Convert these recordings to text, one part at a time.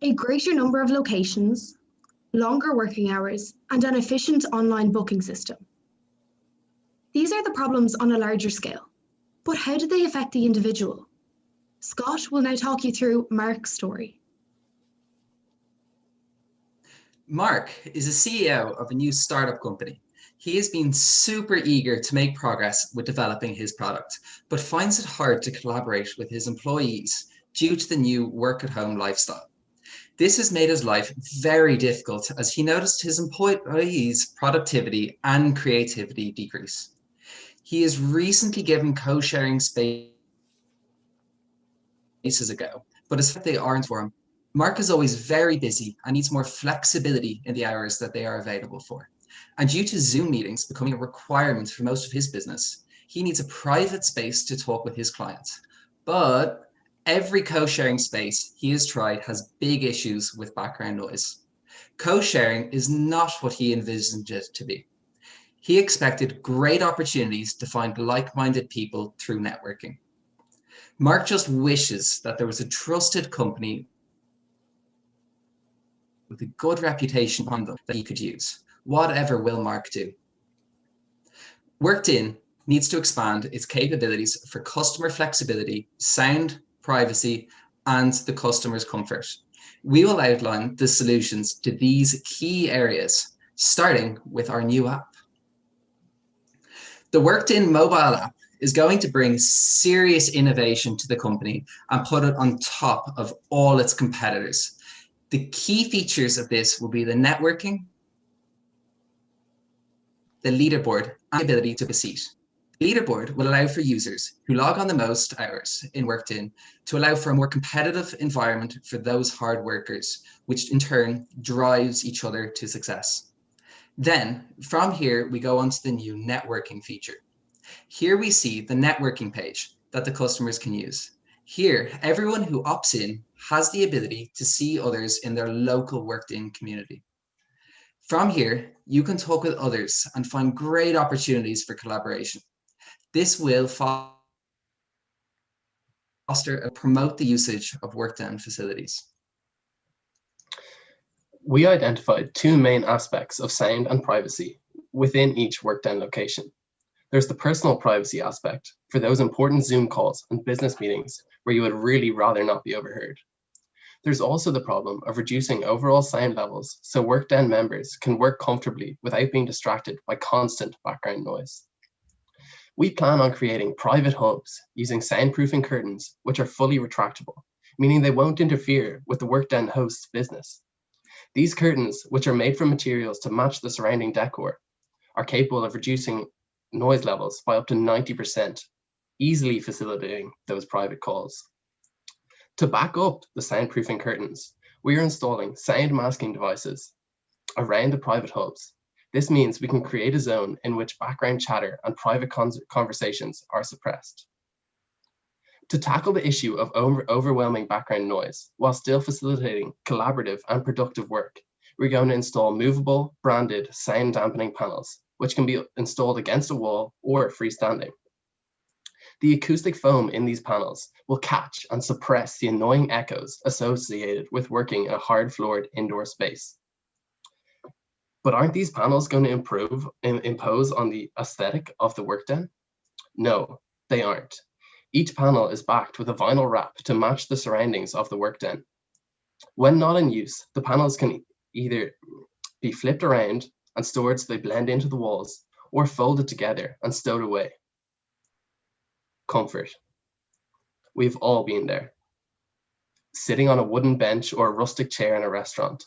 a greater number of locations, longer working hours, and an efficient online booking system. These are the problems on a larger scale, but how do they affect the individual? Scott will now talk you through Mark's story. Mark is a CEO of a new startup company. He has been super eager to make progress with developing his product, but finds it hard to collaborate with his employees due to the new work-at-home lifestyle. This has made his life very difficult as he noticed his employees' productivity and creativity decrease. He has recently given co-sharing spaces a go, but as they aren't for him. Mark is always very busy and needs more flexibility in the hours that they are available for. And due to Zoom meetings becoming a requirement for most of his business, he needs a private space to talk with his clients. But every co-sharing space he has tried has big issues with background noise. Co-sharing is not what he envisioned it to be. He expected great opportunities to find like-minded people through networking. Mark just wishes that there was a trusted company with a good reputation on them that he could use. Whatever will Mark do? Workden needs to expand its capabilities for customer flexibility, sound, privacy, and the customer's comfort. We will outline the solutions to these key areas, starting with our new app. The Workden mobile app is going to bring serious innovation to the company and put it on top of all its competitors. The key features of this will be the networking, the leaderboard, and the ability to book a seat. The leaderboard will allow for users who log on the most hours in Workden to allow for a more competitive environment for those hard workers, which in turn drives each other to success. Then, from here, we go on to the new networking feature. Here we see the networking page that the customers can use. Here, everyone who opts in has the ability to see others in their local Workden community. From here, you can talk with others and find great opportunities for collaboration. This will foster and promote the usage of Workden facilities. We identified two main aspects of sound and privacy within each Workden location. There's the personal privacy aspect for those important Zoom calls and business meetings where you would really rather not be overheard. There's also the problem of reducing overall sound levels so Workden members can work comfortably without being distracted by constant background noise. We plan on creating private hubs using soundproofing curtains, which are fully retractable, meaning they won't interfere with the Workden host's business. These curtains, which are made from materials to match the surrounding decor, are capable of reducing noise levels by up to 90%, easily facilitating those private calls. To back up the soundproofing curtains, we are installing sound masking devices around the private hubs. This means we can create a zone in which background chatter and private conversations are suppressed. To tackle the issue of overwhelming background noise while still facilitating collaborative and productive work, we're going to install movable, branded sound dampening panels, which can be installed against a wall or freestanding. The acoustic foam in these panels will catch and suppress the annoying echoes associated with working in a hard-floored indoor space. But aren't these panels going to impose on the aesthetic of the Workden? No, they aren't. Each panel is backed with a vinyl wrap to match the surroundings of the Workden. When not in use, the panels can either be flipped around and stored so they blend into the walls, or folded together and stowed away. Comfort. We've all been there. Sitting on a wooden bench or a rustic chair in a restaurant.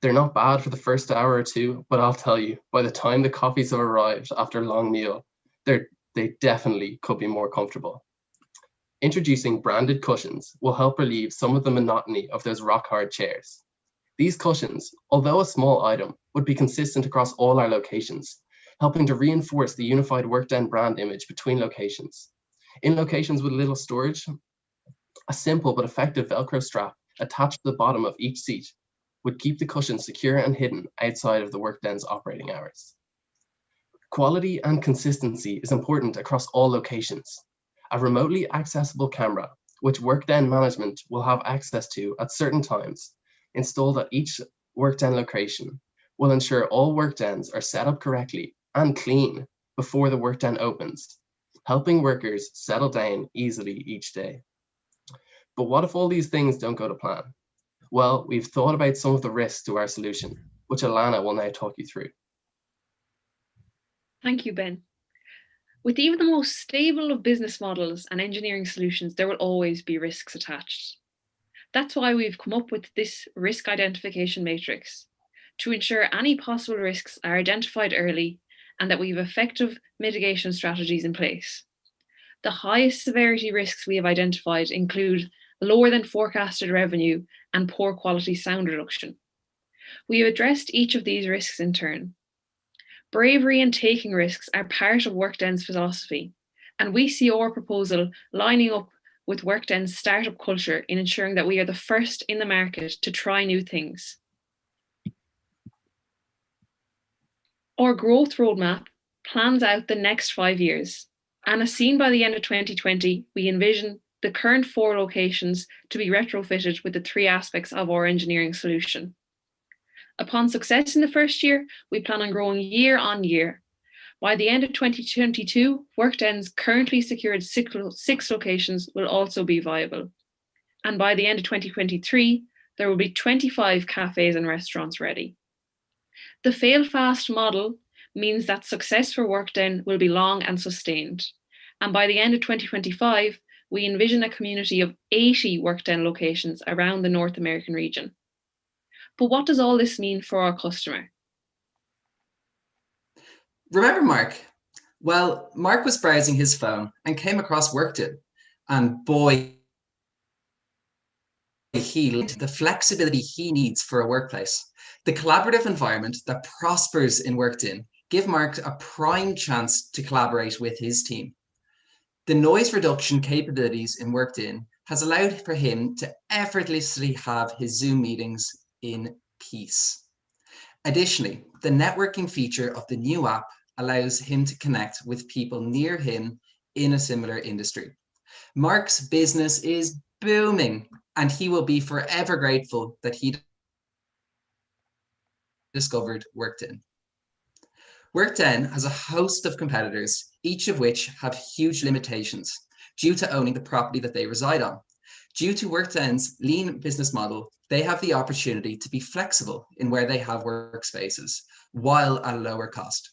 They're not bad for the first hour or two, but I'll tell you, by the time the coffees have arrived after a long meal, they definitely could be more comfortable. Introducing branded cushions will help relieve some of the monotony of those rock-hard chairs. These cushions, although a small item, would be consistent across all our locations, helping to reinforce the unified Workden brand image between locations. In locations with little storage, a simple but effective Velcro strap attached to the bottom of each seat would keep the cushion secure and hidden outside of the Workden's operating hours. Quality and consistency is important across all locations. A remotely accessible camera, which Workden management will have access to at certain times, installed at each Workden location will ensure all Workdens are set up correctly and clean before the Workden opens, helping workers settle down easily each day. But what if all these things don't go to plan? Well, we've thought about some of the risks to our solution, which Alana will now talk you through. Thank you, Ben. With even the most stable of business models and engineering solutions, there will always be risks attached. That's why we've come up with this risk identification matrix, to ensure any possible risks are identified early and that we have effective mitigation strategies in place. The highest severity risks we have identified include lower than forecasted revenue and poor quality sound reduction. We have addressed each of these risks in turn. Bravery and taking risks are part of Workden's philosophy, and we see our proposal lining up with Workden's startup culture in ensuring that we are the first in the market to try new things. Our growth roadmap plans out the next 5 years, and as seen by the end of 2020, we envision the current 4 locations to be retrofitted with the 3 aspects of our engineering solution. Upon success in the first year, we plan on growing year on year. By the end of 2022, Workden's currently secured 6 locations will also be viable. And by the end of 2023, there will be 25 cafes and restaurants ready. The fail fast model means that success for Workden will be long and sustained. And by the end of 2025, we envision a community of 80 Workden locations around the North American region. But what does all this mean for our customer? Remember Mark? Well, Mark was browsing his phone and came across Workden. And boy, he liked the flexibility he needs for a workplace. The collaborative environment that prospers in Workden give Mark a prime chance to collaborate with his team. The noise reduction capabilities in Workden has allowed for him to effortlessly have his Zoom meetings in peace. Additionally, the networking feature of the new app allows him to connect with people near him in a similar industry. Mark's business is booming, and he will be forever grateful that he discovered Workden. Workden has a host of competitors, each of which have huge limitations due to owning the property that they reside on. Due to Workden's lean business model, they have the opportunity to be flexible in where they have workspaces, while at a lower cost.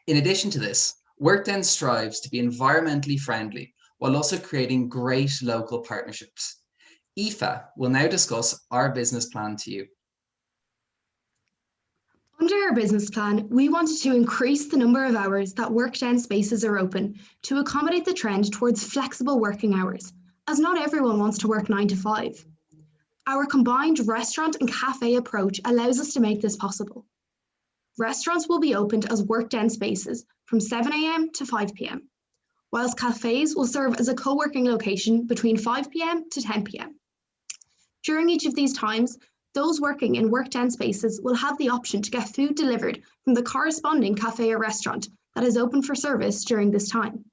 In addition to this, Workden strives to be environmentally friendly, while also creating great local partnerships. Aoife will now discuss our business plan to you. Under our business plan, we wanted to increase the number of hours that Workden spaces are open to accommodate the trend towards flexible working hours, as not everyone wants to work 9 to 5. Our combined restaurant and cafe approach allows us to make this possible. Restaurants will be opened as Workden spaces from 7 a.m. to 5 p.m, whilst cafes will serve as a co-working location between 5 p.m. to 10 p.m. During each of these times, those working in Workden spaces will have the option to get food delivered from the corresponding cafe or restaurant that is open for service during this time.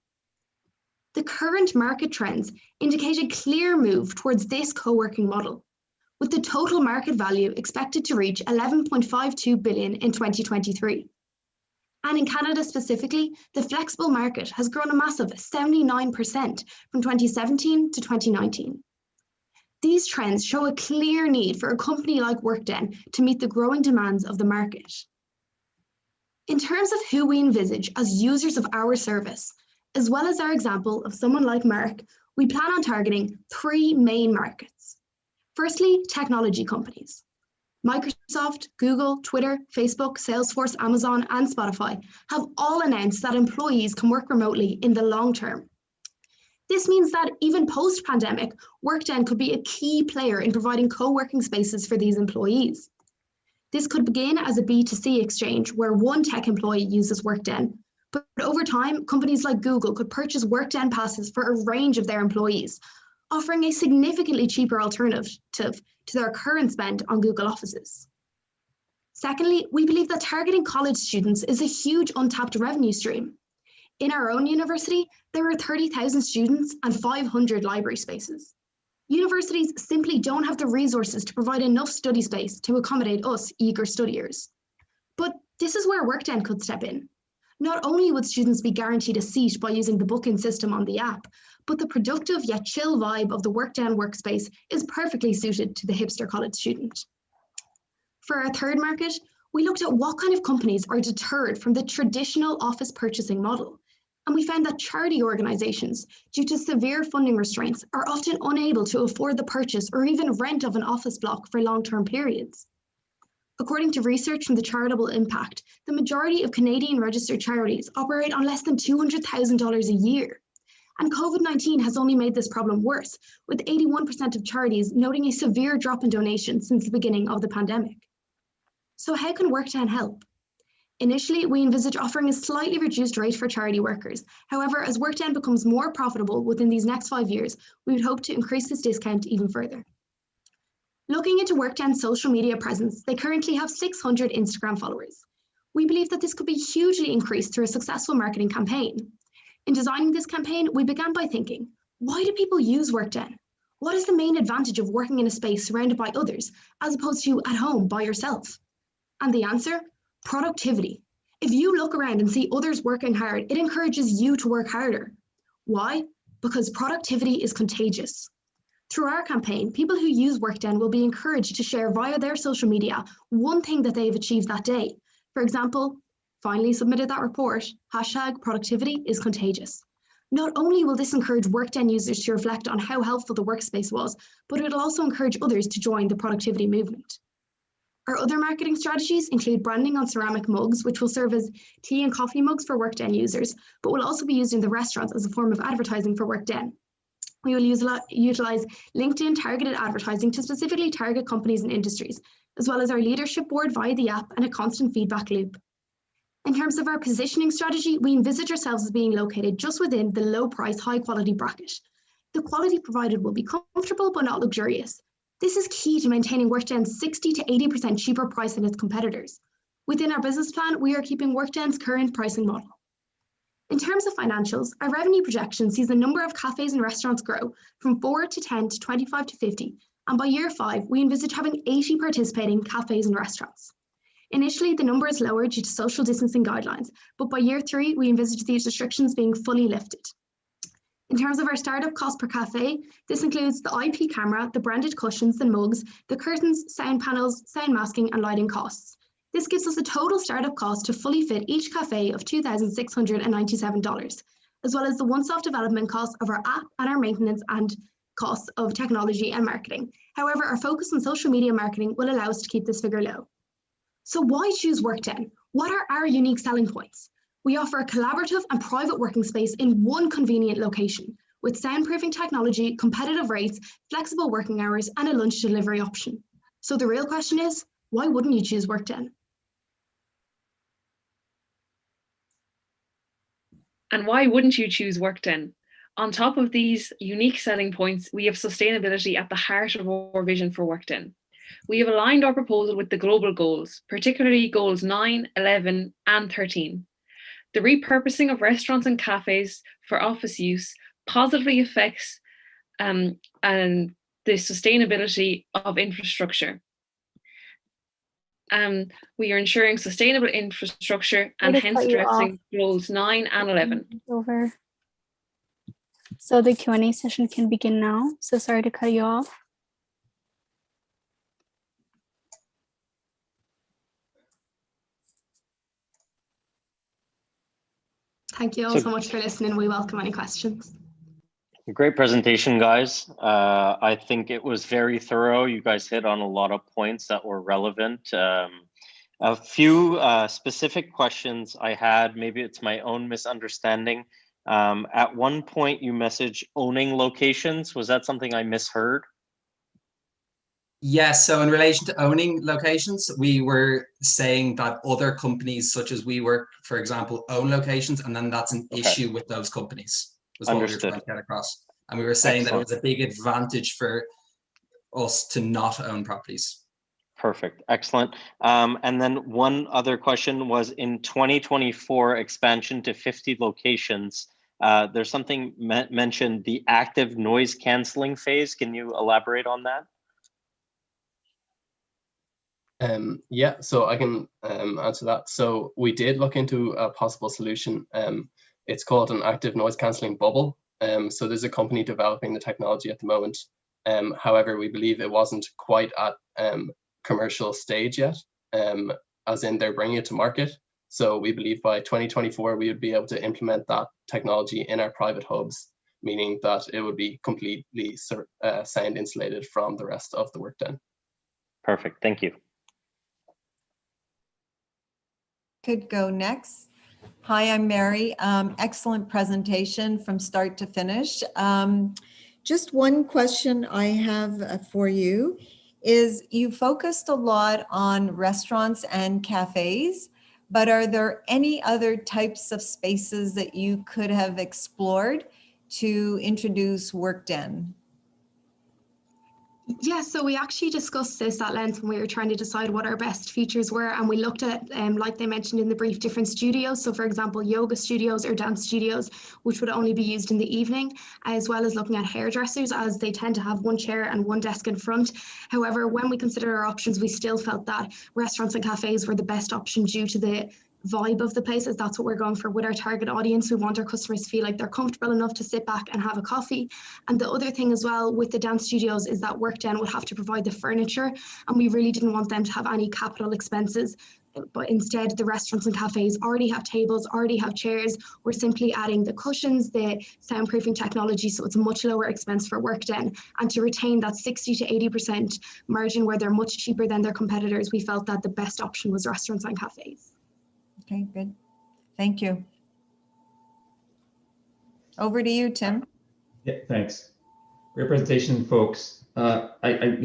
The current market trends indicate a clear move towards this co-working model, with the total market value expected to reach 11.52 billion in 2023. And in Canada specifically, the flexible market has grown a massive 79% from 2017 to 2019. These trends show a clear need for a company like Workden to meet the growing demands of the market. In terms of who we envisage as users of our service, as well as our example of someone like Mark, we plan on targeting 3 main markets. Firstly, technology companies. Microsoft, Google, Twitter, Facebook, Salesforce, Amazon, and Spotify have all announced that employees can work remotely in the long term. This means that even post-pandemic, Workden could be a key player in providing co-working spaces for these employees. This could begin as a B2C exchange where one tech employee uses Workden, but over time, companies like Google could purchase Workden passes for a range of their employees, offering a significantly cheaper alternative to their current spend on Google offices. Secondly, we believe that targeting college students is a huge untapped revenue stream. In our own university, there are 30,000 students and 500 library spaces. Universities simply don't have the resources to provide enough study space to accommodate us eager studiers. But this is where Workden could step in. Not only would students be guaranteed a seat by using the booking system on the app, but the productive yet chill vibe of the Workden workspace is perfectly suited to the hipster college student. For our third market, we looked at what kind of companies are deterred from the traditional office purchasing model. And we found that charity organisations, due to severe funding restraints, are often unable to afford the purchase or even rent of an office block for long-term periods. According to research from the Charitable Impact, the majority of Canadian registered charities operate on less than $200,000 a year. And COVID-19 has only made this problem worse, with 81% of charities noting a severe drop in donations since the beginning of the pandemic. So how can Workden help? Initially, we envisage offering a slightly reduced rate for charity workers. However, as Workden becomes more profitable within these next 5 years, we would hope to increase this discount even further. Looking into Workden's social media presence, they currently have 600 Instagram followers. We believe that this could be hugely increased through a successful marketing campaign. In designing this campaign, we began by thinking, why do people use Workden? What is the main advantage of working in a space surrounded by others, as opposed to at home by yourself? And the answer? Productivity. If you look around and see others working hard, it encourages you to work harder. Why? Because productivity is contagious. Through our campaign, people who use Workden will be encouraged to share via their social media one thing that they have achieved that day. For example, finally submitted that report, #productivity is contagious. Not only will this encourage Workden users to reflect on how helpful the workspace was, but it will also encourage others to join the productivity movement. Our other marketing strategies include branding on ceramic mugs, which will serve as tea and coffee mugs for Workden users, but will also be used in the restaurants as a form of advertising for Workden. We will utilize LinkedIn targeted advertising to specifically target companies and industries, as well as our leadership board via the app and a constant feedback loop. In terms of our positioning strategy, we envisage ourselves as being located just within the low price, high quality bracket. The quality provided will be comfortable but not luxurious. This is key to maintaining Workden's 60 to 80% cheaper price than its competitors. Within our business plan, we are keeping Workden's current pricing model. In terms of financials, our revenue projection sees the number of cafes and restaurants grow from 4 to 10 to 25 to 50, and by year 5, we envisage having 80 participating cafes and restaurants. Initially, the number is lower due to social distancing guidelines, but by year 3, we envisage these restrictions being fully lifted. In terms of our startup cost per cafe, this includes the IP camera, the branded cushions and mugs, the curtains, sound panels, sound masking, and lighting costs. This gives us a total startup cost to fully fit each cafe of $2,697, as well as the one-off development cost of our app and our maintenance and costs of technology and marketing. However, our focus on social media marketing will allow us to keep this figure low. So why choose Workden? What are our unique selling points? We offer a collaborative and private working space in one convenient location, with soundproofing technology, competitive rates, flexible working hours, and a lunch delivery option. So the real question is, why wouldn't you choose Workden? And why wouldn't you choose Workden? On top of these unique selling points, we have sustainability at the heart of our vision for Workden. We have aligned our proposal with the global goals, particularly goals 9, 11, and 13. The repurposing of restaurants and cafes for office use positively affects and the sustainability of infrastructure. We are ensuring sustainable infrastructure and hence addressing goals 9 and 11. Over. So the Q&A session can begin now. So sorry to cut you off. Thank you all so much for listening. We welcome any questions. Great presentation, guys. I think it was very thorough. You guys hit on a lot of points that were relevant. A few specific questions I had, maybe it's my own misunderstanding. At one point you messaged owning locations. Was that something I misheard? Yes, so in relation to owning locations, we were saying that other companies such as WeWork, for example, own locations, and then that's an issue with those companies. Was what we were trying to get across. And we were saying that it was a big advantage for us to not own properties. Perfect, excellent. And then one other question was in 2024 expansion to 50 locations, There's something mentioned, the active noise canceling phase. Can you elaborate on that? Yeah, so I can answer that. So we did look into a possible solution. It's called an active noise cancelling bubble. So there's a company developing the technology at the moment. However, we believe it wasn't quite at commercial stage yet, as in they're bringing it to market. So we believe by 2024, we would be able to implement that technology in our private hubs, meaning that it would be completely sound insulated from the rest of the Workden. Perfect, thank you. Could go next. Hi, I'm Mary. Excellent presentation from start to finish. Just one question I have for you is you focused a lot on restaurants and cafes, but are there any other types of spaces that you could have explored to introduce Workden? Yeah, so we actually discussed this at length when we were trying to decide what our best features were, and we looked at, like they mentioned in the brief, different studios. So for example, yoga studios or dance studios, which would only be used in the evening, as well as looking at hairdressers, as they tend to have one chair and one desk in front. However, when we considered our options, we still felt that restaurants and cafes were the best option due to the vibe of the place, as that's what we're going for with our target audience. We want our customers to feel like they're comfortable enough to sit back and have a coffee. And the other thing as well with the dance studios is that Workden would have to provide the furniture, and we really didn't want them to have any capital expenses. But instead, the restaurants and cafes already have tables, already have chairs. We're simply adding the cushions, the soundproofing technology, so it's a much lower expense for Workden. And to retain that 60 to 80% margin where they're much cheaper than their competitors, we felt that the best option was restaurants and cafes. Okay, good. Thank you. Over to you, Tim. Yeah, thanks. Great presentation, folks. I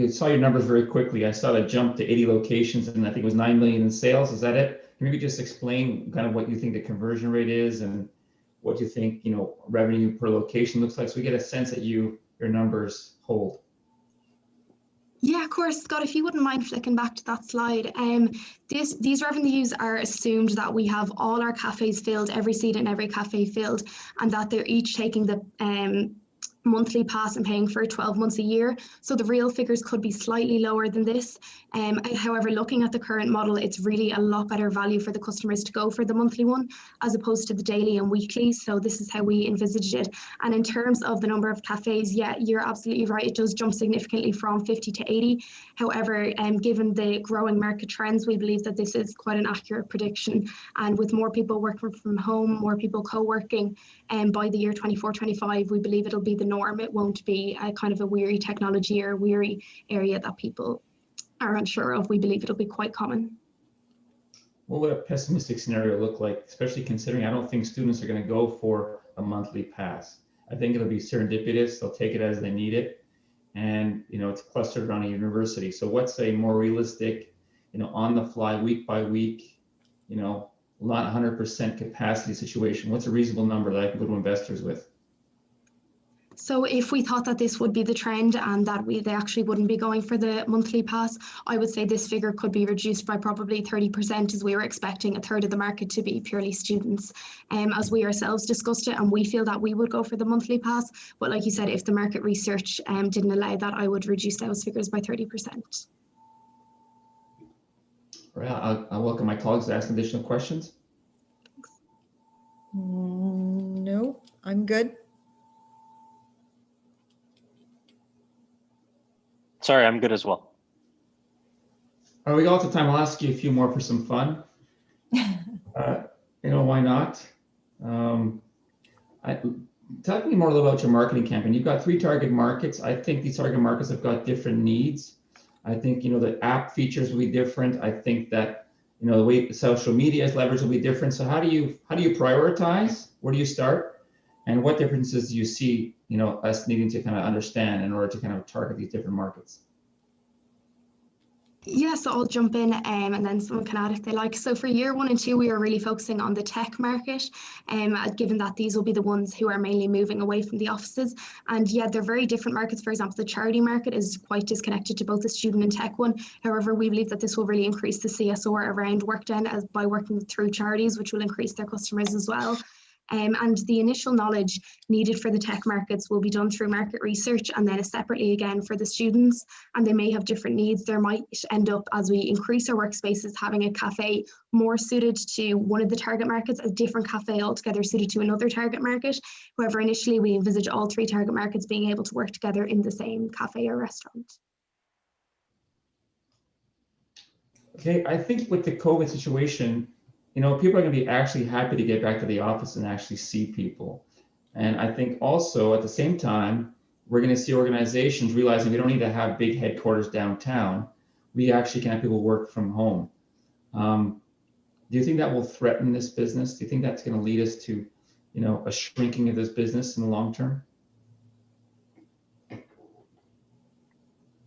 saw your numbers very quickly. I saw that jump to 80 locations, and I think it was 9 million in sales. Is that it? Can you just explain kind of what you think the conversion rate is and what you think, you know, revenue per location looks like, so we get a sense that your numbers hold? Yeah, of course, Scott, if you wouldn't mind flicking back to that slide. These revenues are assumed that we have all our cafes filled, every seat in every cafe filled, and that they're each taking the monthly pass and paying for 12 months a year. So the real figures could be slightly lower than this. However, looking at the current model, it's really a lot better value for the customers to go for the monthly one as opposed to the daily and weekly. So this is how we envisaged it. And in terms of the number of cafes, yeah, you're absolutely right. It does jump significantly from 50 to 80. However, given the growing market trends, we believe that this is quite an accurate prediction. And with more people working from home, more people co-working, by the year 24-25, we believe it'll be the norm. It won't be a kind of a weary technology or a weary area that people are unsure of. We believe it'll be quite common. What would a pessimistic scenario look like, especially considering I don't think students are going to go for a monthly pass? I think it'll be serendipitous. They'll take it as they need it. And, you know, it's clustered around a university. So what's a more realistic, you know, on the fly, week by week, you know, not 100% capacity situation? What's a reasonable number that I can go to investors with? So if we thought that this would be the trend and that they actually wouldn't be going for the monthly pass, I would say this figure could be reduced by probably 30%, as we were expecting a third of the market to be purely students. As we ourselves discussed it, and we feel that we would go for the monthly pass. But like you said, if the market research didn't allow that, I would reduce those figures by 30%. All right, I'll welcome my colleagues to ask additional questions. No, I'm good. Sorry, I'm good as well. All right, we got the time. I'll ask you a few more for some fun. You know, why not? Talk to me more a little about your marketing campaign. You've got 3 target markets. I think these target markets have got different needs. I think, you know, the app features will be different. I think that, you know, the way social media is leveraged will be different. So how do you prioritize? Where do you start? And what differences do you see, you know, us needing to kind of understand in order to kind of target these different markets? Yeah, so I'll jump in and then someone can add if they like. So for year 1 and 2, we are really focusing on the tech market, given that these will be the ones who are mainly moving away from the offices. And yeah, they're very different markets. For example, the charity market is quite disconnected to both the student and tech one. However, we believe that this will really increase the CSR around Workden by working through charities, which will increase their customers as well. And the initial knowledge needed for the tech markets will be done through market research, and then separately again for the students, and they may have different needs. There might end up, as we increase our workspaces, having a cafe more suited to one of the target markets, a different cafe altogether suited to another target market. However, initially we envisage all three target markets being able to work together in the same cafe or restaurant. Okay, I think with the COVID situation, people are going to be actually happy to get back to the office and actually see people. And I think also at the same time, we're going to see organizations realizing we don't need to have big headquarters downtown. We actually can have people work from home. Do you think that will threaten this business? Do you think that's going to lead us to, a shrinking of this business in the long term?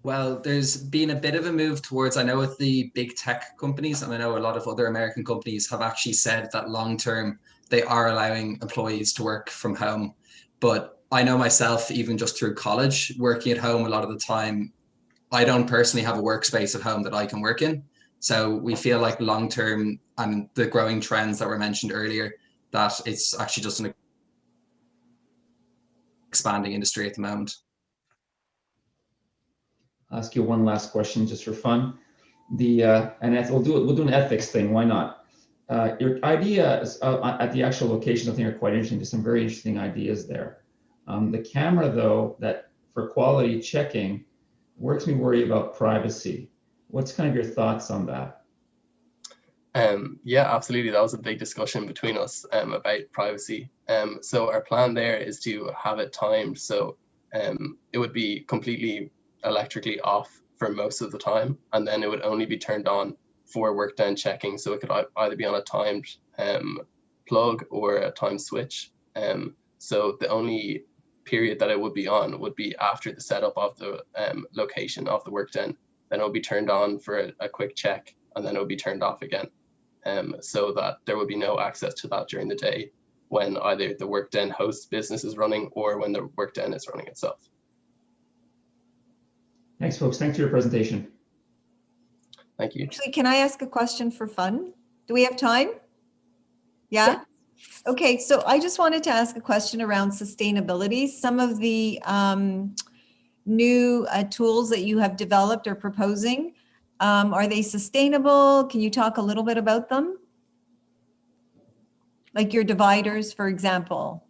Well, there's been a bit of a move towards, I know with the big tech companies, and I know a lot of other American companies have actually said that long term, they are allowing employees to work from home. But I know myself, even just through college, working at home a lot of the time, I don't personally have a workspace at home that I can work in. So we feel like long term, and the growing trends that were mentioned earlier, that it's actually just an expanding industry at the moment. I'll ask you one last question just for fun. And we'll do an ethics thing. Why not? Your ideas at the actual location, I think, are quite interesting. There's some very interesting ideas there. The camera, though, that for quality checking, works me worry about privacy. What's kind of your thoughts on that? Yeah, absolutely. That was a big discussion between us about privacy. So our plan there is to have it timed so it would be completely electrically off for most of the time, and then it would only be turned on for Workden checking. So it could either be on a timed plug or a timed switch. So the only period that it would be on would be after the setup of the location of the Workden. Then it will be turned on for a quick check, and then it will be turned off again. So that there would be no access to that during the day when either the Workden host business is running or when the Workden is running itself. Thanks, folks. Thanks for your presentation. Thank you. Actually, can I ask a question for fun? Do we have time? Yeah? Okay, so I just wanted to ask a question around sustainability. Some of the new tools that you have developed or proposing, are they sustainable? Can you talk a little bit about them? Like your dividers, for example.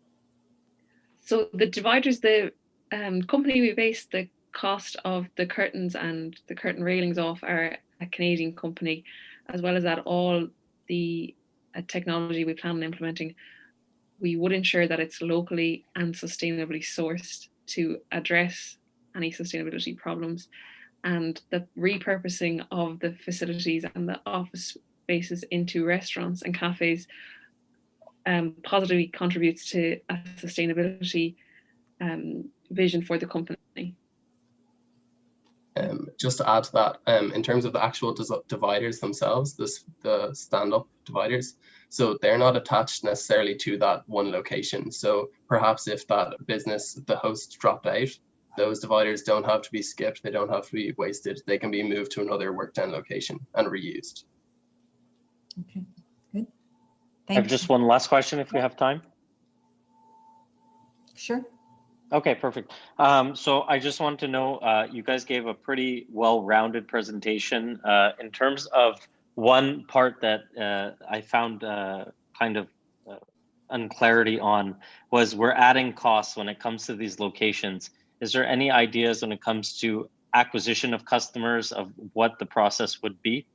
So the dividers, the company we base the cost of the curtains and the curtain railings off are a Canadian company, as well as that all the technology we plan on implementing, we would ensure that it's locally and sustainably sourced to address any sustainability problems. And the repurposing of the facilities and the office spaces into restaurants and cafes positively contributes to a sustainability vision for the company. Just to add to that, in terms of the actual dividers themselves, the stand-up dividers, so they're not attached necessarily to that one location. So perhaps if that business, the host dropped out, those dividers don't have to be skipped, they don't have to be wasted, they can be moved to another Workden location and reused. Okay, good. I have just one last question if we have time. Sure. Okay, perfect. So I just want to know, you guys gave a pretty well-rounded presentation. In terms of one part that I found kind of unclarity on was we're adding costs when it comes to these locations. Is there any ideas when it comes to acquisition of customers of what the process would be?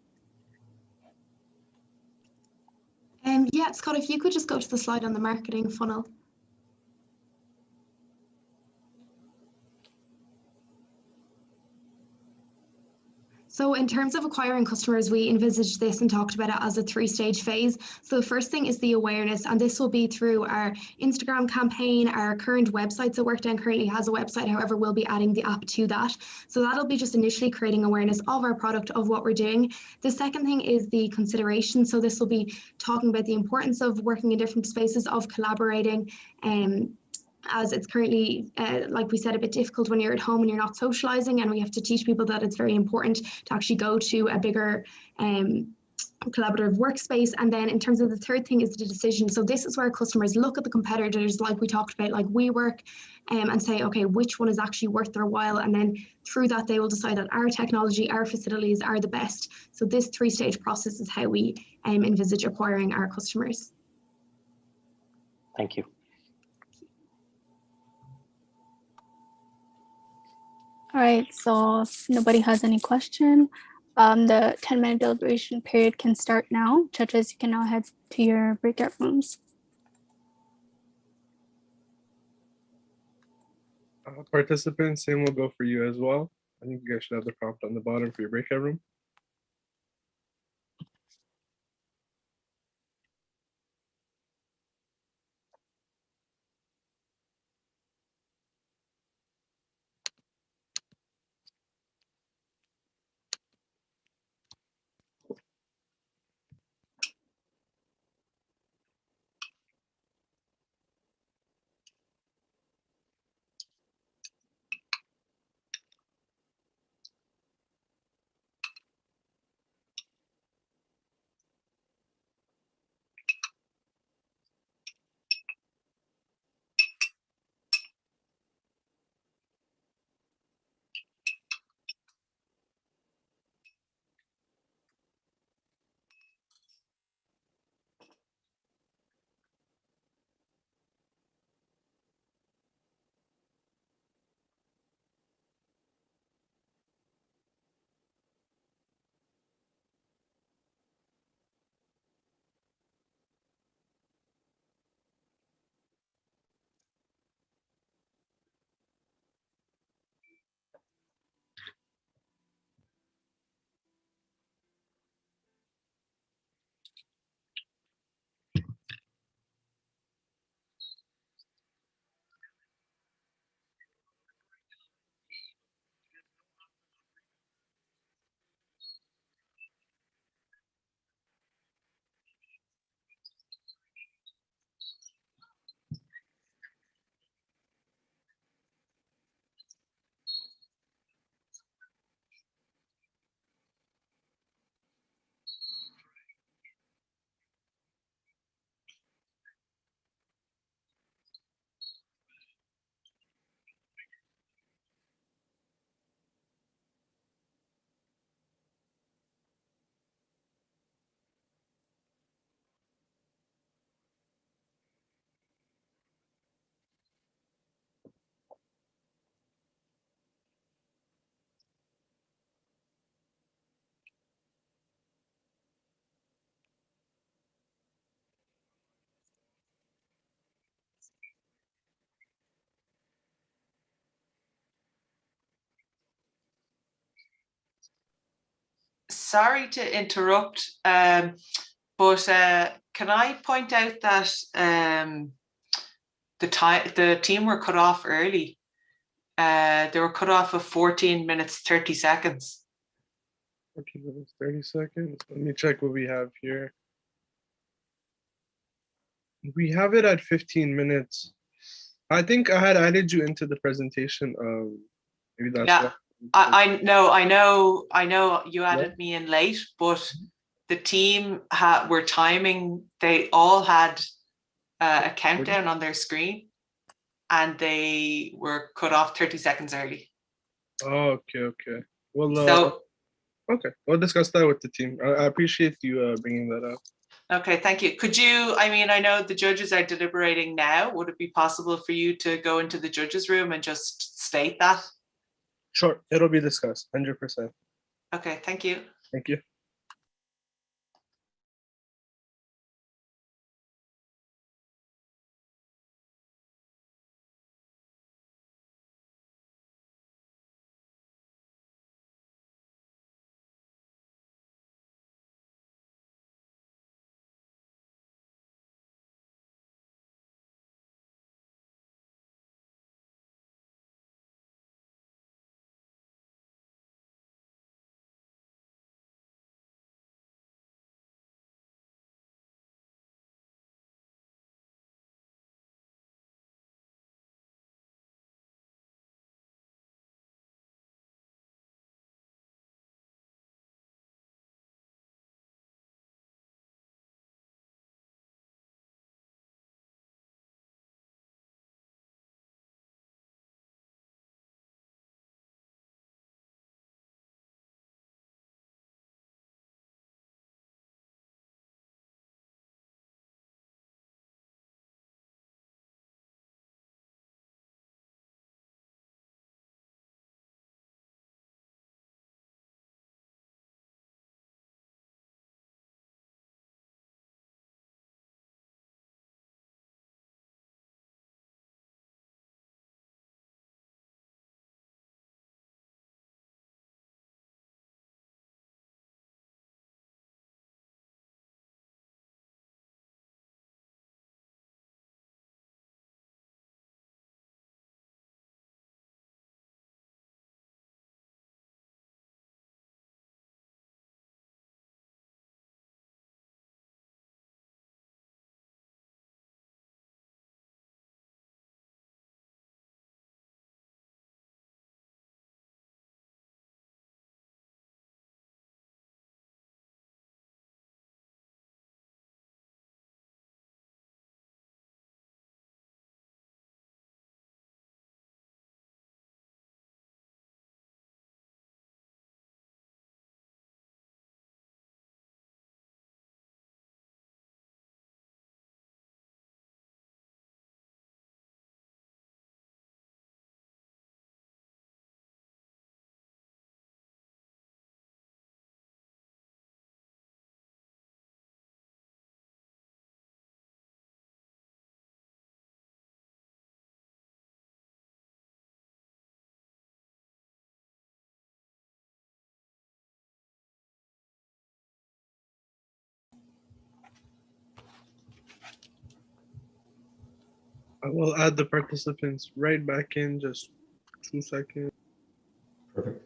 Yeah, Scott, if you could just go to the slide on the marketing funnel. So in terms of acquiring customers, we envisaged this and talked about it as a 3-stage phase. So the first thing is the awareness, and this will be through our Instagram campaign, our current website. So Workden currently has a website, however, we'll be adding the app to that. So that'll be just initially creating awareness of our product, of what we're doing. The second thing is the consideration. So this will be talking about the importance of working in different spaces, of collaborating, as it's currently, like we said, a bit difficult when you're at home and you're not socializing, and we have to teach people that it's very important to actually go to a bigger collaborative workspace. And then in terms of the third thing is the decision. So this is where customers look at the competitors, like we talked about, like WeWork, and say, okay, which one is actually worth their while? And then through that, they will decide that our technology, our facilities are the best. So this three-stage process is how we envisage acquiring our customers. Thank you. All right, so if nobody has any question, the 10-minute deliberation period can start now. Judges, you can now head to your breakout rooms. Participants, same will go for you as well. I think you guys should have the prompt on the bottom for your breakout room. Sorry to interrupt, but can I point out that the team were cut off early. They were cut off at 14 minutes, 30 seconds. 14 minutes, 30 seconds. Let me check what we have here. We have it at 15 minutes. I think I had added you into the presentation. Maybe that's yeah. why. I know you added me in late, but the team were timing. They all had a countdown on their screen, and they were cut off 30 seconds early. Oh, okay. Well, okay, we'll discuss that with the team. I appreciate you bringing that up. Okay, thank you. Could you, I know the judges are deliberating now. Would it be possible for you to go into the judges' room and just state that? Sure, it'll be discussed, 100%. Okay, thank you. Thank you. I will add the participants right back in, just 2 seconds. Perfect.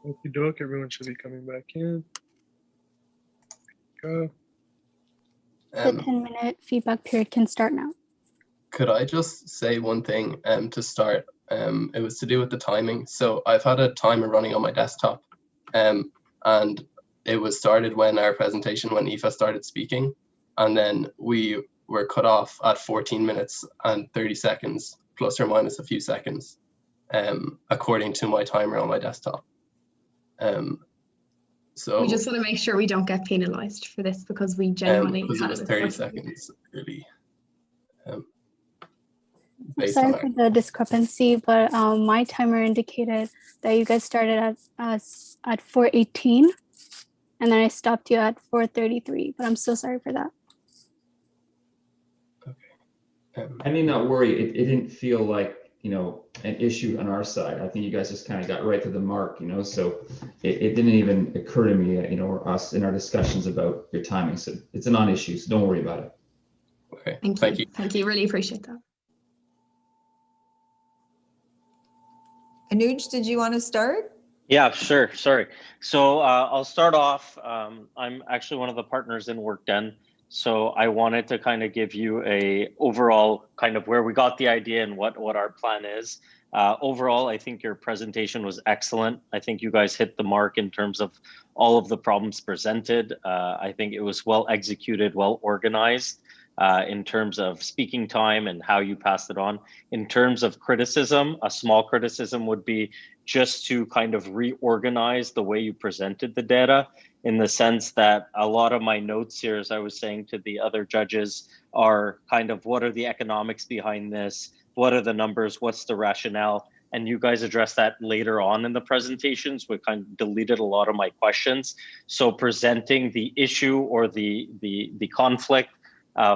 Okie doke, everyone should be coming back in. Go. The 10-minute feedback period can start now. Could I just say one thing to start? It was to do with the timing. So I've had a timer running on my desktop, and it was started when our presentation, when Aoife started speaking, and then we were cut off at 14 minutes and 30 seconds, plus or minus a few seconds, according to my timer on my desktop. So we just want to make sure we don't get penalized for this, because we genuinely because it had was it 30 perfectly. seconds, really. I'm sorry for the discrepancy, but my timer indicated that you guys started at 4:18, and then I stopped you at 4:33. But I'm so sorry for that. Okay. I need not worry. It didn't feel like, an issue on our side. I think you guys just kind of got right to the mark, so it didn't even occur to me, or us in our discussions about your timing. So it's a non-issue, so don't worry about it. Okay. Thank you. Thank you. Really appreciate that. Anuj, did you want to start? Yeah, sure. Sorry. So I'll start off. I'm actually one of the partners in Workden. So I wanted to kind of give you a overall kind of where we got the idea and what our plan is. Overall, I think your presentation was excellent. I think you guys hit the mark in terms of all of the problems presented. I think it was well executed, well organized in terms of speaking time and how you passed it on. In terms of criticism, a small criticism would be just to kind of reorganize the way you presented the data, in the sense that a lot of my notes here, as I was saying to the other judges, are kind of what are the economics behind this? What are the numbers? What's the rationale? And you guys addressed that later on in the presentations. We kind of deleted a lot of my questions. So presenting the issue or the conflict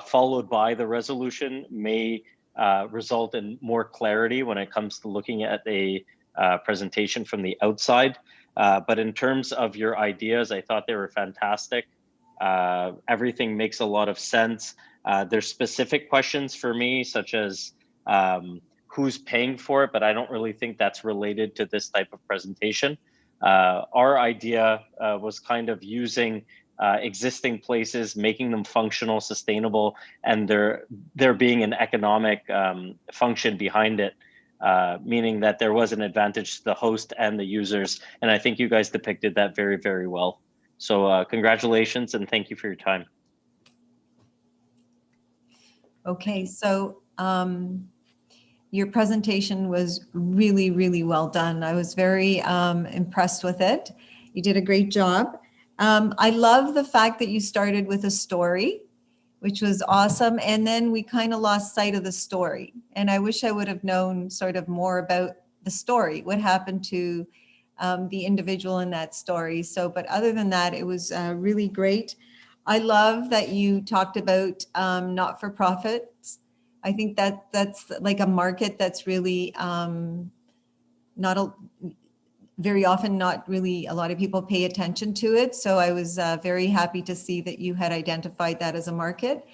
followed by the resolution may result in more clarity when it comes to looking at a presentation from the outside. But in terms of your ideas, I thought they were fantastic. Everything makes a lot of sense. There's specific questions for me, such as who's paying for it, but I don't really think that's related to this type of presentation. Our idea was kind of using existing places, making them functional, sustainable, and there being an economic function behind it. Meaning that there was an advantage to the host and the users. And I think you guys depicted that very, very well. So congratulations and thank you for your time. Okay, so your presentation was really, really well done. I was very impressed with it. You did a great job. I love the fact that you started with a story, which was awesome. And then we kind of lost sight of the story. And I wish I would have known sort of more about the story, what happened to the individual in that story. So, but other than that, it was really great. I love that you talked about not-for-profits. I think that's like a market that's really very often not really a lot of people pay attention to it. So I was very happy to see that you had identified that as a market.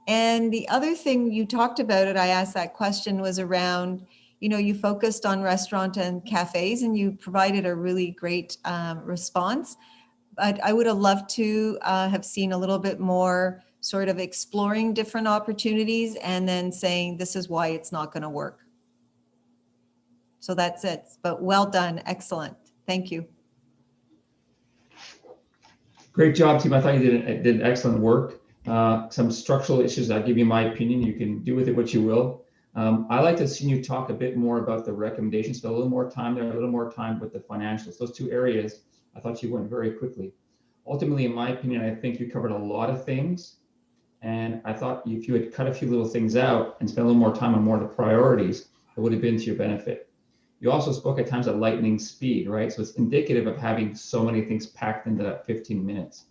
And the other thing you talked about it, I asked that question, was around, you know, you focused on restaurant and cafes and you provided a really great response. But I would have loved to have seen a little bit more sort of exploring different opportunities and then saying, this is why it's not going to work. So that's it. But well done. Excellent. Thank you. Great job, team. I thought you did excellent work. Some structural issues, I'll give you my opinion. You can do with it what you will. I like to see you talk a bit more about the recommendations, spend a little more time there, a little more time with the financials. Those two areas, I thought you went very quickly. Ultimately, in my opinion, I think you covered a lot of things. And I thought if you had cut a few little things out and spent a little more time on more of the priorities, it would have been to your benefit. You also spoke at times at lightning speed, right? So it's indicative of having so many things packed into that 15 minutes.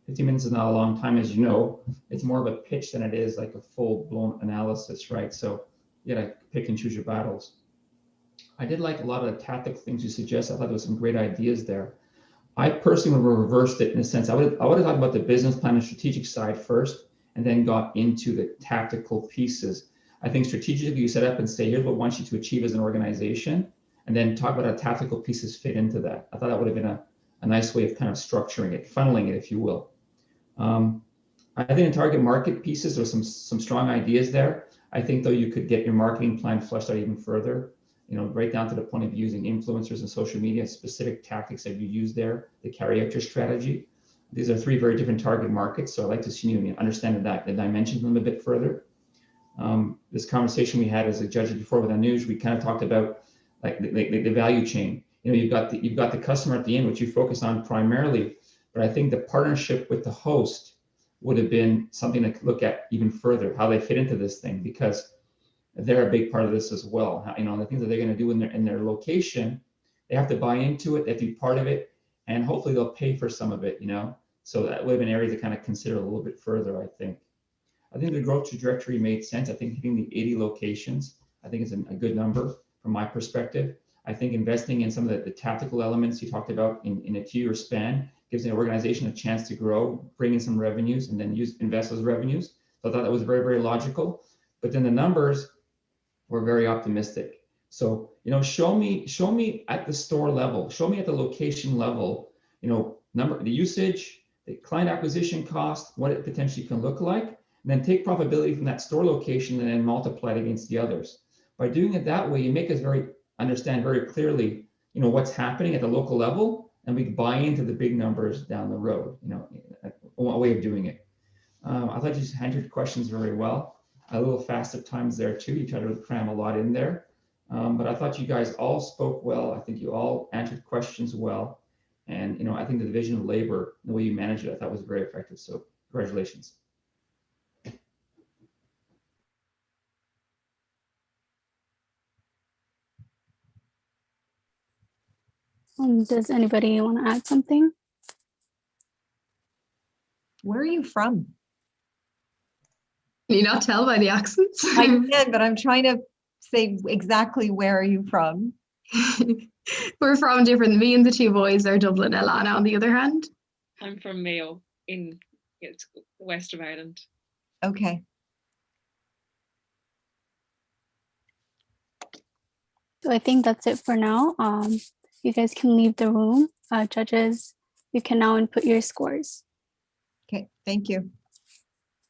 15 minutes is not a long time, as you know. It's more of a pitch than it is like a full-blown analysis, right? So you gotta pick and choose your battles. I did like a lot of the tactical things you suggested. I thought there was some great ideas there. I personally would have reversed it in a sense. I would have talked about the business plan and strategic side first, and then got into the tactical pieces. I think strategically you set up and say, here's what I want you to achieve as an organization, and then talk about how tactical pieces fit into that. I thought that would have been a nice way of kind of structuring it, funneling it, if you will. I think in target market pieces, there's some strong ideas there. I think though you could get your marketing plan fleshed out even further, you know, right down to the point of using influencers and social media, specific tactics that you use there to carry out your strategy. These are three very different target markets, so I'd like to see you understand the dimensions of them a bit further. This conversation we had as a judge before with Anuj, we kind of talked about like the value chain. You know, you've got the customer at the end, which you focus on primarily, but I think the partnership with the host would have been something to look at even further, how they fit into this thing, because they're a big part of this as well. You know, the things that they're going to do in their location, they have to buy into it, they have to be part of it, and hopefully they'll pay for some of it, you know. So that would have been areas to kind of consider a little bit further, I think. I think the growth trajectory made sense. I think hitting the 80 locations, I think is a good number from my perspective. I think investing in some of the tactical elements you talked about in a 2-year span gives the organization a chance to grow, bring in some revenues, and then invest those revenues. So I thought that was very, very logical. But then the numbers were very optimistic. So, you know, show me at the store level, show me at the location level, you know, the usage, the client acquisition cost, what it potentially can look like, and then take profitability from that store location and then multiply it against the others. By doing it that way, you make us understand very clearly, you know, what's happening at the local level, and we buy into the big numbers down the road, you know, a way of doing it. I thought you answered questions very well. A little fast at times there too. You tried to cram a lot in there. But I thought you guys all spoke well. I think you all answered questions well. And, you know, I think the division of labor, the way you managed it, I thought was very effective. So congratulations. Does anybody want to add something? Where are you from? Can you not tell by the accents? I can, but I'm trying to say exactly where are you from? We're from different. Me and the two boys are Dublin. Alana, on the other hand. I'm from Mayo in west of Ireland. Okay. So I think that's it for now. You guys can leave the room. Judges, you can now input your scores. Okay, thank you.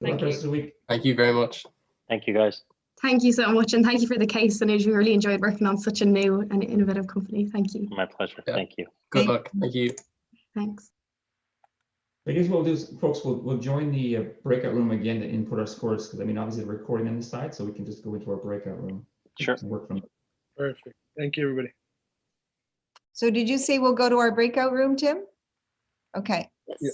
Thank you. Thank you very much. Thank you, guys. Thank you so much, and thank you for the case. And I really enjoyed working on such a new and innovative company. Thank you. My pleasure. Yeah. Thank you. Good luck. Thank you. Thanks. I guess what we'll do is, folks, we'll join the breakout room again to input our scores, because I mean, obviously the recording on the side, so we can just go into our breakout room. Sure. And work from it. Perfect. Thank you, everybody. So did you say we'll go to our breakout room, Tim? Okay. Yes. Yeah.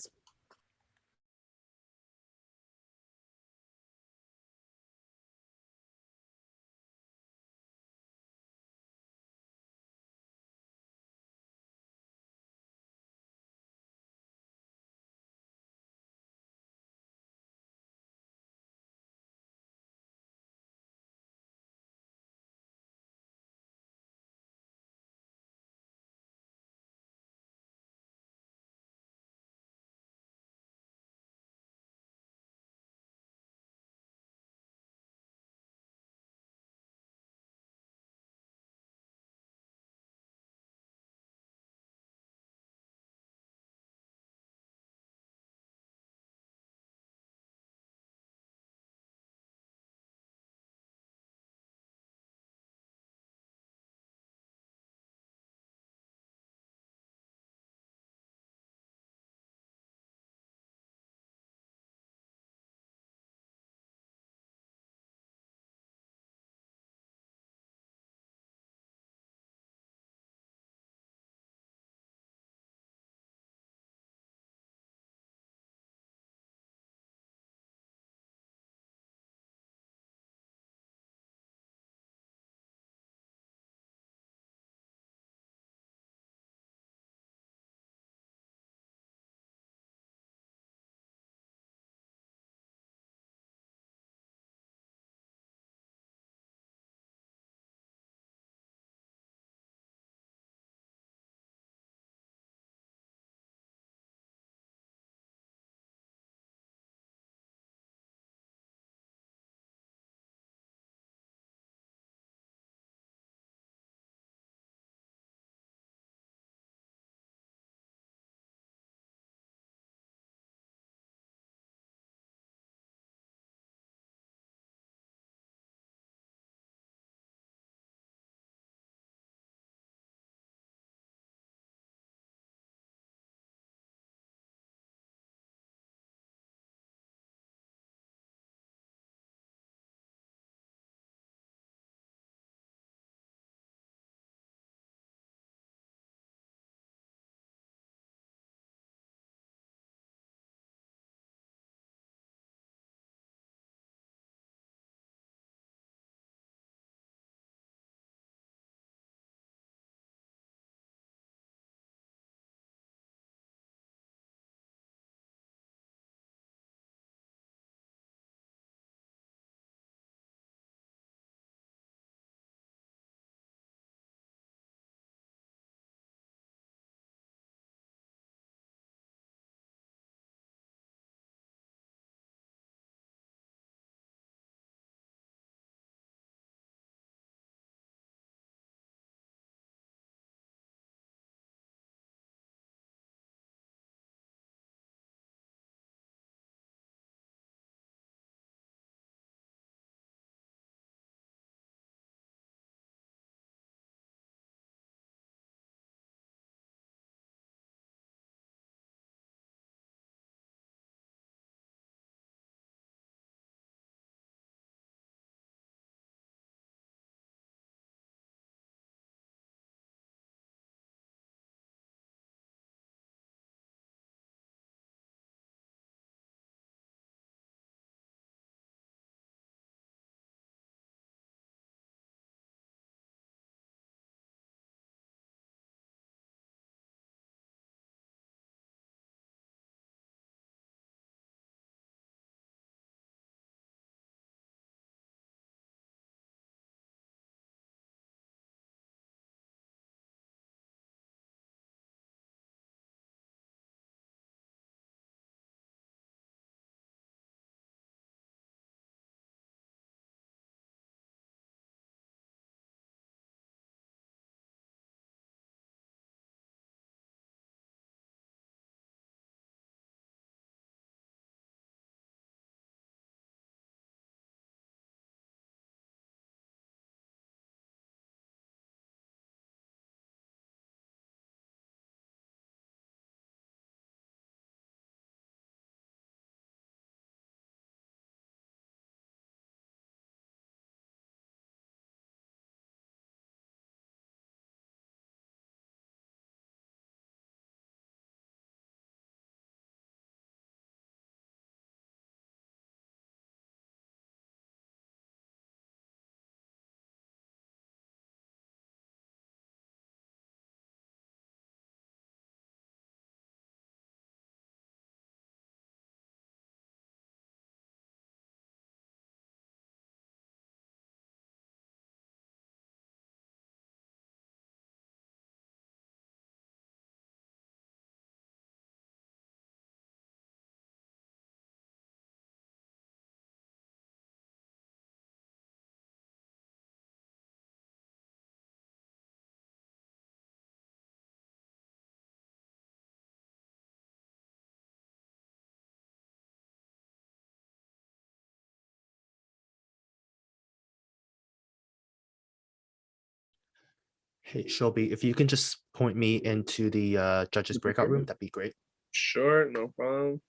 Hey, Shelby, if you can just point me into the judges breakout room, that'd be great. Sure, no problem.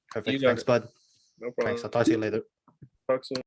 Perfect. Thanks, bud. No problem. Thanks. I'll talk to you later. Talk soon.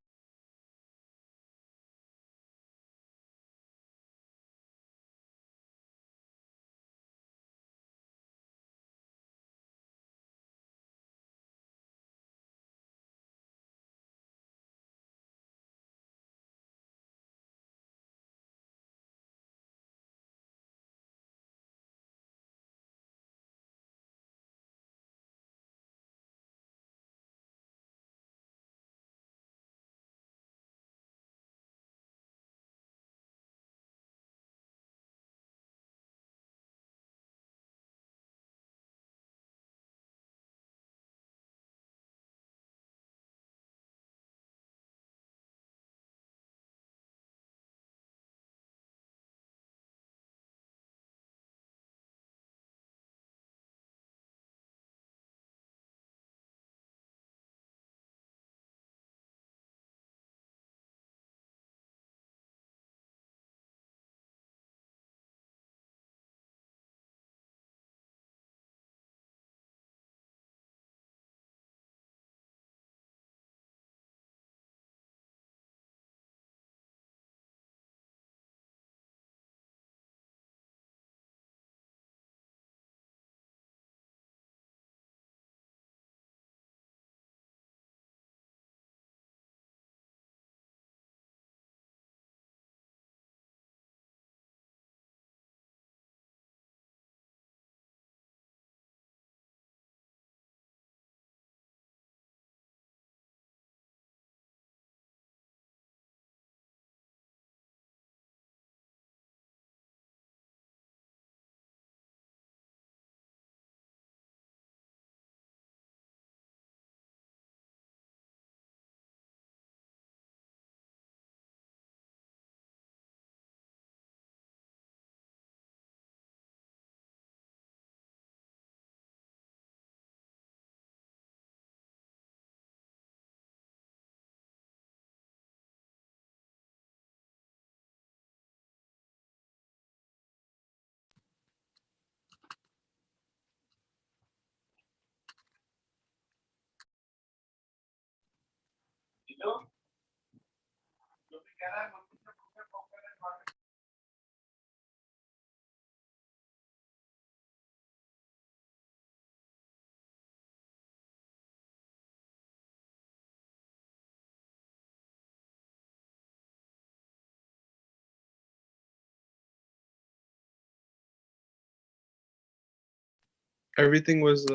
Everything was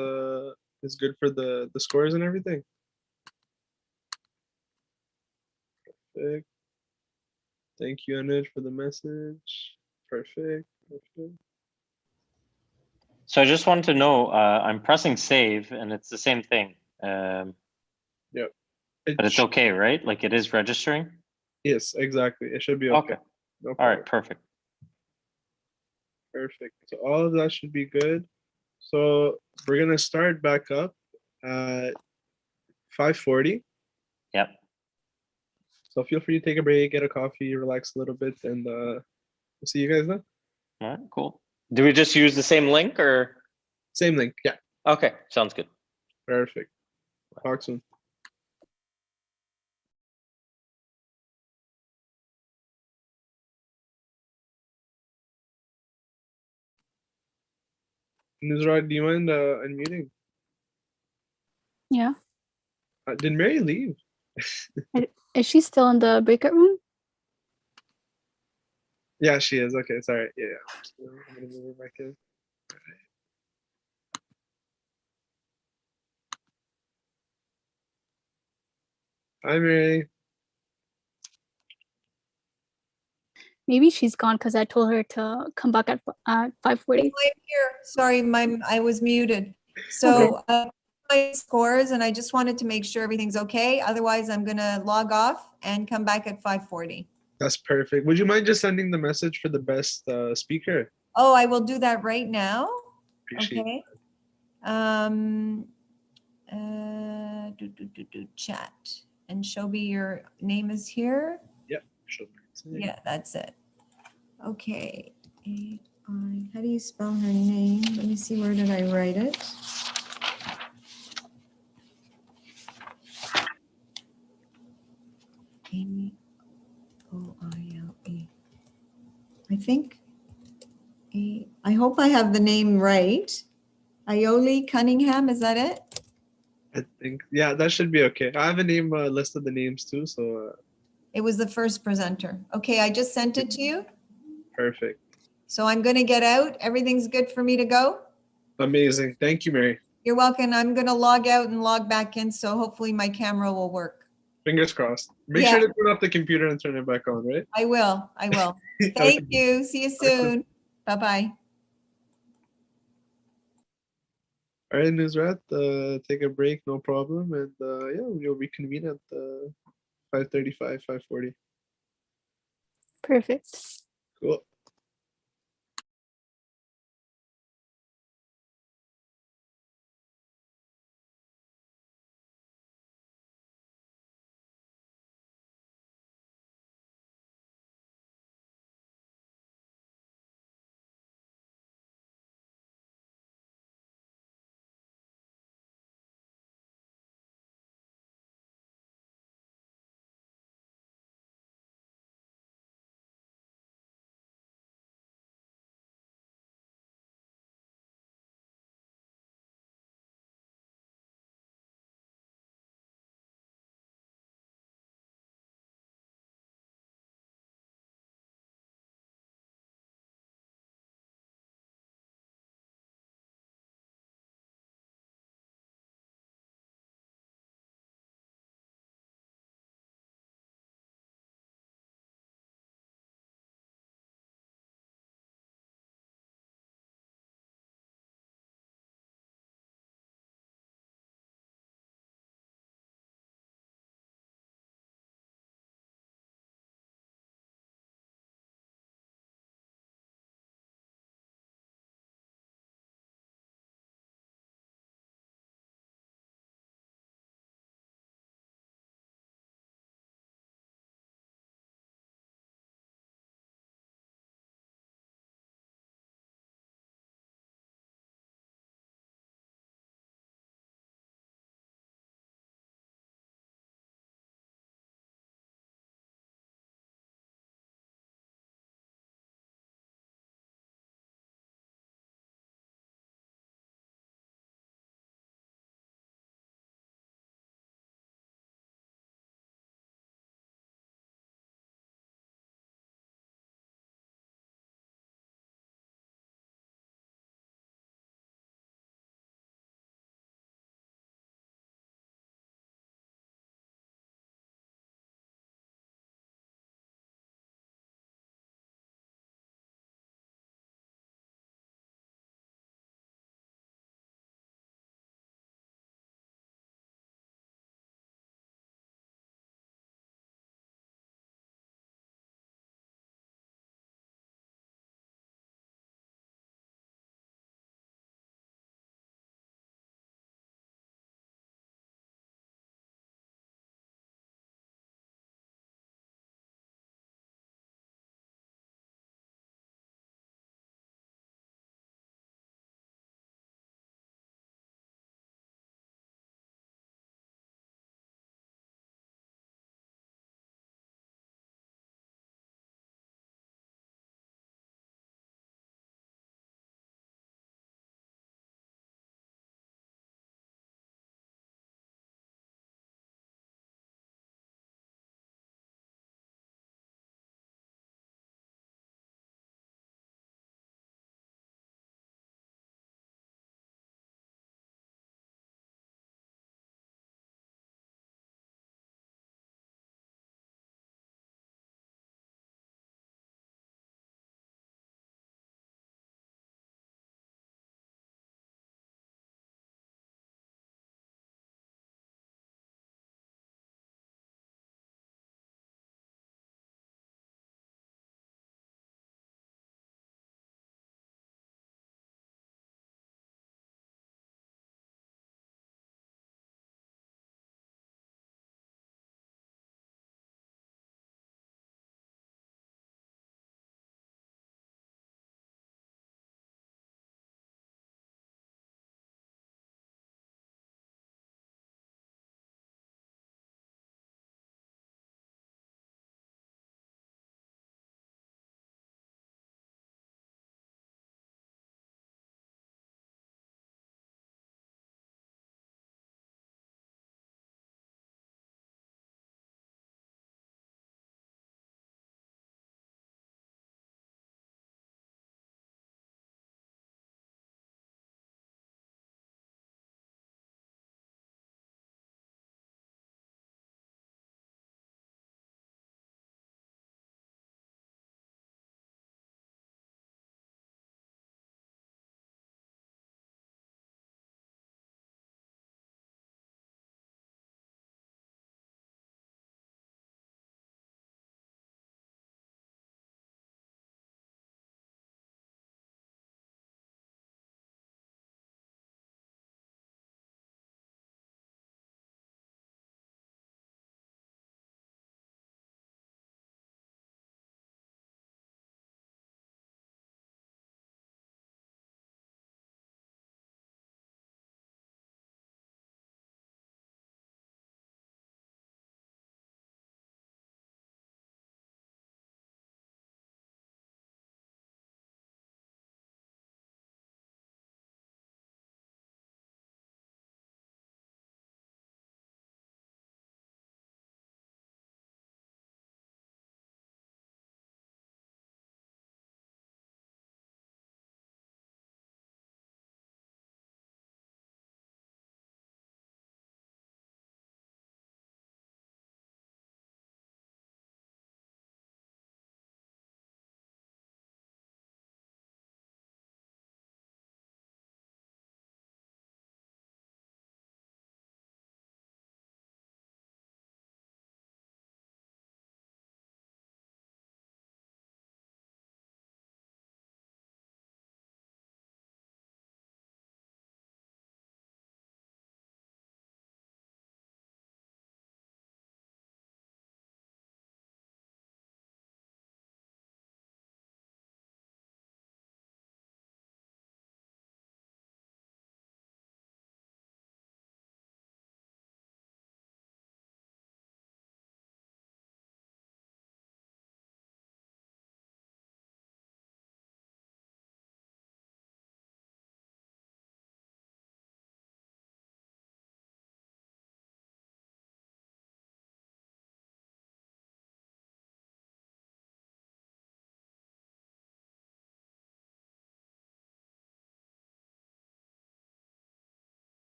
is good for the scores and everything. Perfect. Thank you, Anuj, for the message. Perfect. Perfect. So I just want to know, I'm pressing save and it's the same thing. Yep. But it's okay, right? Like it is registering? Yes, exactly. It should be okay. Okay. No All right, perfect. Perfect. So all of that should be good. So we're gonna start back up at 5:40. Yep. So feel free to take a break, get a coffee, relax a little bit, and we'll see you guys then. All right, cool. Do we just use the same link or? Same link, yeah. Okay, sounds good. Perfect. Talk soon. Nusrat, do you mind unmuting? Yeah. Did Mary leave? Is she still in the breakout room? Yeah, she is. Okay, sorry. Yeah, I'm gonna move her back in. Hi, Mary. Maybe she's gone because I told her to come back at 5:40. I'm here. Sorry, I was muted. So my scores, and I just wanted to make sure everything's okay. Otherwise, I'm gonna log off and come back at 5:40. That's perfect. Would you mind just sending the message for the best speaker? Oh, I will do that right now. Appreciate Okay. Chat. And Shobi, your name is here? Yep. Sure. Yeah, that's it. Okay. A-I, how do you spell her name? Let me see, where did I write it? A-O-I-L-E. I think, I hope I have the name right. Iole Cunningham, is that it? I think, yeah, that should be okay. I have a name list of the names too, so It was the first presenter. Okay, I just sent it to you. perfect. So I'm going to get out. Everything's good for me to go. Amazing. Thank you, Mary. You're welcome. I'm going to log out and log back in, so hopefully my camera will work. Fingers crossed. Make sure to turn off the computer and turn it back on, right? I will. I will. Thank you. See you soon. Bye-bye. All right, Nusrat, take a break, no problem. And yeah, we'll reconvene at 5:35, 5:40. Perfect. Cool.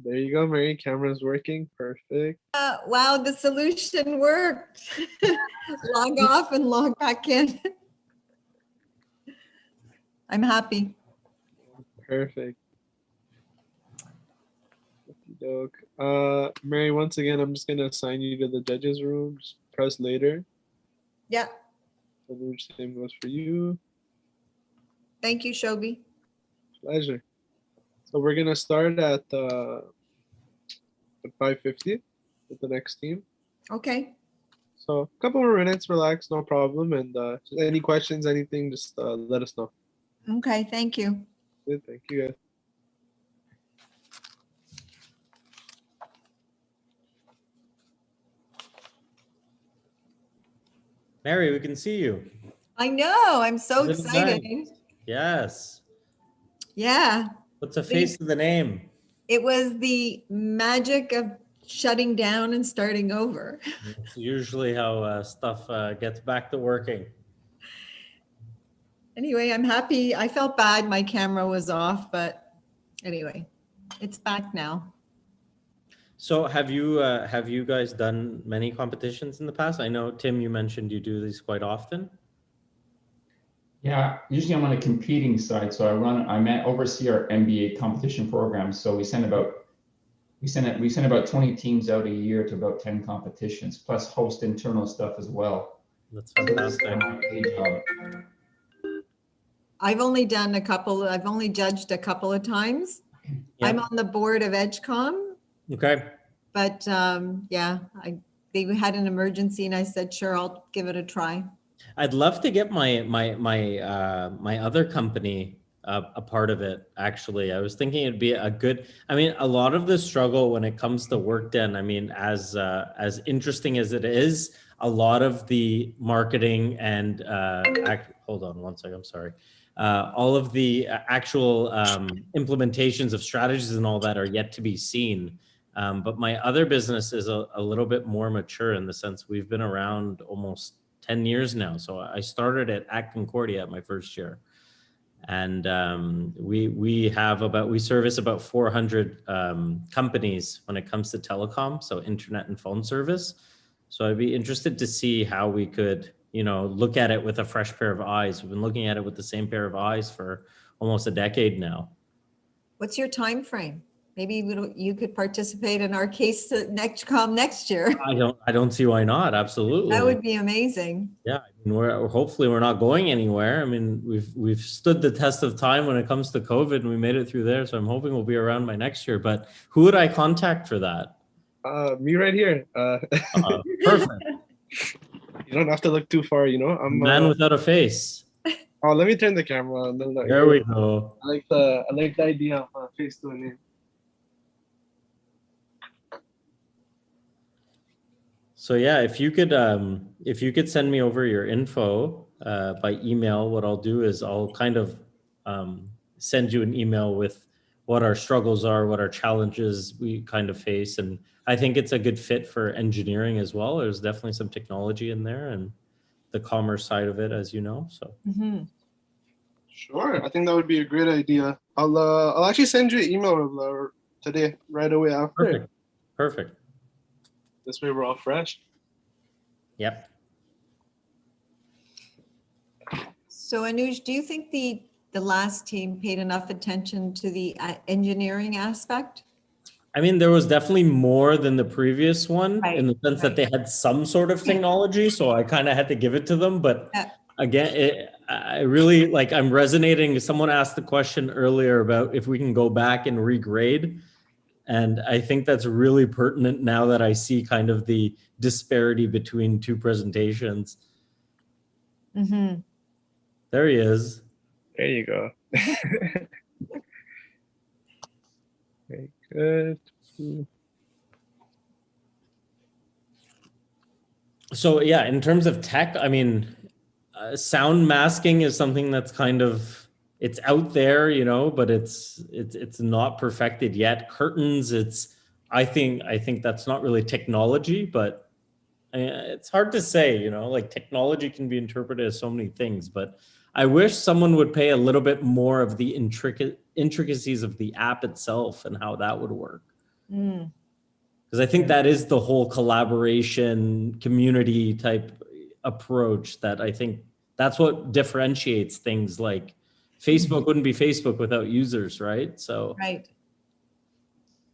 There you go, Mary. Camera's working. Perfect. Wow, the solution worked. Log off and log back in. I'm happy. Perfect. Mary, once again, I'm just gonna assign you to the judges room. Just press later. Yeah. The same goes for you. Thank you, Shobi. Pleasure. So we're gonna start at 5:50 with the next team. Okay. So a couple more minutes, relax, no problem. And any questions, anything, just let us know. Okay, thank you. Good, thank you guys. Mary, we can see you. I know, I'm so Isn't it excited. nice? Yes. Yeah. What's a face to the name? It was the magic of shutting down and starting over. It's usually how stuff gets back to working. Anyway, I'm happy. I felt bad my camera was off, but anyway, it's back now. So have you guys done many competitions in the past? I know, Tim, you mentioned you do these quite often. Yeah, usually I'm on a competing side, so I oversee our MBA competition program. So we send about 20 teams out a year to about 10 competitions, plus host internal stuff as well. That's fantastic. I've only done a couple. I've only judged a couple of times. Yeah. I'm on the board of ENGCOMM. Okay. But yeah, they had an emergency, and I said, sure, I'll give it a try. I'd love to get my other company a part of it. Actually, I was thinking it'd be a good. I mean, a lot of the struggle when it comes to Workden. I mean, as interesting as it is, a lot of the marketing and hold on one second. I'm sorry. All of the actual implementations of strategies and all that are yet to be seen. But my other business is a little bit more mature in the sense we've been around almost 10 years now. So I started at Concordia my first year. And we service about 400 companies when it comes to telecom, so internet and phone service. So I'd be interested to see how we could, look at it with a fresh pair of eyes. We've been looking at it with the same pair of eyes for almost a decade now. What's your time frame? Maybe you could participate in our case at ENGCOMM next year. I don't see why not. Absolutely. That would be amazing. Yeah, I mean, hopefully we're not going anywhere. I mean, we've stood the test of time when it comes to COVID, and we made it through there. So I'm hoping we'll be around by next year. But who would I contact for that? Me right here. Perfect. You don't have to look too far, I'm man without a face. Oh, let me turn the camera on. There we go. I like the idea of face to a name. So yeah, if you could send me over your info by email, what I'll do is I'll kind of send you an email with what our struggles are, what our challenges we kind of face. And I think it's a good fit for engineering as well. There's definitely some technology in there and the commerce side of it, as you know. So Sure, I think that would be a great idea. I'll actually send you an email today, right away after. Perfect. This way we're all fresh. Yep. So Anuj, do you think the last team paid enough attention to the engineering aspect? I mean, there was definitely more than the previous one in the sense that they had some sort of technology. So I kind of had to give it to them. But again, I really I'm resonating. Someone asked the question earlier about if we can go back and regrade. And I think that's really pertinent now that I see kind of the disparity between two presentations. There he is. There you go. Very good. So yeah, in terms of tech, I mean, sound masking is something that's kind of, it's out there, but it's not perfected yet. Curtains, I think that's not really technology, but it's hard to say, technology can be interpreted as so many things, but I wish someone would pay a little bit more of the intricacies of the app itself and how that would work. Because I think that is the whole collaboration community type approach that I think that's what differentiates things. Like Facebook wouldn't be Facebook without users, right? So Right.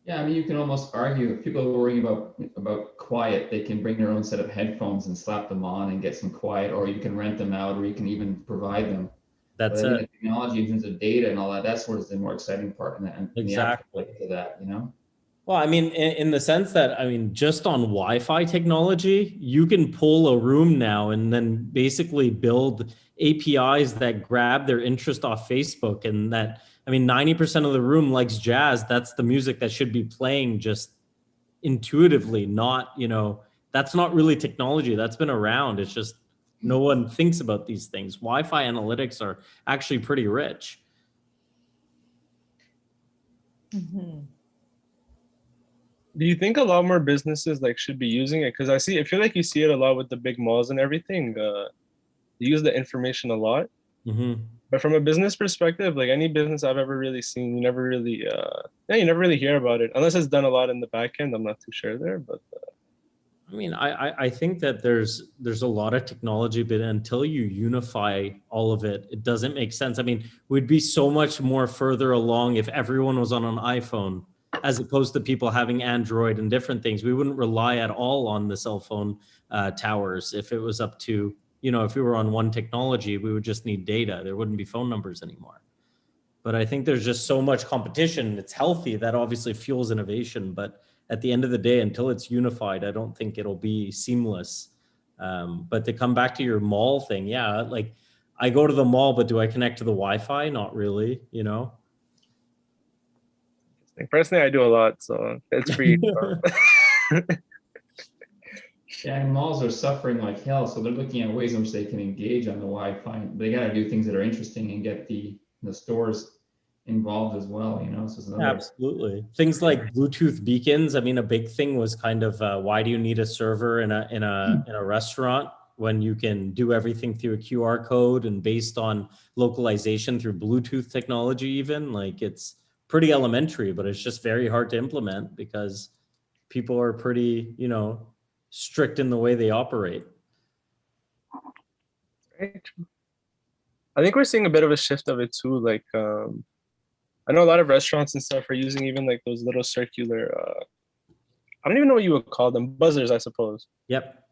Yeah, I mean, you can almost argue if people are worrying about quiet, they can bring their own set of headphones and slap them on and get some quiet, or you can rent them out, or you can even provide them. That's but I it. think the technology in terms of data and all that, that's what's the more exciting part, and the Exactly. afterplay to that, you know? Well, I mean, in the sense that, I mean, just on Wi-Fi technology, you can pull a room now and then basically build APIs that grab their interest off Facebook. And that, I mean, 90% of the room likes jazz. That's the music that should be playing just intuitively, not, you know, that's not really technology. That's been around. It's just no one thinks about these things. Wi-Fi analytics are actually pretty rich. Do you think a lot more businesses like should be using it? Because I feel like you see it a lot with the big malls and everything. You use the information a lot. But from a business perspective, like any business I've ever really seen, you never really, you never really hear about it unless it's done a lot in the back end. I'm not too sure there, but. I mean, I think that there's a lot of technology, but until you unify all of it, it doesn't make sense. I mean, we'd be so much more further along if everyone was on an iPhone, as opposed to people having Android and different things. We wouldn't rely at all on the cell phone towers. If it was up to, you know, if we were on one technology, we would just need data. There wouldn't be phone numbers anymore. But I think there's just so much competition. It's healthy. That obviously fuels innovation. But at the end of the day, until it's unified, I don't think it'll be seamless. But to come back to your mall thing, yeah, like I go to the mall, but do I connect to the Wi-Fi? Not really, you know? Personally, I do a lot, so it's free. Yeah, and malls are suffering like hell, so they're looking at ways in which they can engage on the Wi-Fi. They got to do things that are interesting and get the stores involved as well, you know? So it's another... Absolutely. Things like Bluetooth beacons. I mean, a big thing was kind of why do you need a server in a restaurant when you can do everything through a QR code and based on localization through Bluetooth technology even? Like it's pretty elementary, but it's just very hard to implement because people are pretty, you know, strict in the way they operate. Right. I think we're seeing a bit of a shift of it too. Like, I know a lot of restaurants and stuff are using even like those little circular, I don't even know what you would call them, buzzers, I suppose. Yep.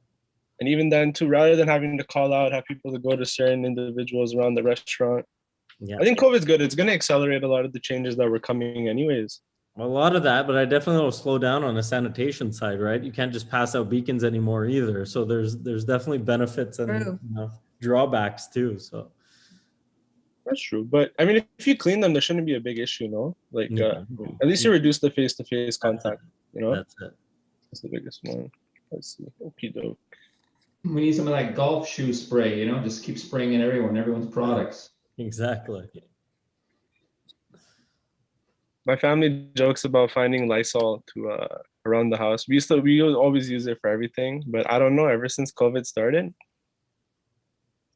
And even then too, rather than having to call out, have people to go to certain individuals around the restaurant. Yeah. I think COVID's good. It's going to accelerate a lot of the changes that were coming anyways. A lot of that, but I definitely will slow down on the sanitation side, right? You can't just pass out beacons anymore either. So there's definitely benefits and you know, drawbacks too. So that's true. But I mean, if you clean them, there shouldn't be a big issue, no? Like at least you reduce the face-to-face contact, you know? That's it. That's the biggest one. Let's see. Okie doke. We need some of that golf shoe spray, you know, just keep spraying in everyone's products. Exactly. My family jokes about finding Lysol to around the house. We always use it for everything, but I don't know. Ever since COVID started,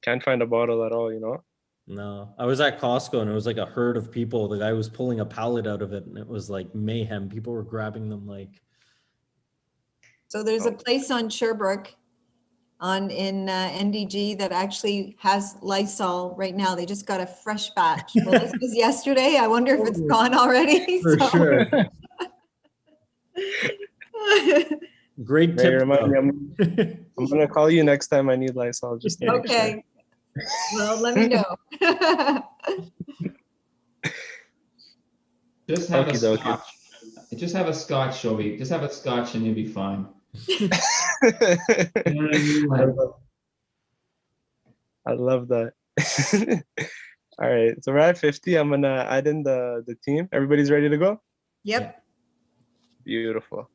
can't find a bottle at all. You know. No, I was at Costco and it was like a herd of people. The guy was pulling a pallet out of it, and it was like mayhem. People were grabbing them like. So there's a place on Sherbrooke, in NDG that actually has Lysol right now. They just got a fresh batch. Well, this was yesterday. I wonder if it's gone already. For sure. Great tip. I'm gonna call you next time I need Lysol. Just okay. Well, let me know. Just have a scotch. Just have a scotch, Shelby. Just have a scotch and you'll be fine. You know what I mean? Like, I love that. All right, so we're at 50. I'm gonna add in the team. Everybody's ready to go? Yep. Beautiful.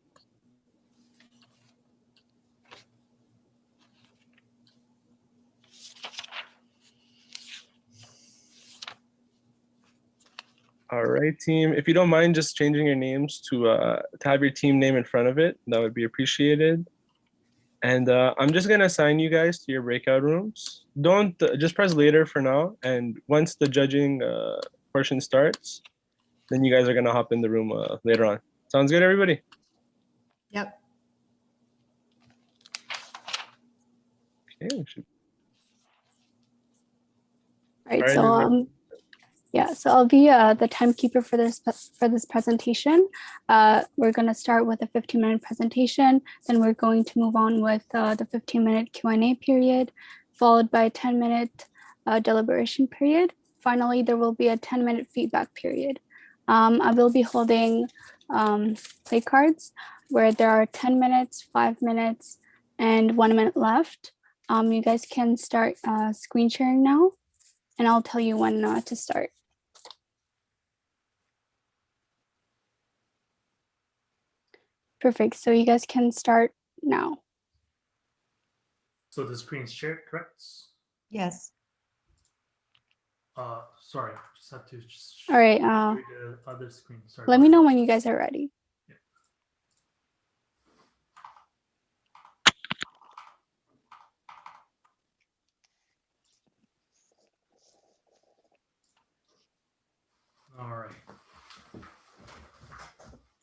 All right, team. If you don't mind just changing your names to have your team name in front of it, that would be appreciated. And I'm just gonna assign you guys to your breakout rooms. Don't just press later for now. And once the judging portion starts, then you guys are gonna hop in the room later on. Sounds good, everybody? Yep. Okay. Right. So yeah, so I'll be the timekeeper for this presentation. We're going to start with a 15-minute presentation, then we're going to move on with the 15-minute Q&A period, followed by a 10-minute deliberation period. Finally, there will be a 10-minute feedback period. I will be holding play cards where there are 10 minutes, 5 minutes, and 1 minute left. You guys can start screen sharing now, and I'll tell you when to start. Perfect. So you guys can start now. So the screen's shared, correct? Yes. Sorry, just have to. All right. The other screen. Sorry. Let me know when you guys are ready. Yeah. All right.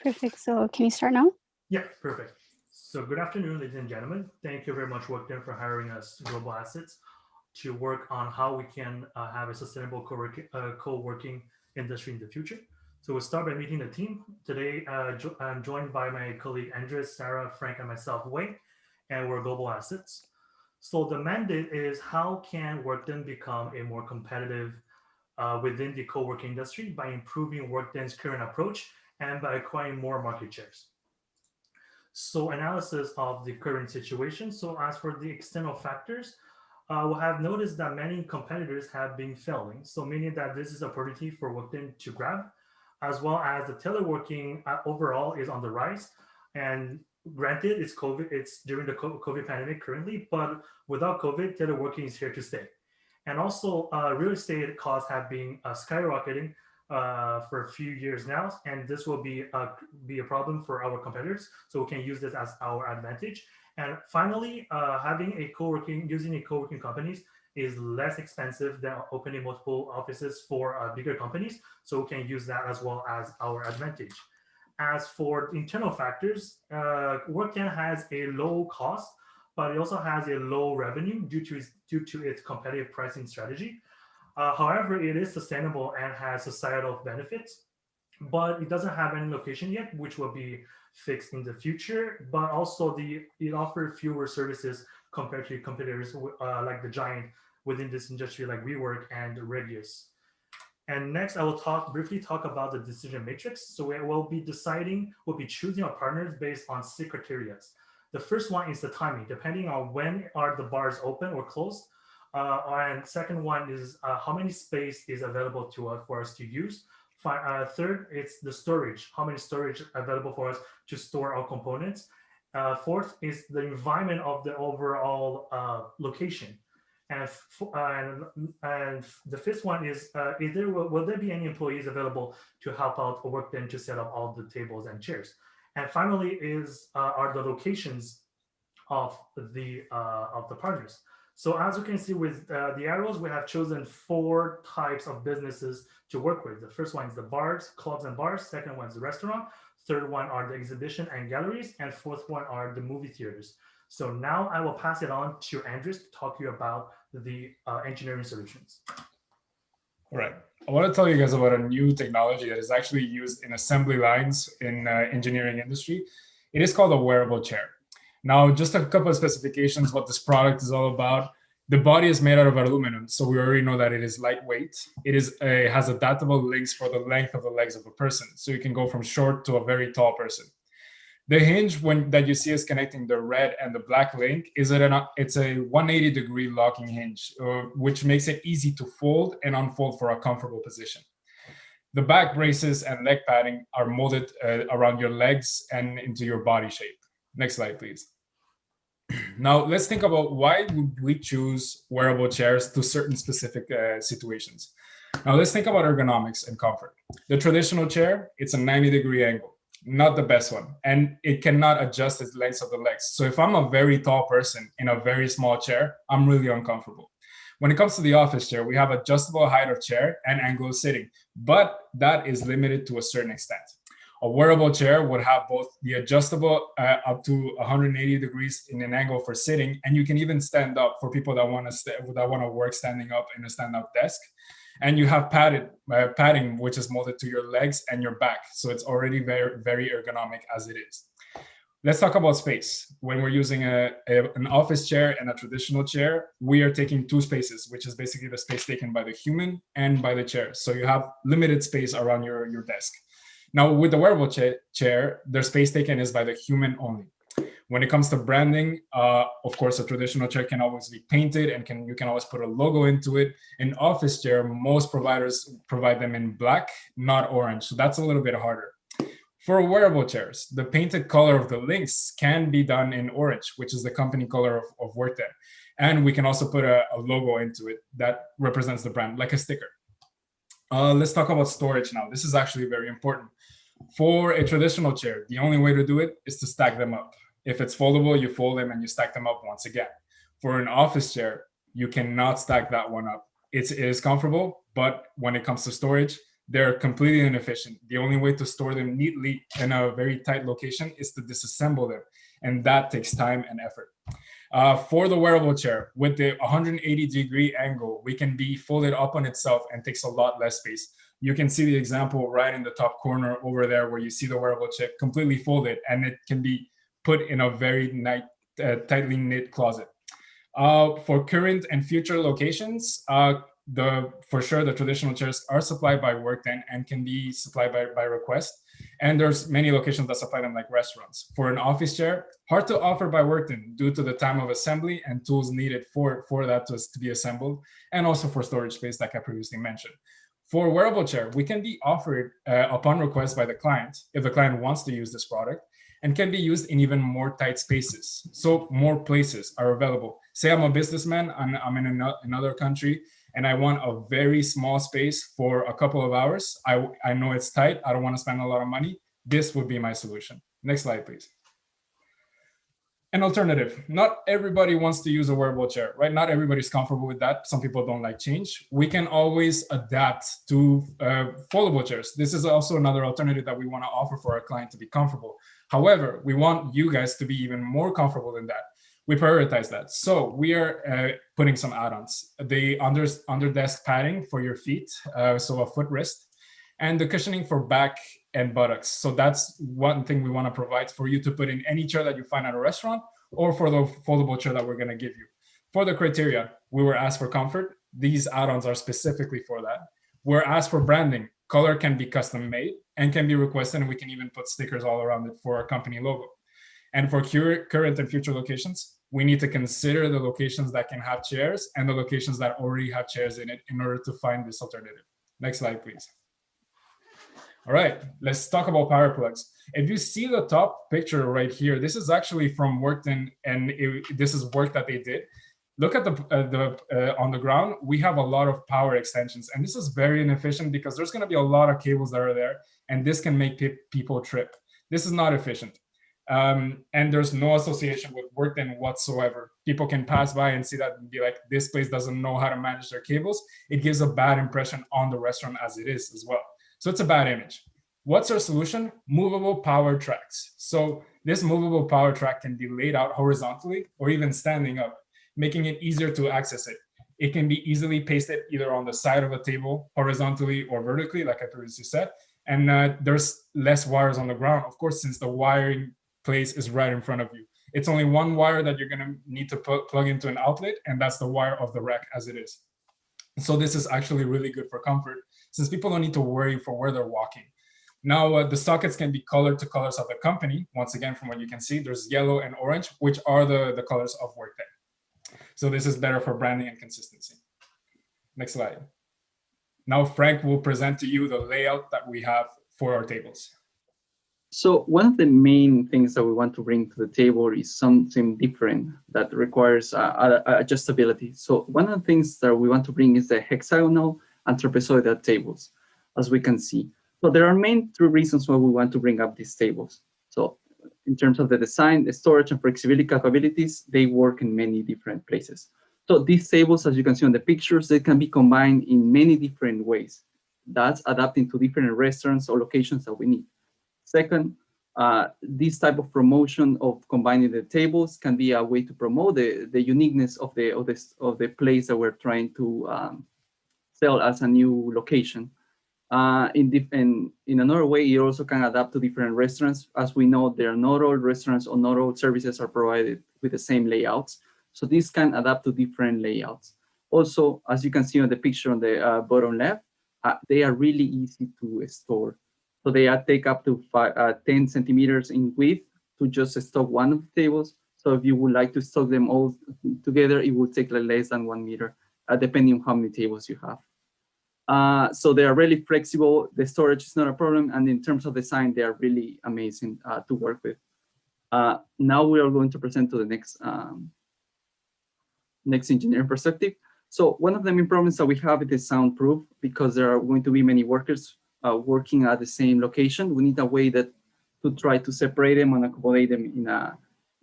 Perfect. So can you start now? Yeah, perfect. So good afternoon, ladies and gentlemen. Thank you very much, Workden, for hiring us, Global Assets, to work on how we can have a sustainable co-working industry in the future. So we'll start by meeting the team. Today, I'm joined by my colleague Andres, Sarah, Frank, and myself, Wei, and we're Global Assets. So the mandate is how can Workden become a more competitive within the co-working industry by improving Workden's current approach and by acquiring more market shares. So analysis of the current situation. So as for the external factors, we have noticed that many competitors have been failing. So meaning that this is an opportunity for Workden to grab, as well as the teleworking overall is on the rise. And granted, it's COVID, it's during the COVID pandemic currently, but without COVID, teleworking is here to stay. And also real estate costs have been skyrocketing for a few years now, and this will be a problem for our competitors. So we can use this as our advantage. And finally, using a co-working companies is less expensive than opening multiple offices for bigger companies. So we can use that as well as our advantage. As for internal factors, Workden has a low cost, but it also has a low revenue due to its competitive pricing strategy. However, it is sustainable and has societal benefits, but it doesn't have any location yet, which will be fixed in the future. But also it offers fewer services compared to competitors like the giant within this industry, like WeWork and Regius. And next, I will briefly talk about the decision matrix. So we'll be choosing our partners based on 6 criteria. The first one is the timing, depending on when are the bars open or closed. And second one is how many space is available for us to use. Third, it's the storage, how many storage available for us to store our components. Fourth is the environment of the overall location. And the fifth one is will there be any employees available to help out Workden to set up all the tables and chairs. And finally are the locations of the partners. So as you can see with the arrows, we have chosen 4 types of businesses to work with. The first one is the bars, clubs and bars. Second one is the restaurant. Third one are the exhibition and galleries. And fourth one are the movie theaters. So now I will pass it on to Andres to talk to you about the engineering solutions. All right. I want to tell you guys about a new technology that is actually used in assembly lines in engineering industry. It is called a wearable chair. Now, just a couple of specifications, what this product is all about. The body is made out of aluminum, so we already know that it is lightweight. It has adaptable links for the length of the legs of a person, so you can go from short to a very tall person. The hinge that you see is connecting the red and the black link it's a 180-degree locking hinge, which makes it easy to fold and unfold for a comfortable position. The back braces and leg padding are molded around your legs and into your body shape. Next slide, please. Now, let's think about why would we choose wearable chairs to certain specific situations. Now, let's think about ergonomics and comfort. The traditional chair, it's a 90-degree angle, not the best one, and it cannot adjust its length of the legs. So if I'm a very tall person in a very small chair, I'm really uncomfortable. When it comes to the office chair, we have adjustable height of chair and angle of sitting, but that is limited to a certain extent. A wearable chair would have both the adjustable up to 180 degrees in an angle for sitting, and you can even stand up for people that want to work standing up in a stand-up desk. And you have padding, which is molded to your legs and your back, so it's already very, very ergonomic as it is. Let's talk about space. When we're using an office chair and a traditional chair, we are taking two spaces, which is basically the space taken by the human and by the chair. So you have limited space around your desk. Now, with the wearable chair, their space taken is by the human only. When it comes to branding, of course, a traditional chair can always be painted and you can always put a logo into it. An office chair, most providers provide them in black, not orange. So that's a little bit harder. For wearable chairs, the painted color of the links can be done in orange, which is the company color of Workden. And we can also put a logo into it that represents the brand, like a sticker. Let's talk about storage now. This is actually very important. For a traditional chair, the only way to do it is to stack them up. If it's foldable, you fold them and you stack them up once again. For an office chair, you cannot stack that one up. It is comfortable, but when it comes to storage, they're completely inefficient. The only way to store them neatly in a very tight location is to disassemble them, and that takes time and effort. For the wearable chair, with the 180-degree angle, we can be folded up on itself and takes a lot less space. You can see the example right in the top corner over there where you see the wearable chair completely folded, and it can be put in a very tightly knit closet. For current and future locations, for sure the traditional chairs are supplied by Workden and can be supplied by request. And there's many locations that supply them, like restaurants. For an office chair, hard to offer by Workden due to the time of assembly and tools needed for that to be assembled, and also for storage space, like I previously mentioned. For wearable chair, we can be offered upon request by the client, if the client wants to use this product, and can be used in even more tight spaces. So more places are available. Say I'm a businessman, I'm in another country, and I want a very small space for a couple of hours. I know it's tight, I don't want to spend a lot of money. This would be my solution. Next slide, please. An alternative. Not everybody wants to use a wearable chair, right? Not everybody's comfortable with that. Some people don't like change. We can always adapt to foldable chairs. This is also another alternative that we want to offer for our client to be comfortable. However, we want you guys to be even more comfortable than that. We prioritize that. So we are putting some add-ons. The under desk padding for your feet, so a footrest, and the cushioning for back and buttocks. So that's one thing we want to provide for you to put in any chair that you find at a restaurant, or for the foldable chair that we're going to give you. For the criteria, we were asked for comfort. These add-ons are specifically for that. We're asked for branding. Color can be custom made and can be requested, and we can even put stickers all around it for our company logo. And for current and future locations, we need to consider the locations that can have chairs and the locations that already have chairs in it in order to find this alternative. Next slide, please. All right, let's talk about power plugs. If you see the top picture right here, this is actually from Workden, and this is work that they did. Look at on the ground, we have a lot of power extensions, and this is very inefficient because there's going to be a lot of cables that are there, and this can make people trip. This is not efficient. And there's no association with Workden whatsoever. People can pass by and see that and be like, this place doesn't know how to manage their cables. It gives a bad impression on the restaurant as it is as well. So it's a bad image. What's our solution? Movable power tracks. So this movable power track can be laid out horizontally or even standing up, making it easier to access it. It can be easily pasted either on the side of a table, horizontally or vertically, like I previously said. And there's less wires on the ground, of course, since the wiring place is right in front of you. It's only one wire that you're gonna need to plug into an outlet, and that's the wire of the rack as it is. So this is actually really good for comfort, since people don't need to worry for where they're walking. Now, the sockets can be colored to colors of the company. Once again, from what you can see, there's yellow and orange, which are the colors of Workday. So this is better for branding and consistency. Next slide. Now, Frank will present to you the layout that we have for our tables. So one of the main things that we want to bring to the table is something different that requires adjustability. So one of the things that we want to bring is the hexagonal and trapezoidal tables, as we can see. So there are main three reasons why we want to bring up these tables. So in terms of the design, the storage and flexibility capabilities, they work in many different places. So these tables, as you can see on the pictures, they can be combined in many different ways. That's adapting to different restaurants or locations that we need. Second, this type of promotion of combining the tables can be a way to promote the uniqueness of the place that we're trying to sell as a new location. In another way, it also can adapt to different restaurants. As we know, there are not all restaurants or not all services are provided with the same layouts. So this can adapt to different layouts. Also, as you can see on the picture on the bottom left, they are really easy to store. So they take up to 10 centimeters in width to just stock one of the tables. So if you would like to stock them all together, it would take less than 1 meter, depending on how many tables you have. So they are really flexible. The storage is not a problem. And in terms of design, they are really amazing to work with. Now we are going to present to the next engineering perspective. So one of the main problems that we have is soundproof, because there are going to be many workers working at the same location. We need a way to try to separate them and accommodate them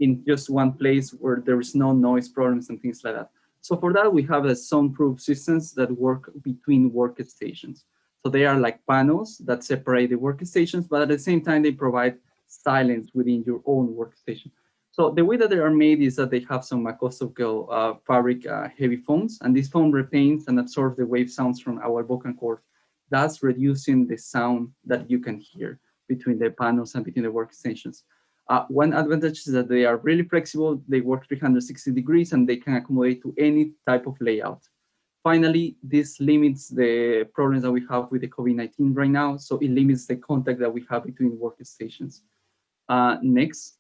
in just one place where there is no noise problems and things like that. So for that, we have soundproof systems that work between workstations. So they are like panels that separate the workstations, but at the same time, they provide silence within your own workstation. So the way that they are made is that they have some acoustical fabric heavy foams, and this foam retains and absorbs the wave sounds from our vocal cords, thus reducing the sound that you can hear between the panels and between the workstations. One advantage is that they are really flexible. They work 360 degrees and they can accommodate to any type of layout. Finally, this limits the problems that we have with the COVID-19 right now. So it limits the contact that we have between workstations. Next,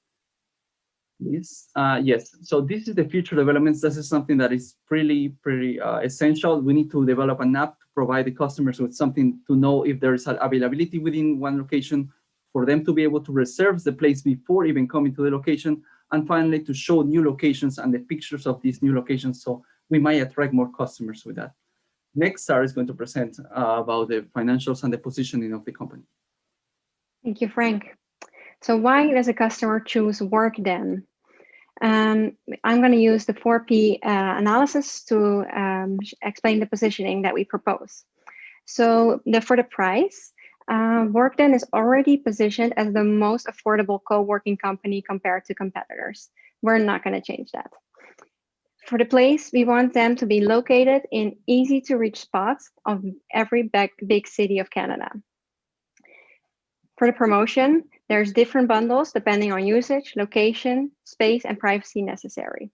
please. Yes, so this is the future developments. This is something that is pretty essential. We need to develop an app to provide the customers with something to know if there is availability within one location, for them to be able to reserve the place before even coming to the location, and finally to show new locations and the pictures of these new locations, so we might attract more customers with that. Next, Sarah is going to present about the financials and the positioning of the company. Thank you, Frank. So why does a customer choose Workden? I'm going to use the 4P analysis to explain the positioning that we propose. So for the price, Workden is already positioned as the most affordable co-working company compared to competitors. We're not going to change that. For the place, we want them to be located in easy to reach spots of every big city of Canada. For the promotion, there's different bundles depending on usage, location, space, and privacy necessary.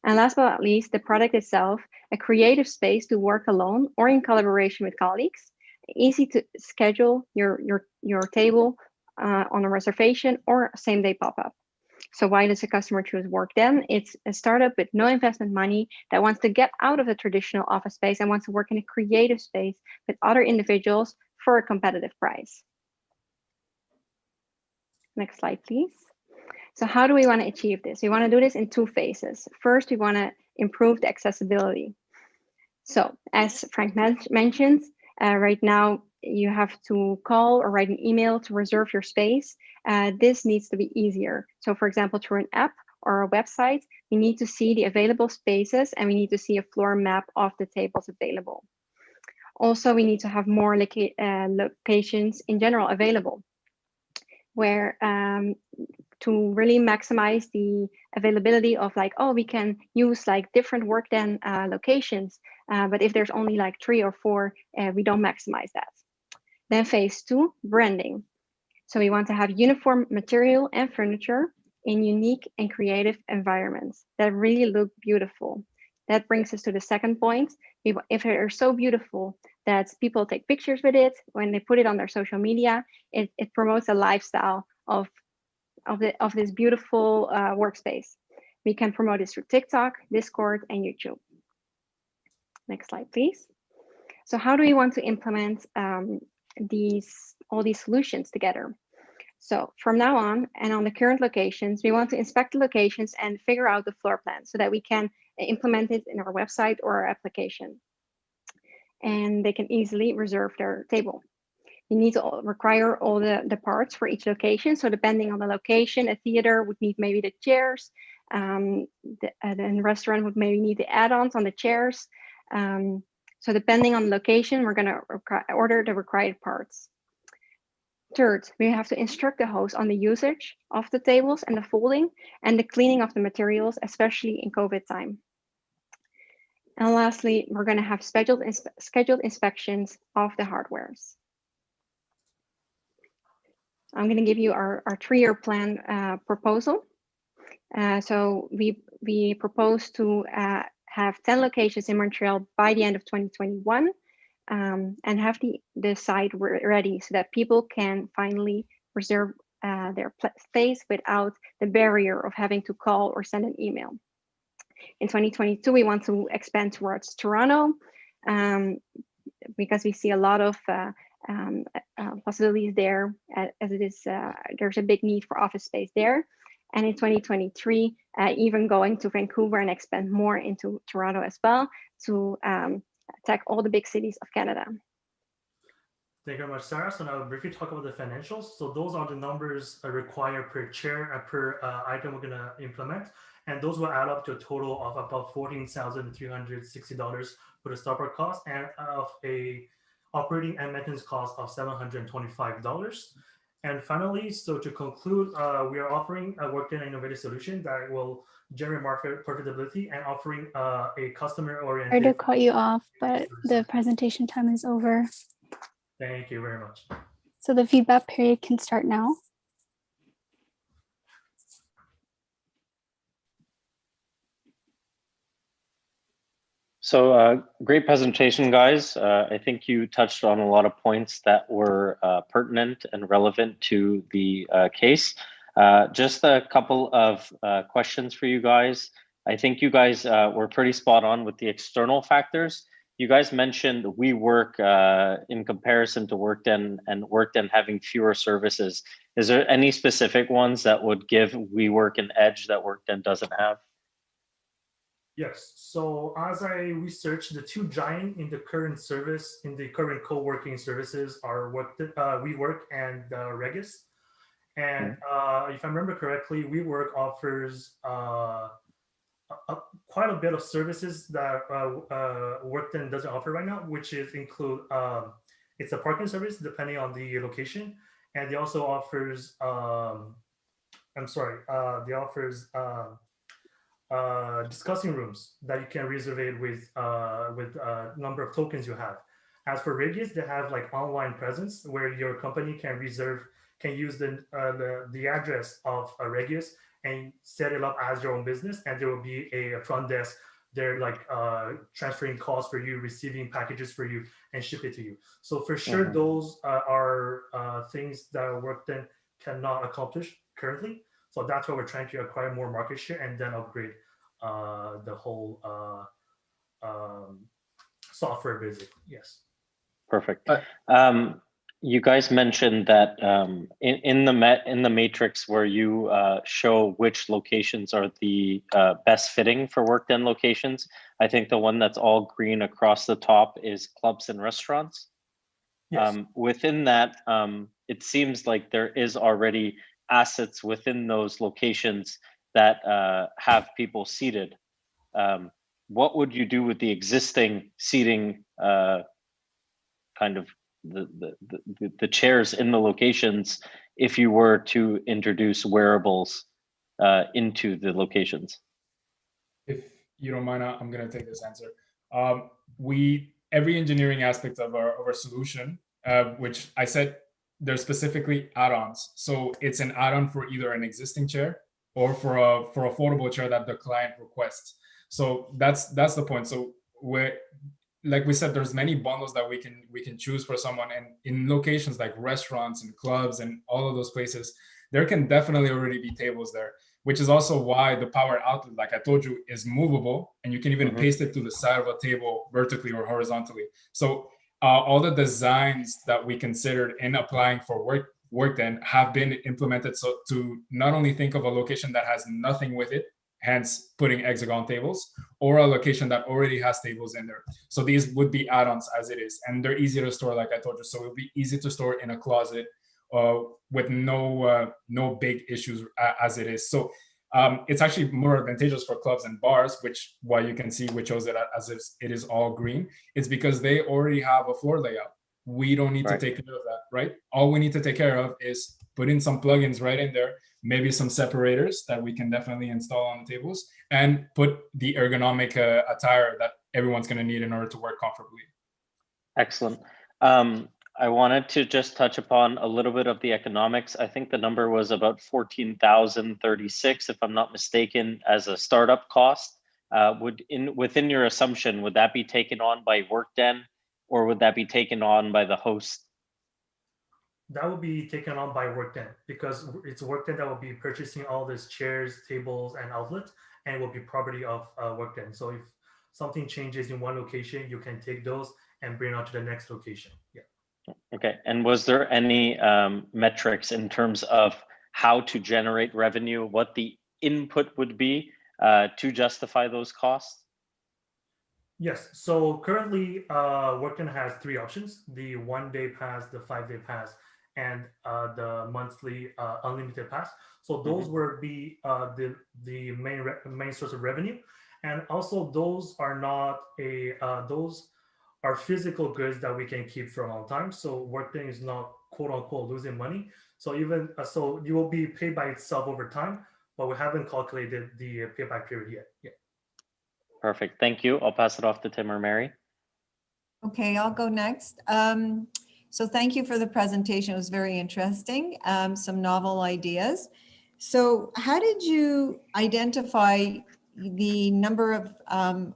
And last but not least, the product itself, a creative space to work alone or in collaboration with colleagues, easy to schedule your table on a reservation or same-day pop-up. So why does a customer choose Workden? It's a startup with no investment money that wants to get out of the traditional office space and wants to work in a creative space with other individuals for a competitive price. Next slide, please. So how do we want to achieve this? We want to do this in two phases. First, we want to improve the accessibility. So as Frank mentioned, right now you have to call or write an email to reserve your space. This needs to be easier. So for example, through an app or a website, we need to see the available spaces and we need to see a floor map of the tables available. Also, we need to have more locations in general available, where to really maximize the availability of like, oh, we can use like different Workden locations, but if there's only like 3 or 4, we don't maximize that. Then phase 2, branding. So we want to have uniform material and furniture in unique and creative environments that really look beautiful. That brings us to the second point. If they're so beautiful that people take pictures with it, when they put it on their social media, it promotes a lifestyle of this beautiful workspace. We can promote this through TikTok, Discord, and YouTube. Next slide, please. So how do we want to implement all these solutions together? So from now on and on the current locations, we want to inspect the locations and figure out the floor plan so that we can implement it in our website or our application. And they can easily reserve their table. You need to require all the parts for each location. So depending on the location, a theater would need maybe the chairs, the restaurant would maybe need the add-ons on the chairs. So depending on the location, we're going to order the required parts. Third, we have to instruct the host on the usage of the tables and the folding and the cleaning of the materials, especially in COVID time. And lastly, we're going to have scheduled inspections of the hardwares. I'm going to give you our 3-year plan proposal. So we propose to have 10 locations in Montreal by the end of 2021 and have the site ready so that people can finally reserve their space without the barrier of having to call or send an email. In 2022, we want to expand towards Toronto because we see a lot of possibilities there, as it is there's a big need for office space there. And in 2023, even going to Vancouver and expand more into Toronto as well to attack all the big cities of Canada. Thank you very much, Sarah. So now I'll briefly talk about the financials. So those are the numbers required per chair, per item we're gonna implement. And those will add up to a total of about $14,360 for the startup cost and of a operating and maintenance cost of $725. And finally, so to conclude, we are offering a Workden innovative solution that will generate market profitability and offering a customer-oriented. Sorry to cut you off, but the presentation time is over. Thank you very much. So the feedback period can start now. So great presentation, guys. I think you touched on a lot of points that were pertinent and relevant to the case. Just a couple of questions for you guys. I think you guys were pretty spot on with the external factors. You guys mentioned WeWork in comparison to Workden and Workden having fewer services. Is there any specific ones that would give WeWork an edge that Workden doesn't have? Yes. So as I researched, the two giant in the current service, in the current co-working services are WeWork and Regis. And if I remember correctly, WeWork offers quite a bit of services that Workden doesn't offer right now, which include it's a parking service depending on the location, and they also offers discussing rooms that you can reserve with number of tokens you have. As for Regis, they have like online presence where your company can use the address of a Regis and set it up as your own business, and there will be a front desk. They're like transferring calls for you, receiving packages for you, and ship it to you. So for sure, those are things that Workden cannot accomplish currently. So that's why we're trying to acquire more market share and then upgrade the whole software basically. Yes. Perfect. You guys mentioned that in the matrix where you show which locations are the best fitting for Workden locations, I think the one that's all green across the top is clubs and restaurants. Yes. Within that, it seems like there is already assets within those locations that have people seated. What would you do with the existing seating kind of the chairs in the locations if you were to introduce wearables into the locations? If you don't mind, I'm going to take this answer. Every engineering aspect of our solution, which I said they're specifically add-ons. So it's an add-on for either an existing chair or for a foldable chair that the client requests. So that's the point. So like we said, there's many bundles that we can choose for someone, and in locations like restaurants and clubs and all of those places, there can definitely already be tables there, which is also why the power outlet, like I told you, is movable, and you can even paste it to the side of a table vertically or horizontally. So all the designs that we considered in applying for Workden have been implemented so to not only think of a location that has nothing with it, hence putting hexagon tables, or a location that already has tables in there. So these would be add-ons as it is, and they're easy to store, like I told you. So it'll be easy to store in a closet with no big issues as it is. So it's actually more advantageous for clubs and bars, which why you can see we chose it as it is all green. It's because they already have a floor layout. we don't need to take care of that, right? All we need to take care of is put in some plugins right in there, maybe some separators that we can definitely install on the tables, and put the ergonomic attire that everyone's going to need in order to work comfortably. Excellent. I wanted to just touch upon a little bit of the economics. I think the number was about 14,036, if I'm not mistaken, as a startup cost. Within your assumption, would that be taken on by Workden, or would that be taken on by the host? That would be taken on by Workden, because it's Workden that will be purchasing all these chairs, tables, and outlets, and will be property of Workden. So if something changes in one location, you can take those and bring it on to the next location. Yeah. Okay. And was there any metrics in terms of how to generate revenue, what the input would be to justify those costs? Yes. So currently, Workden has 3 options: the 1-day pass, the 5-day pass, and the monthly unlimited pass. So those will be the main source of revenue, and also those are not those are physical goods that we can keep for a long time. So Workden is not quote unquote losing money. So even so, you will be paid by itself over time, but we haven't calculated the payback period yet. Yeah. Perfect. Thank you. I'll pass it off to Tim or Mary. Okay, I'll go next. So thank you for the presentation. It was very interesting. Some novel ideas. So how did you identify the number of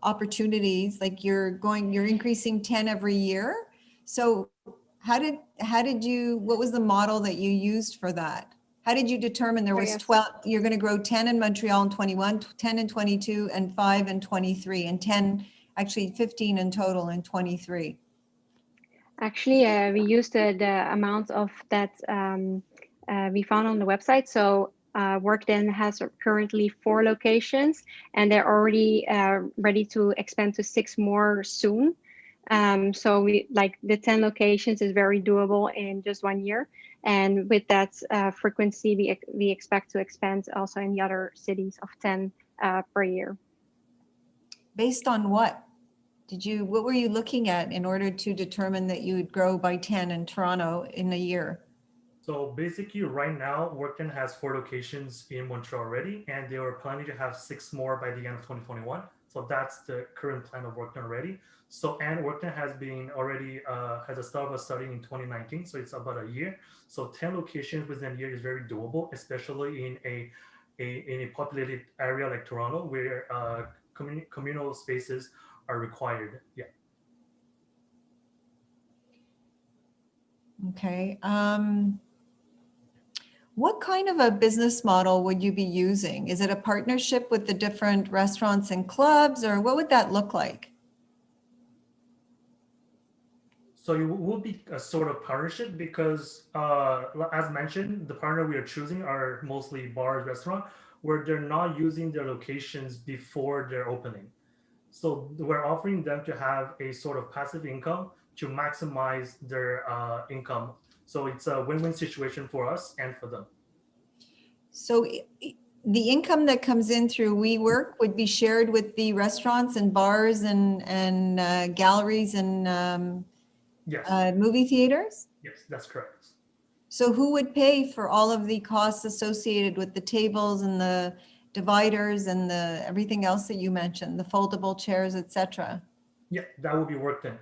opportunities? Like you're increasing 10 every year. So how did you, what was the model that you used for that? How did you determine there was 12, you're going to grow 10 in Montreal in 21, 10 in 22, and 5 in 23, and 10, actually 15 in total in 23? Actually, we used the amount of that we found on the website. So Workden has currently 4 locations, and they're already ready to expand to 6 more soon. So we like the 10 locations is very doable in just 1 year. And with that frequency, we expect to expand also in the other cities of 10 per year. Based on what? What were you looking at in order to determine that you would grow by 10 in Toronto in a year? So basically right now, Workden has 4 locations in Montreal already, and they were planning to have 6 more by the end of 2021. So that's the current plan of Workden already. So, and Workden has been already, has a start of starting in 2019. So it's about a year. So 10 locations within a year is very doable, especially in a populated area like Toronto, where communal spaces are required. Yeah. Okay. What kind of a business model would you be using? Is it a partnership with the different restaurants and clubs, or what would that look like? So it will be a sort of partnership because, as mentioned, the partner we are choosing are mostly bars, restaurant, where they're not using their locations before their opening. So we're offering them to have a sort of passive income to maximize their income. So it's a win-win situation for us and for them. So the income that comes in through WeWork would be shared with the restaurants and bars and galleries and yes. Movie theaters? Yes, that's correct. So who would pay for all of the costs associated with the tables and the dividers and the everything else that you mentioned, the foldable chairs, etc.? Yeah, that would be Workden.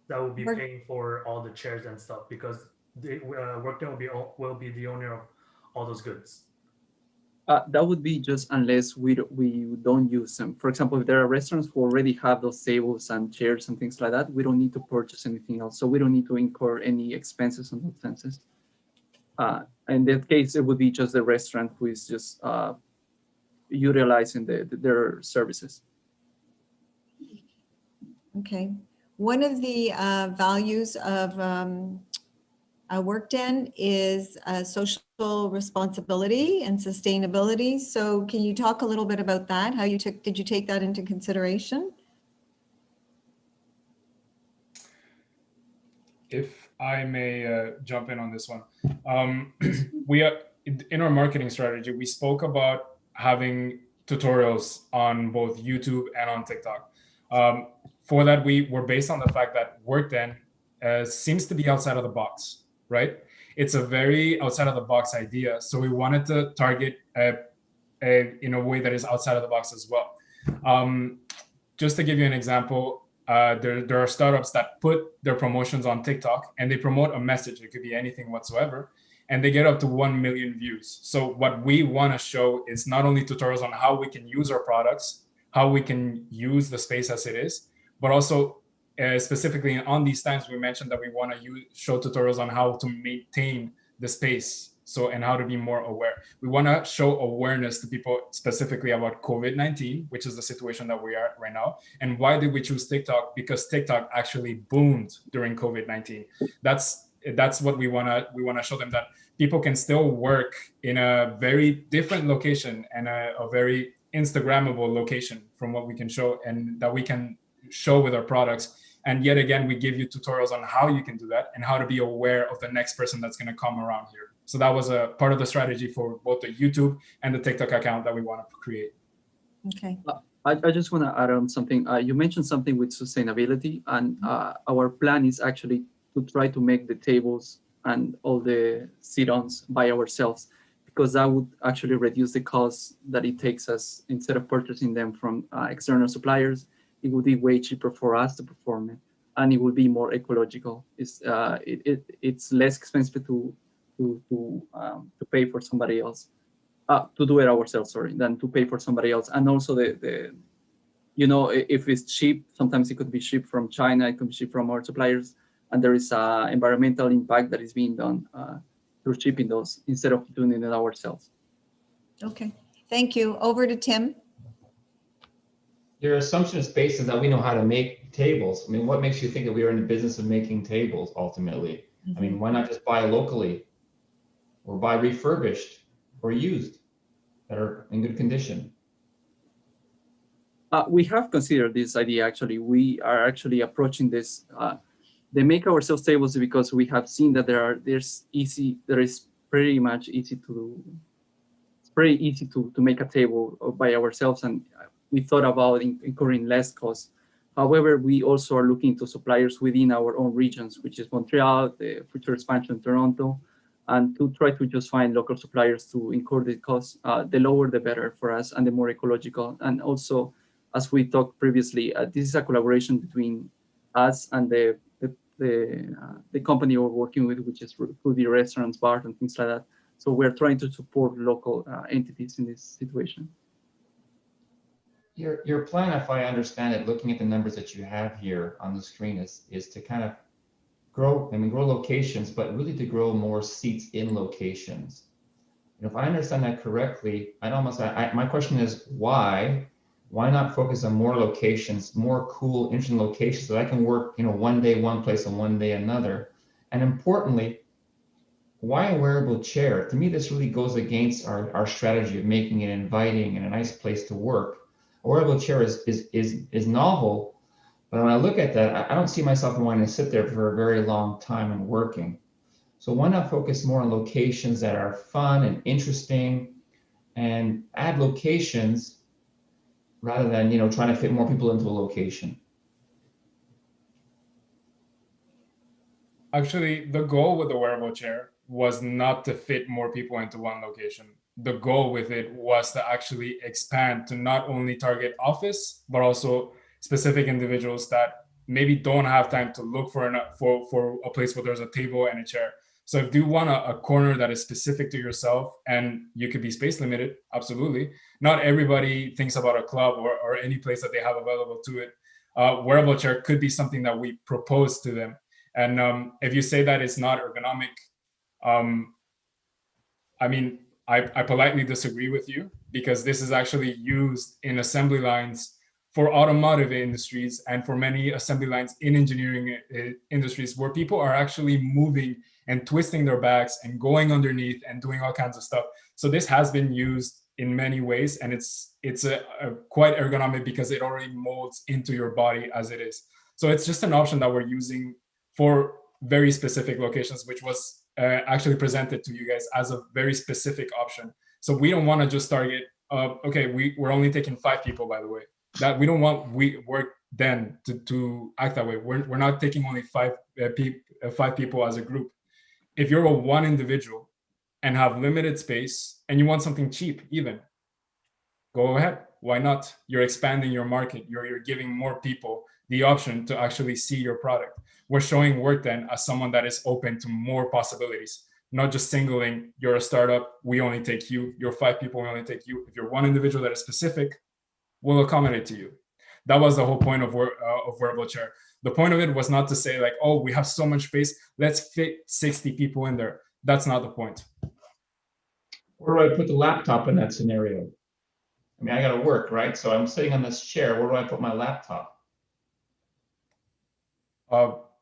That would be paying for all the chairs and stuff, because Workden will be the owner of all those goods. That would be just unless we don't use them. For example, if there are restaurants who already have those tables and chairs and things like that, we don't need to purchase anything else. So we don't need to incur any expenses on those senses. In that case, it would be just the restaurant who is just utilizing their services. Okay. One of the values of Workden is social responsibility and sustainability. So can you talk a little bit about that? How did you take that into consideration? If I may jump in on this one. We are in our marketing strategy, we spoke about having tutorials on both YouTube and on TikTok. For that, we were based on the fact that Workden seems to be outside of the box, right? It's a very outside of the box idea. So we wanted to target in a way that is outside of the box as well. Just to give you an example, there are startups that put their promotions on TikTok and they promote a message. It could be anything whatsoever. And they get up to 1 million views. So what we want to show is not only tutorials on how we can use our products, how we can use the space as it is, but also specifically on these times, we mentioned that we want to show tutorials on how to maintain the space. So, and how to be more aware. We want to show awareness to people specifically about COVID-19, which is the situation that we are right now. And why did we choose TikTok? Because TikTok actually boomed during COVID-19. That's what we want to show them, that people can still work in a very different location and a very Instagrammable location from what we can show, and that we can show with our products. And yet again, we give you tutorials on how you can do that and how to be aware of the next person that's going to come around here. So that was a part of the strategy for both the YouTube and the TikTok account that we want to create. Okay. I just want to add on something. You mentioned something with sustainability, and our plan is actually to try to make the tables and all the sit-ons by ourselves, because that would actually reduce the cost that it takes us. Instead of purchasing them from external suppliers, it would be way cheaper for us to perform it, and it would be more ecological. It's less expensive to pay for somebody else, to do it ourselves, sorry, than to pay for somebody else. And also if it's cheap, sometimes it could be shipped from China, it could be shipped from our suppliers, and there is environmental impact that is being done through shipping those instead of doing it ourselves. Okay, thank you. Over to Tim. Your assumption is based on that we know how to make tables. I mean, what makes you think that we are in the business of making tables ultimately? I mean, why not just buy locally or buy refurbished or used that are in good condition? We have considered this idea, actually. We are actually approaching this. They make ourselves tables because we have seen that it's pretty easy to make a table by ourselves, and we thought about incurring less costs. However, we also are looking to suppliers within our own regions, which is Montreal, the future expansion, Toronto, and to try to just find local suppliers to incur the cost. The lower, the better for us, and the more ecological. And also, as we talked previously, this is a collaboration between us and the company we're working with, which could be restaurants, bars, and things like that. So we're trying to support local entities in this situation. Your plan, if I understand it, looking at the numbers that you have here on the screen, is to kind of grow locations, but really to grow more seats in locations. And if I understand that correctly, my question is why? Why not focus on more locations, more cool, interesting locations, so I can work, one day one place and one day another? And importantly, why a wearable chair? To me, this really goes against our strategy of making it inviting and a nice place to work. A wearable chair is novel, but when I look at that, I don't see myself wanting to sit there for a very long time and working. So why not focus more on locations that are fun and interesting, and add locations rather than trying to fit more people into a location? Actually, the goal with the wearable chair was not to fit more people into one location. The goal with it was to actually expand to not only target office, but also specific individuals that maybe don't have time to look for a place where there's a table and a chair. So if you want a corner that is specific to yourself, and you could be space limited, absolutely. Not everybody thinks about a club or any place that they have available to it. Wearable chair could be something that we propose to them. And if you say that it's not ergonomic, I politely disagree with you, because this is actually used in assembly lines for automotive industries and for many assembly lines in engineering industries, where people are actually moving and twisting their backs and going underneath and doing all kinds of stuff. So this has been used in many ways, and it's quite ergonomic because it already molds into your body as it is. So it's just an option that we're using for very specific locations, which was actually presented to you guys as a very specific option. So we don't want to just target, we're only taking 5 people, by the way. That we don't want, we're then to act that way. We're not taking only five people as a group. If you're a one individual and have limited space and you want something cheap, even, go ahead. Why not? You're expanding your market. You're giving more people the option to actually see your product. We're showing Workden as someone that is open to more possibilities, not just singling, you're a startup, we only take you. You're 5 people, we only take you. If you're one individual that is specific, we'll accommodate to you. That was the whole point of Wearable Chair. The point of it was not to say like, oh, we have so much space, let's fit 60 people in there. That's not the point. Where do I put the laptop in that scenario? I mean, I got to work, right? So I'm sitting on this chair. Where do I put my laptop?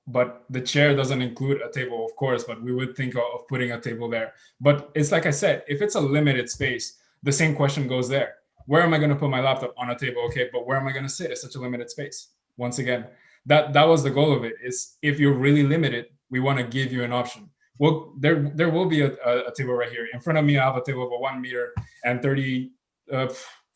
But the chair doesn't include a table, of course, but we would think of putting a table there. But it's like I said, if it's a limited space, the same question goes there. Where am I going to put my laptop? On a table? Okay, but where am I going to sit? It's such a limited space. Once again, that was the goal of it, is if you're really limited, we want to give you an option. Well, there will be a table right here. In front of me, I have a table of 1 meter and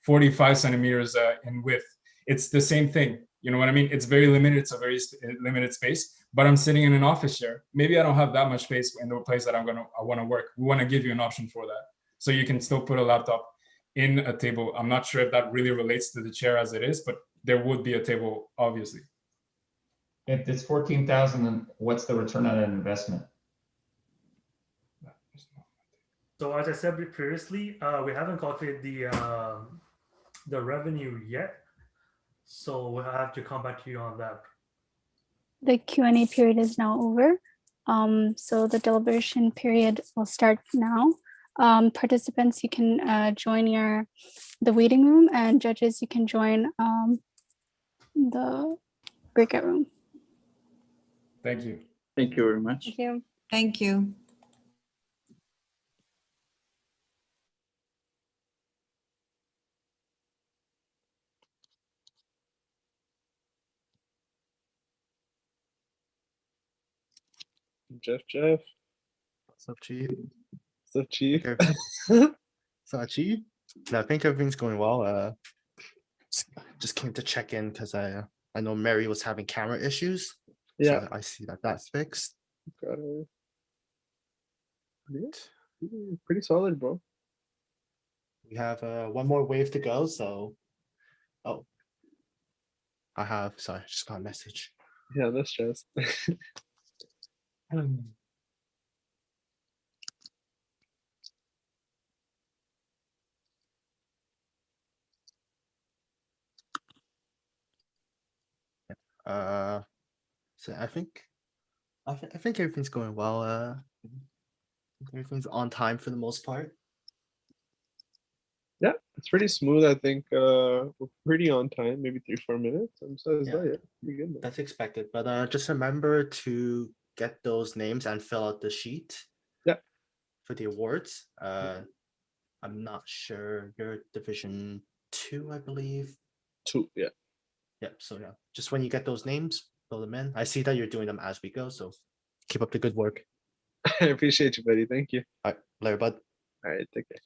45 centimeters in width. It's the same thing. You know what I mean? It's very limited. It's a very limited space, but I'm sitting in an office chair. Maybe I don't have that much space in the place that I want to work. We want to give you an option for that. So you can still put a laptop in a table. I'm not sure if that really relates to the chair as it is, but there would be a table, obviously. If it's 14,000, then what's the return on an investment? So as I said previously, we haven't calculated the revenue yet. So we'll have to come back to you on that. The Q&A period is now over. So the deliberation period will start now. Participants, you can join the waiting room, and judges, you can join the breakout room. Thank you. Thank you very much. Thank you. Thank you. Jeff. What's up, Chief? What's up, Chief? What's up, Chief? No, I think everything's going well. Just came to check in because I know Mary was having camera issues. Yeah. So I see that's fixed. Got it. Yeah. Pretty solid, bro. We have one more wave to go, so sorry, I just got a message. Yeah, that's just So I think everything's going well. Everything's on time for the most part. Yeah, it's pretty smooth. I think we're pretty on time, maybe 3-4 minutes. Pretty good, man. That's expected, but just remember to get those names and fill out the sheet. Yeah. For the awards. I'm not sure. You're Division 2, I believe. 2, yeah. Yep. So yeah, just when you get those names, fill them in. I see that you're doing them as we go, so keep up the good work. I appreciate you, buddy. Thank you. All right, later, bud. All right, take care.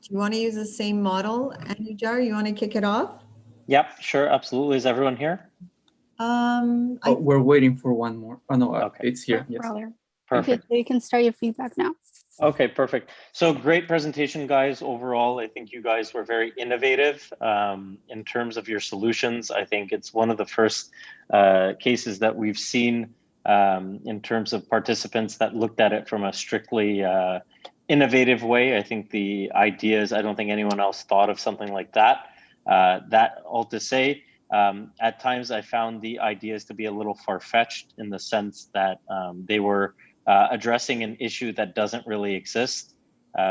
Do you want to use the same model, Anujar? You want to kick it off? Yep, sure, absolutely. Is everyone here? We're waiting for one more. Oh no, okay. It's here. Yes. Perfect. So you can start your feedback now. Okay, perfect. So great presentation, guys. Overall, I think you guys were very innovative in terms of your solutions. I think it's one of the first cases that we've seen in terms of participants that looked at it from a strictly innovative way. I think the ideas, I don't think anyone else thought of something like that. That all to say, at times I found the ideas to be a little far-fetched in the sense that they were addressing an issue that doesn't really exist.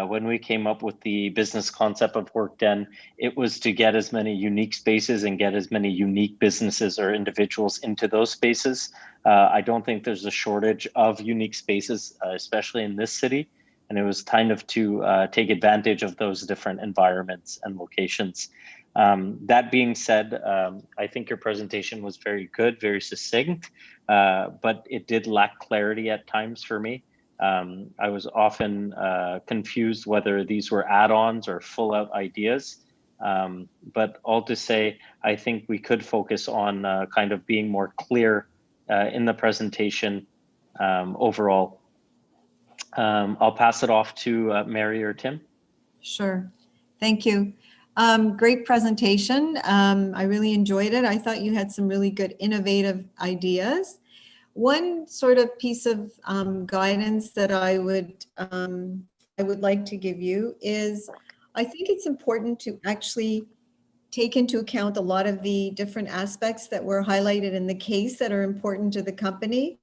When we came up with the business concept of Workden, it was to get as many unique spaces and get as many unique businesses or individuals into those spaces. I don't think there's a shortage of unique spaces, especially in this city. And it was kind of to take advantage of those different environments and locations. That being said, I think your presentation was very good, very succinct, but it did lack clarity at times for me. I was often confused whether these were add-ons or full-out ideas. But all to say, I think we could focus on kind of being more clear in the presentation overall. I'll pass it off to Mary or Tim. Sure. Thank you. Great presentation. I really enjoyed it. I thought you had some really good innovative ideas. One sort of piece of guidance that I would like to give you is I think it's important to actually take into account a lot of the different aspects that were highlighted in the case that are important to the company.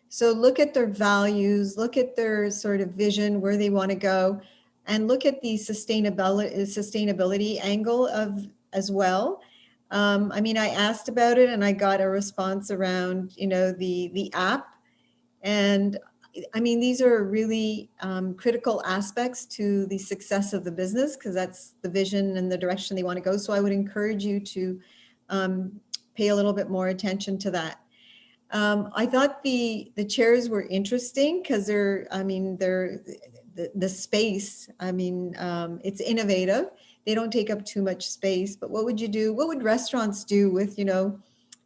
So look at their values, look at their sort of vision, where they want to go, and look at the sustainability angle of as well. I mean, I asked about it and I got a response around, you know, the app. And I mean, these are really critical aspects to the success of the business because that's the vision and the direction they want to go. So I would encourage you to pay a little bit more attention to that. I thought the chairs were interesting because they're the space. I mean, it's innovative. They don't take up too much space, but what would you do? What would restaurants do with, you know,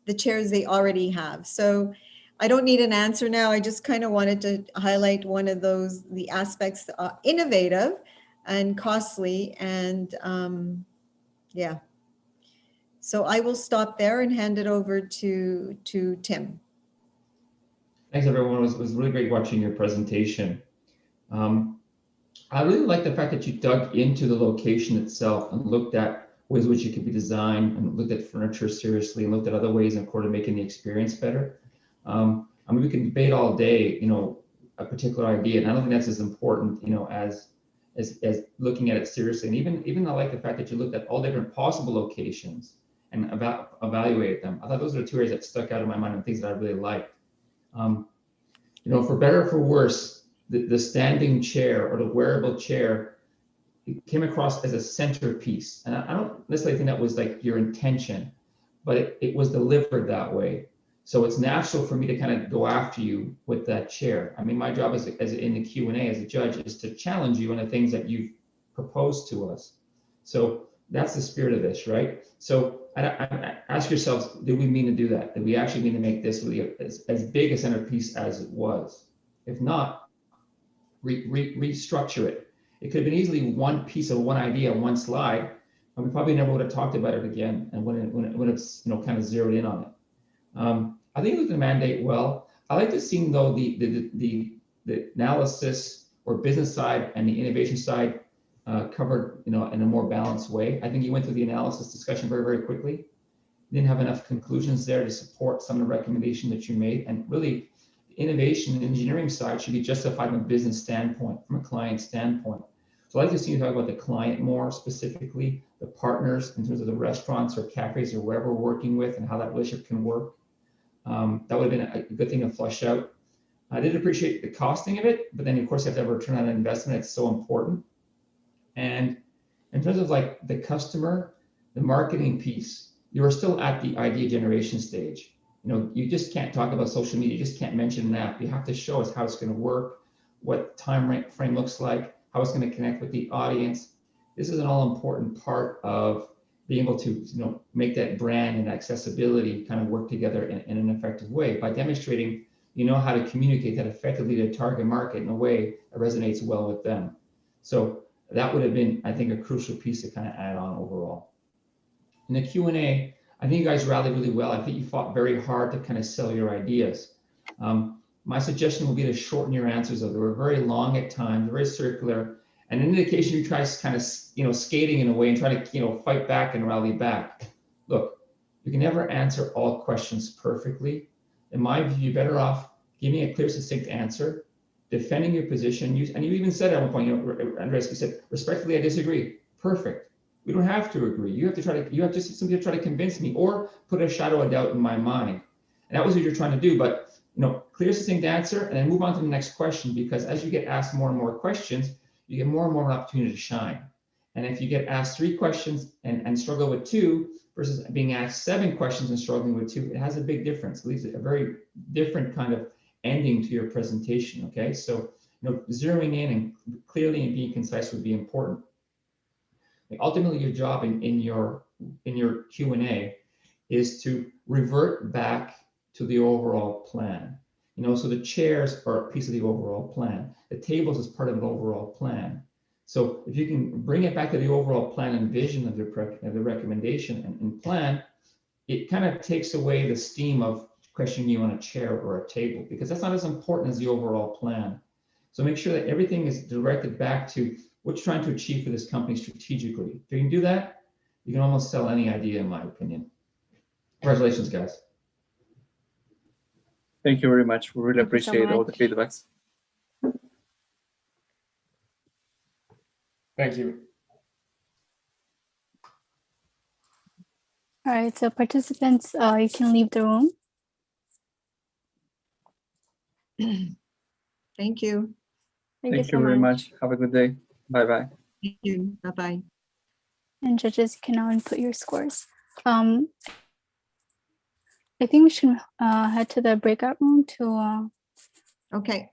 the chairs they already have? So I don't need an answer now. I just kind of wanted to highlight one of those, the aspects that are innovative and costly. And yeah. So I will stop there and hand it over to Tim. Thanks, everyone. It was really great watching your presentation. I really like the fact that you dug into the location itself and looked at ways which it could be designed and looked at furniture seriously and looked at other ways in order to making the experience better. I mean, we can debate all day, you know, a particular idea, and I don't think that's as important, you know, as looking at it seriously. And even I like the fact that you looked at all different possible locations and evaluated them. I thought those are the two areas that stuck out in my mind and things that I really liked. You know, for better or for worse, the standing chair or the wearable chair, it came across as a centerpiece. And I don't necessarily think that was like your intention, but it was delivered that way. So it's natural for me to kind of go after you with that chair. I mean, my job as in the Q&A as a judge is to challenge you on the things that you've proposed to us. So that's the spirit of this, right? So I ask yourselves, did we mean to do that? Did we actually mean to make this really as big a centerpiece as it was? If not, restructure it. It could have been easily one piece of one idea, one slide, and we probably never would have talked about it again. And when it's, you know, kind of zeroed in on it. I think it was the mandate well. I like to see though the analysis or business side and the innovation side covered, you know, in a more balanced way. I think you went through the analysis discussion very, very quickly. You didn't have enough conclusions there to support some of the recommendations that you made, and really, innovation and engineering side should be justified from a business standpoint, from a client standpoint. So I'd like to see you talk about the client more specifically, the partners in terms of the restaurants or cafes or wherever we're working with and how that relationship can work. That would have been a good thing to flush out. I did appreciate the costing of it, but then of course you have to have a return on investment. It's so important. And in terms of like the customer, the marketing piece, you are still at the idea generation stage. You know, you just can't talk about social media. You just can't mention an app. You have to show us how it's going to work, what time frame looks like, how it's going to connect with the audience. This is an all important part of being able to make that brand and accessibility kind of work together in an effective way by demonstrating how to communicate that effectively to target market in a way that resonates well with them. So that would have been, I think, a crucial piece to kind of add on overall. In the Q&A, I think you guys rallied really well. I think you fought very hard to kind of sell your ideas. My suggestion would be to shorten your answers, though. They were very long at times, very circular, and an indication you try kind of, skating in a way and try to, fight back and rally back. Look, you can never answer all questions perfectly. In my view, you're better off giving a clear, succinct answer, defending your position. And you even said at one point, Andres, you said, respectfully, I disagree. Perfect. We don't have to agree. You have to simply try to convince me or put a shadow of doubt in my mind. And that was what you're trying to do. But clear, succinct answer, and then move on to the next question, because as you get asked more and more questions, you get more and more opportunity to shine. And if you get asked 3 questions and struggle with 2 versus being asked 7 questions and struggling with 2, it has a big difference. It leaves a very different kind of ending to your presentation, okay? So, zeroing in and clearly and being concise would be important. Ultimately, your job in your Q&A is to revert back to the overall plan. So the chairs are a piece of the overall plan. The tables is part of an overall plan. So if you can bring it back to the overall plan and vision of the recommendation and plan, it kind of takes away the steam of questioning you on a chair or a table, because that's not as important as the overall plan. So make sure that everything is directed back to what you're trying to achieve for this company strategically. If you can do that, you can almost sell any idea, in my opinion. Congratulations, guys. Thank you very much. We really appreciate all the feedbacks. Thank you. All right, so participants, you can leave the room. Thank you. Thank you very much. Have a good day. Bye-bye. Thank you. Bye-bye. And judges can now input your scores. I think we should head to the breakout room to. Okay.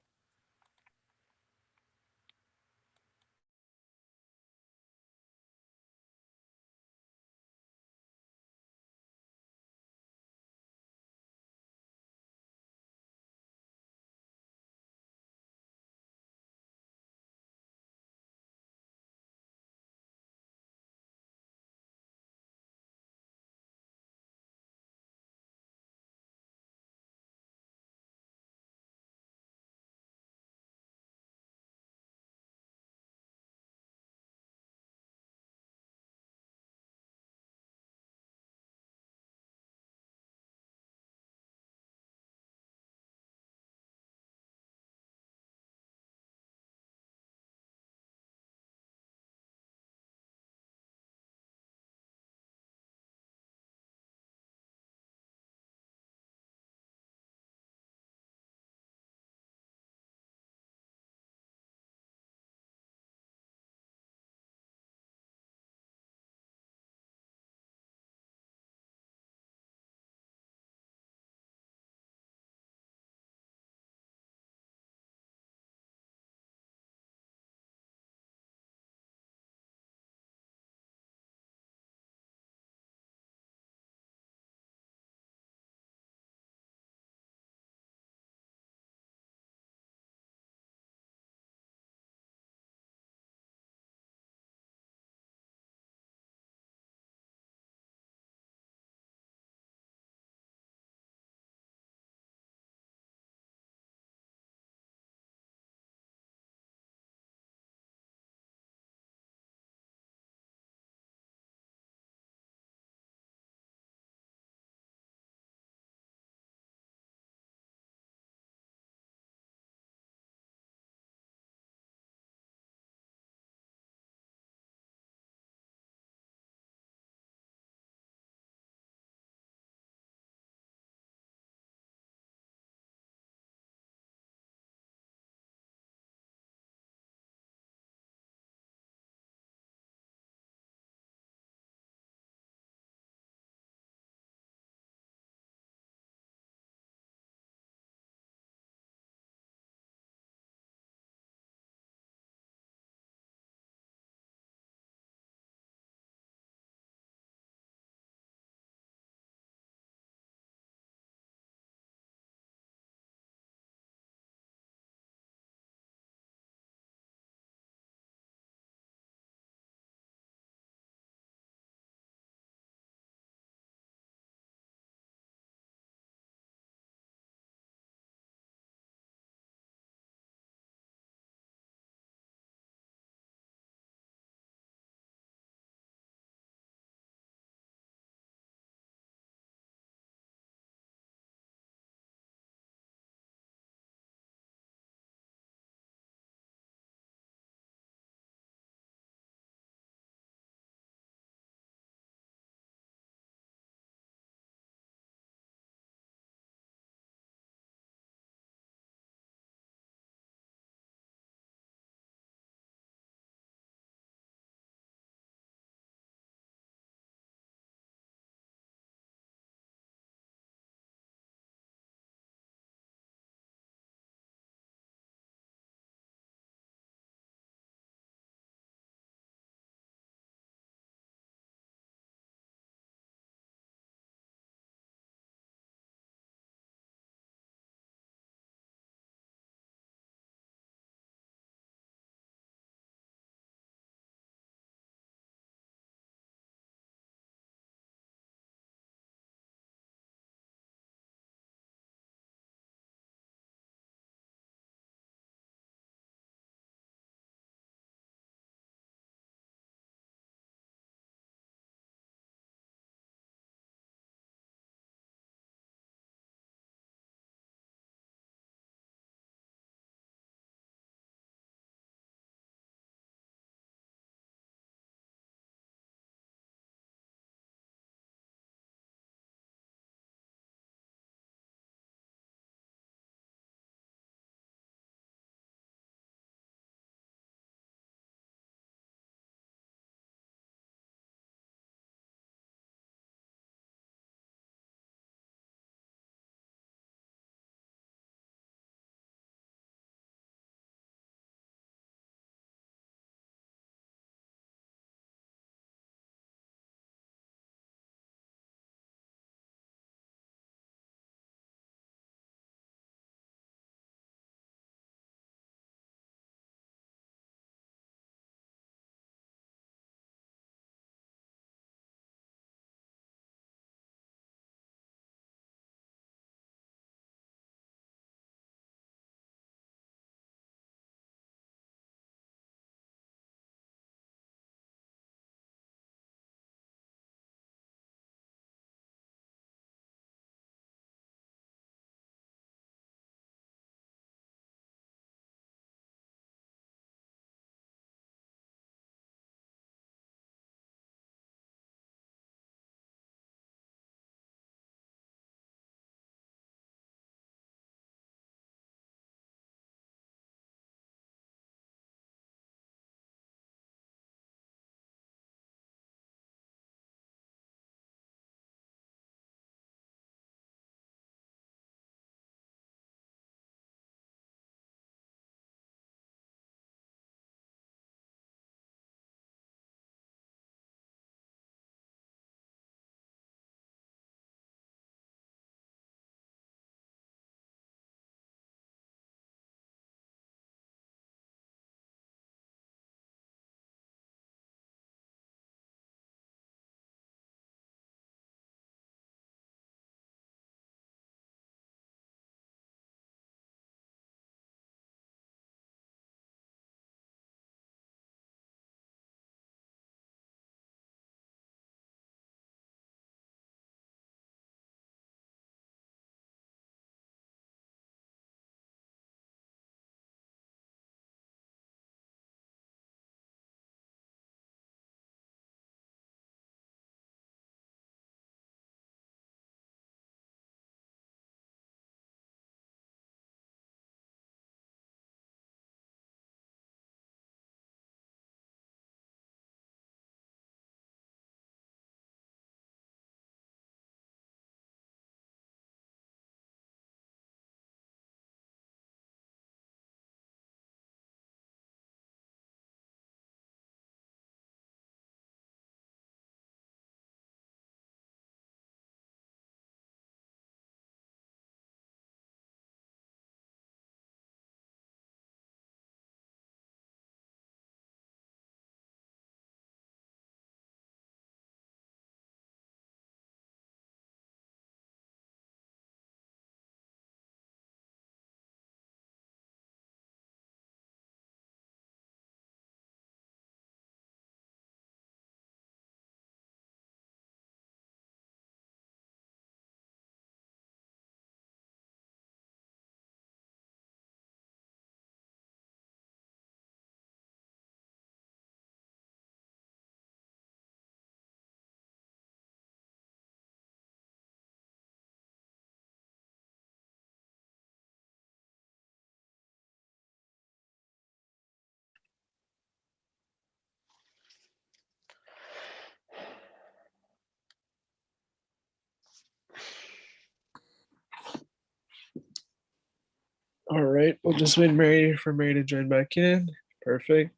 All right, we'll just wait for Mary to join back in. Perfect.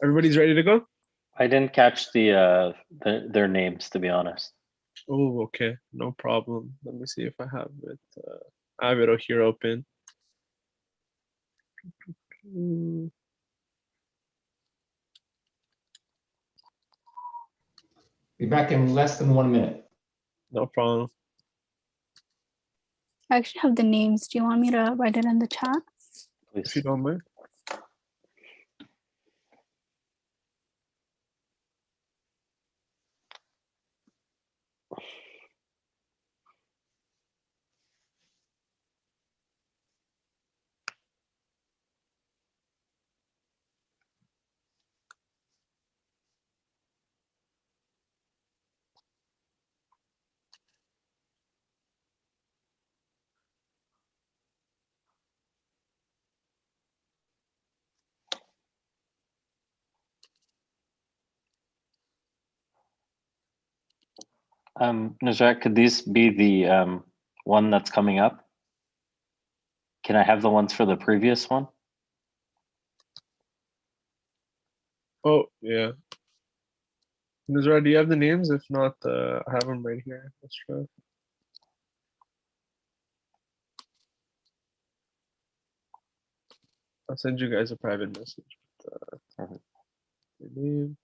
Everybody's ready to go? I didn't catch their names, to be honest. Oh, okay, no problem. Let me see if I have it. I have it here open. Be back in less than 1 minute. No problem. I actually have the names. Do you want me to write it in the chat? Please. If you don't mind. Najat, could these be the one that's coming up? Can I have the ones for the previous one? Oh, yeah. Nizra, do you have the names? If not, I have them right here. Let's try. I'll send you guys a private message. Your name.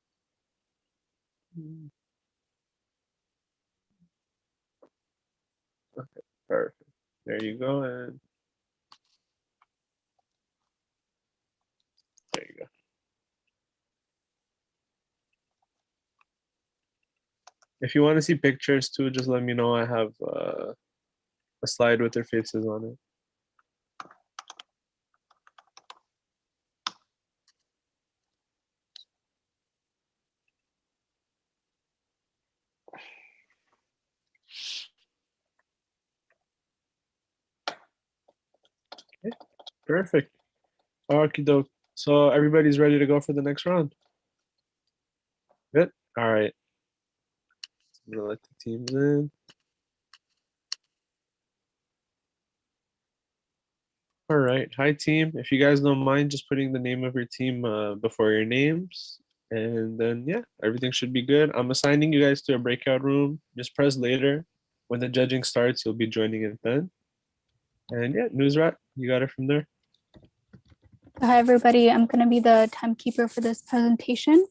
Okay, perfect. There you go, and there you go. If you want to see pictures too, just let me know. I have a slide with their faces on it. Okay, perfect. Okie doke. So everybody's ready to go for the next round. Good. All right. I'm gonna let the teams in. All right. Hi, team. If you guys don't mind just putting the name of your team before your names. And then, yeah, everything should be good. I'm assigning you guys to a breakout room. Just press later. When the judging starts, you'll be joining it then. And yeah, Nusrat, you got it from there. Hi, everybody. I'm going to be the timekeeper for this presentation.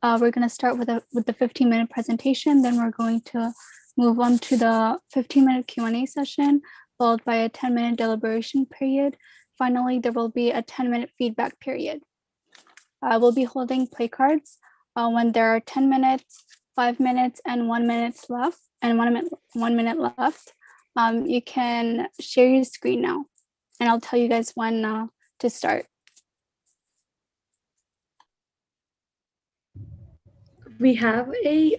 We're going to start with the 15-minute presentation. Then we're going to move on to the 15-minute Q&A session, followed by a 10-minute deliberation period. Finally, there will be a 10-minute feedback period. We'll be holding play cards when there are 10 minutes, 5 minutes, and 1 minute left. You can share your screen now, and I'll tell you guys when to start. We have a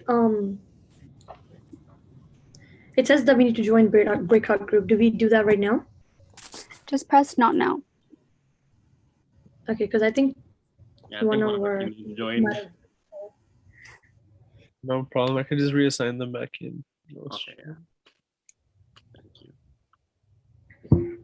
it says that we need to join breakout group. Do we do that right now? Just press not now. Okay, because I think one of our joined. No problem. I can just reassign them back in. Okay, yeah. Thank you.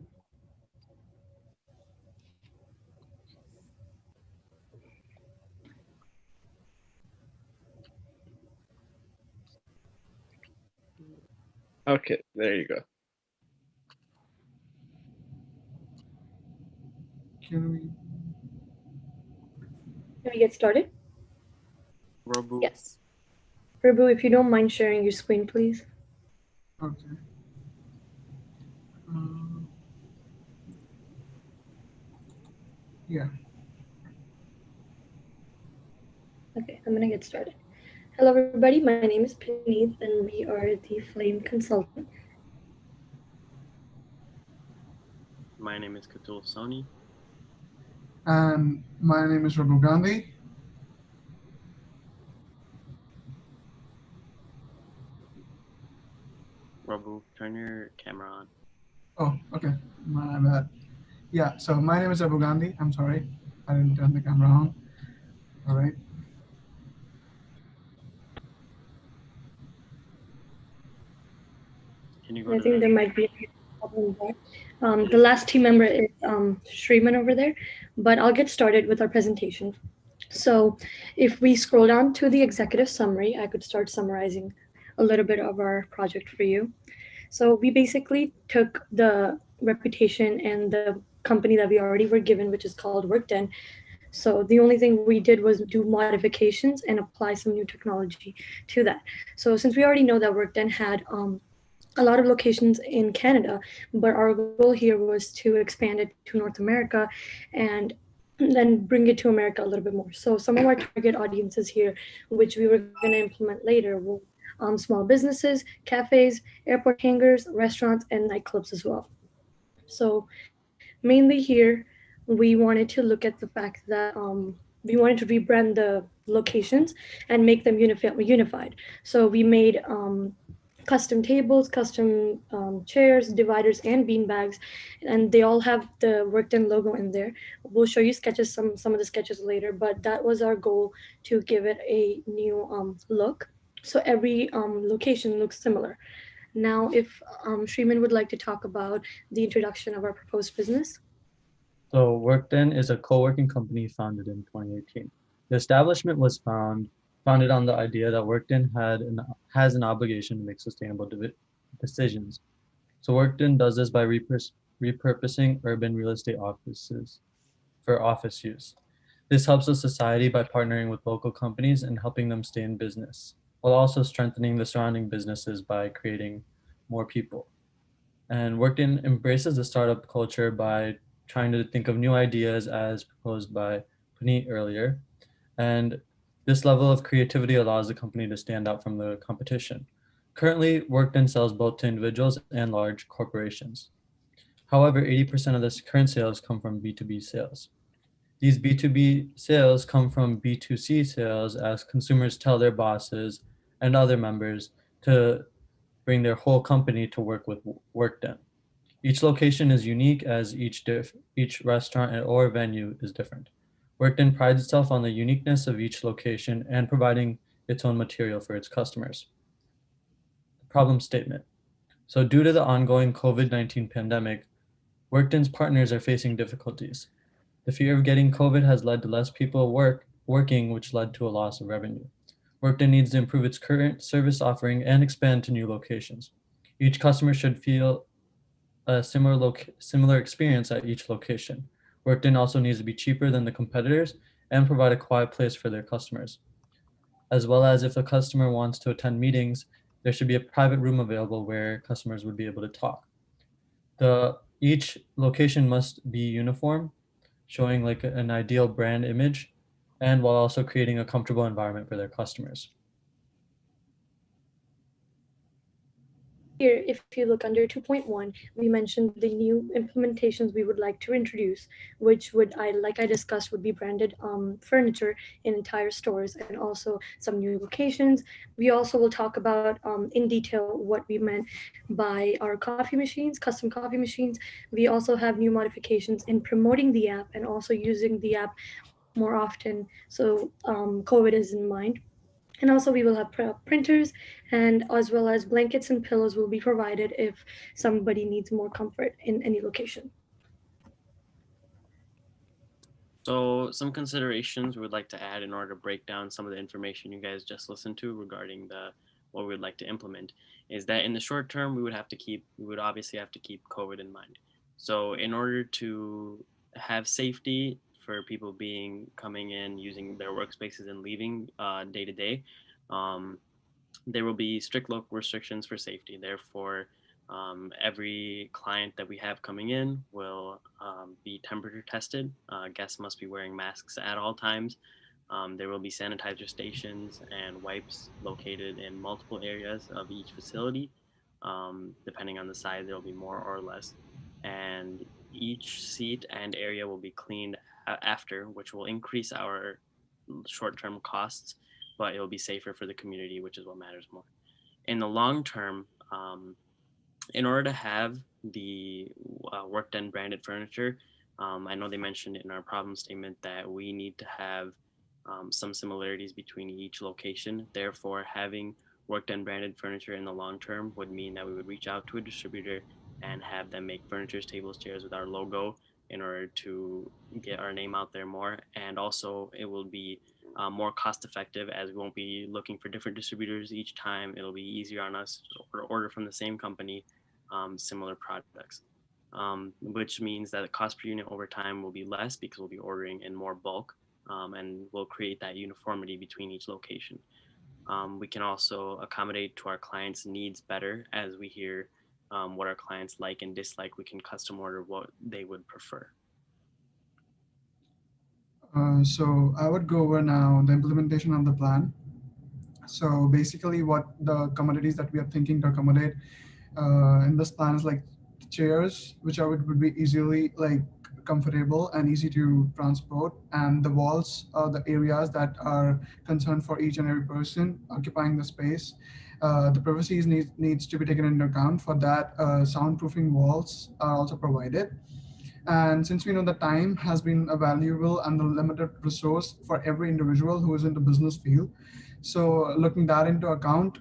Okay, there you go. Can we get started? Rabu. Yes. Rabu, if you don't mind sharing your screen, please. Okay. Yeah. Okay, I'm gonna get started. Hello, everybody. My name is Puneeth, and we are the Flame Consultant. My name is Katul Soni. And my name is Rabu Gandhi. Rabu, turn your camera on. Oh, okay. My bad. Yeah, so my name is Abu Gandhi. I'm sorry. I didn't turn the camera on. All right. Can you go I to think the there might be. problem there. The last team member is Shreeman over there, but I'll get started with our presentation. So if we scroll down to the executive summary, I could start summarizing a little bit of our project for you. So we basically took the reputation and the company that we already were given, which is called Workden. So the only thing we did was do modifications and apply some new technology to that. So since we already know that Workden had a lot of locations in Canada, but our goal here was to expand it to North America and then bring it to America a little bit more. So some of our target audiences here, which we were going to implement later, were small businesses, cafes, airport hangars, restaurants, and nightclubs as well. So mainly here, we wanted to look at the fact that we wanted to rebrand the locations and make them unified. So we made custom tables, custom chairs, dividers, and bean bags, and they all have the Workden logo in there. We'll show you sketches, some of the sketches later, but that was our goal, to give it a new look. So every location looks similar. Now, if Shreeman would like to talk about the introduction of our proposed business. So Workden is a co-working company founded in 2018. The establishment was founded on the idea that Workden has an obligation to make sustainable decisions. So Workden does this by repurposing urban real estate offices for office use. This helps the society by partnering with local companies and helping them stay in business, while also strengthening the surrounding businesses by creating more people. And Workden embraces the startup culture by trying to think of new ideas as proposed by Puneet earlier. And this level of creativity allows the company to stand out from the competition. Currently, Workden sells both to individuals and large corporations. However, 80% of this current sales come from B2B sales. These B2B sales come from B2C sales as consumers tell their bosses and other members to bring their whole company to work with Workden. Each location is unique as each restaurant or venue is different. Workden prides itself on the uniqueness of each location and providing its own material for its customers. Problem statement. So due to the ongoing COVID-19 pandemic, Workden's partners are facing difficulties. The fear of getting COVID has led to less people working, which led to a loss of revenue. Workden needs to improve its current service offering and expand to new locations. Each customer should feel a similar experience at each location. Workden also needs to be cheaper than the competitors and provide a quiet place for their customers. As well as if a customer wants to attend meetings, there should be a private room available where customers would be able to talk. Each location must be uniform, showing like an ideal brand image, and while also creating a comfortable environment for their customers. Here, if you look under 2.1, we mentioned the new implementations we would like to introduce, which like I discussed, would be branded furniture in entire stores and also some new locations. We also will talk about in detail what we meant by our coffee machines, custom coffee machines. We also have new modifications in promoting the app and also using the app more often. So COVID is in mind. And also we will have printers, and as well as blankets and pillows will be provided if somebody needs more comfort in any location. So some considerations we would like to add in order to break down some of the information you guys just listened to regarding what we would like to implement is that in the short term, we would obviously have to keep COVID in mind. So in order to have safety for people coming in, using their workspaces and leaving day to day, there will be strict local restrictions for safety. Therefore, every client that we have coming in will be temperature tested. Guests must be wearing masks at all times. There will be sanitizer stations and wipes located in multiple areas of each facility. Depending on the size, there will be more or less. And each seat and area will be cleaned after, which will increase our short-term costs, but it will be safer for the community, which is what matters more. In the long term, in order to have the Workden branded furniture, I know they mentioned in our problem statement that we need to have some similarities between each location. Therefore, having Workden branded furniture in the long term would mean that we would reach out to a distributor and have them make furniture, tables, chairs with our logo in order to get our name out there more. And also it will be more cost effective, as we won't be looking for different distributors each time. It'll be easier on us to order from the same company, similar products, which means that the cost per unit over time will be less because we'll be ordering in more bulk, and we'll create that uniformity between each location. We can also accommodate to our clients' needs better. As we hear what our clients like and dislike, we can custom order what they would prefer. So I would go over now the implementation of the plan. So basically what the commodities that we are thinking to accommodate in this plan is like chairs, which would be easily like comfortable and easy to transport, and the walls are the areas that are concerned for each and every person occupying the space. The privacy needs to be taken into account. For that, soundproofing walls are also provided. And since we know the time has been a valuable and a limited resource for every individual who is in the business field, so looking that into account,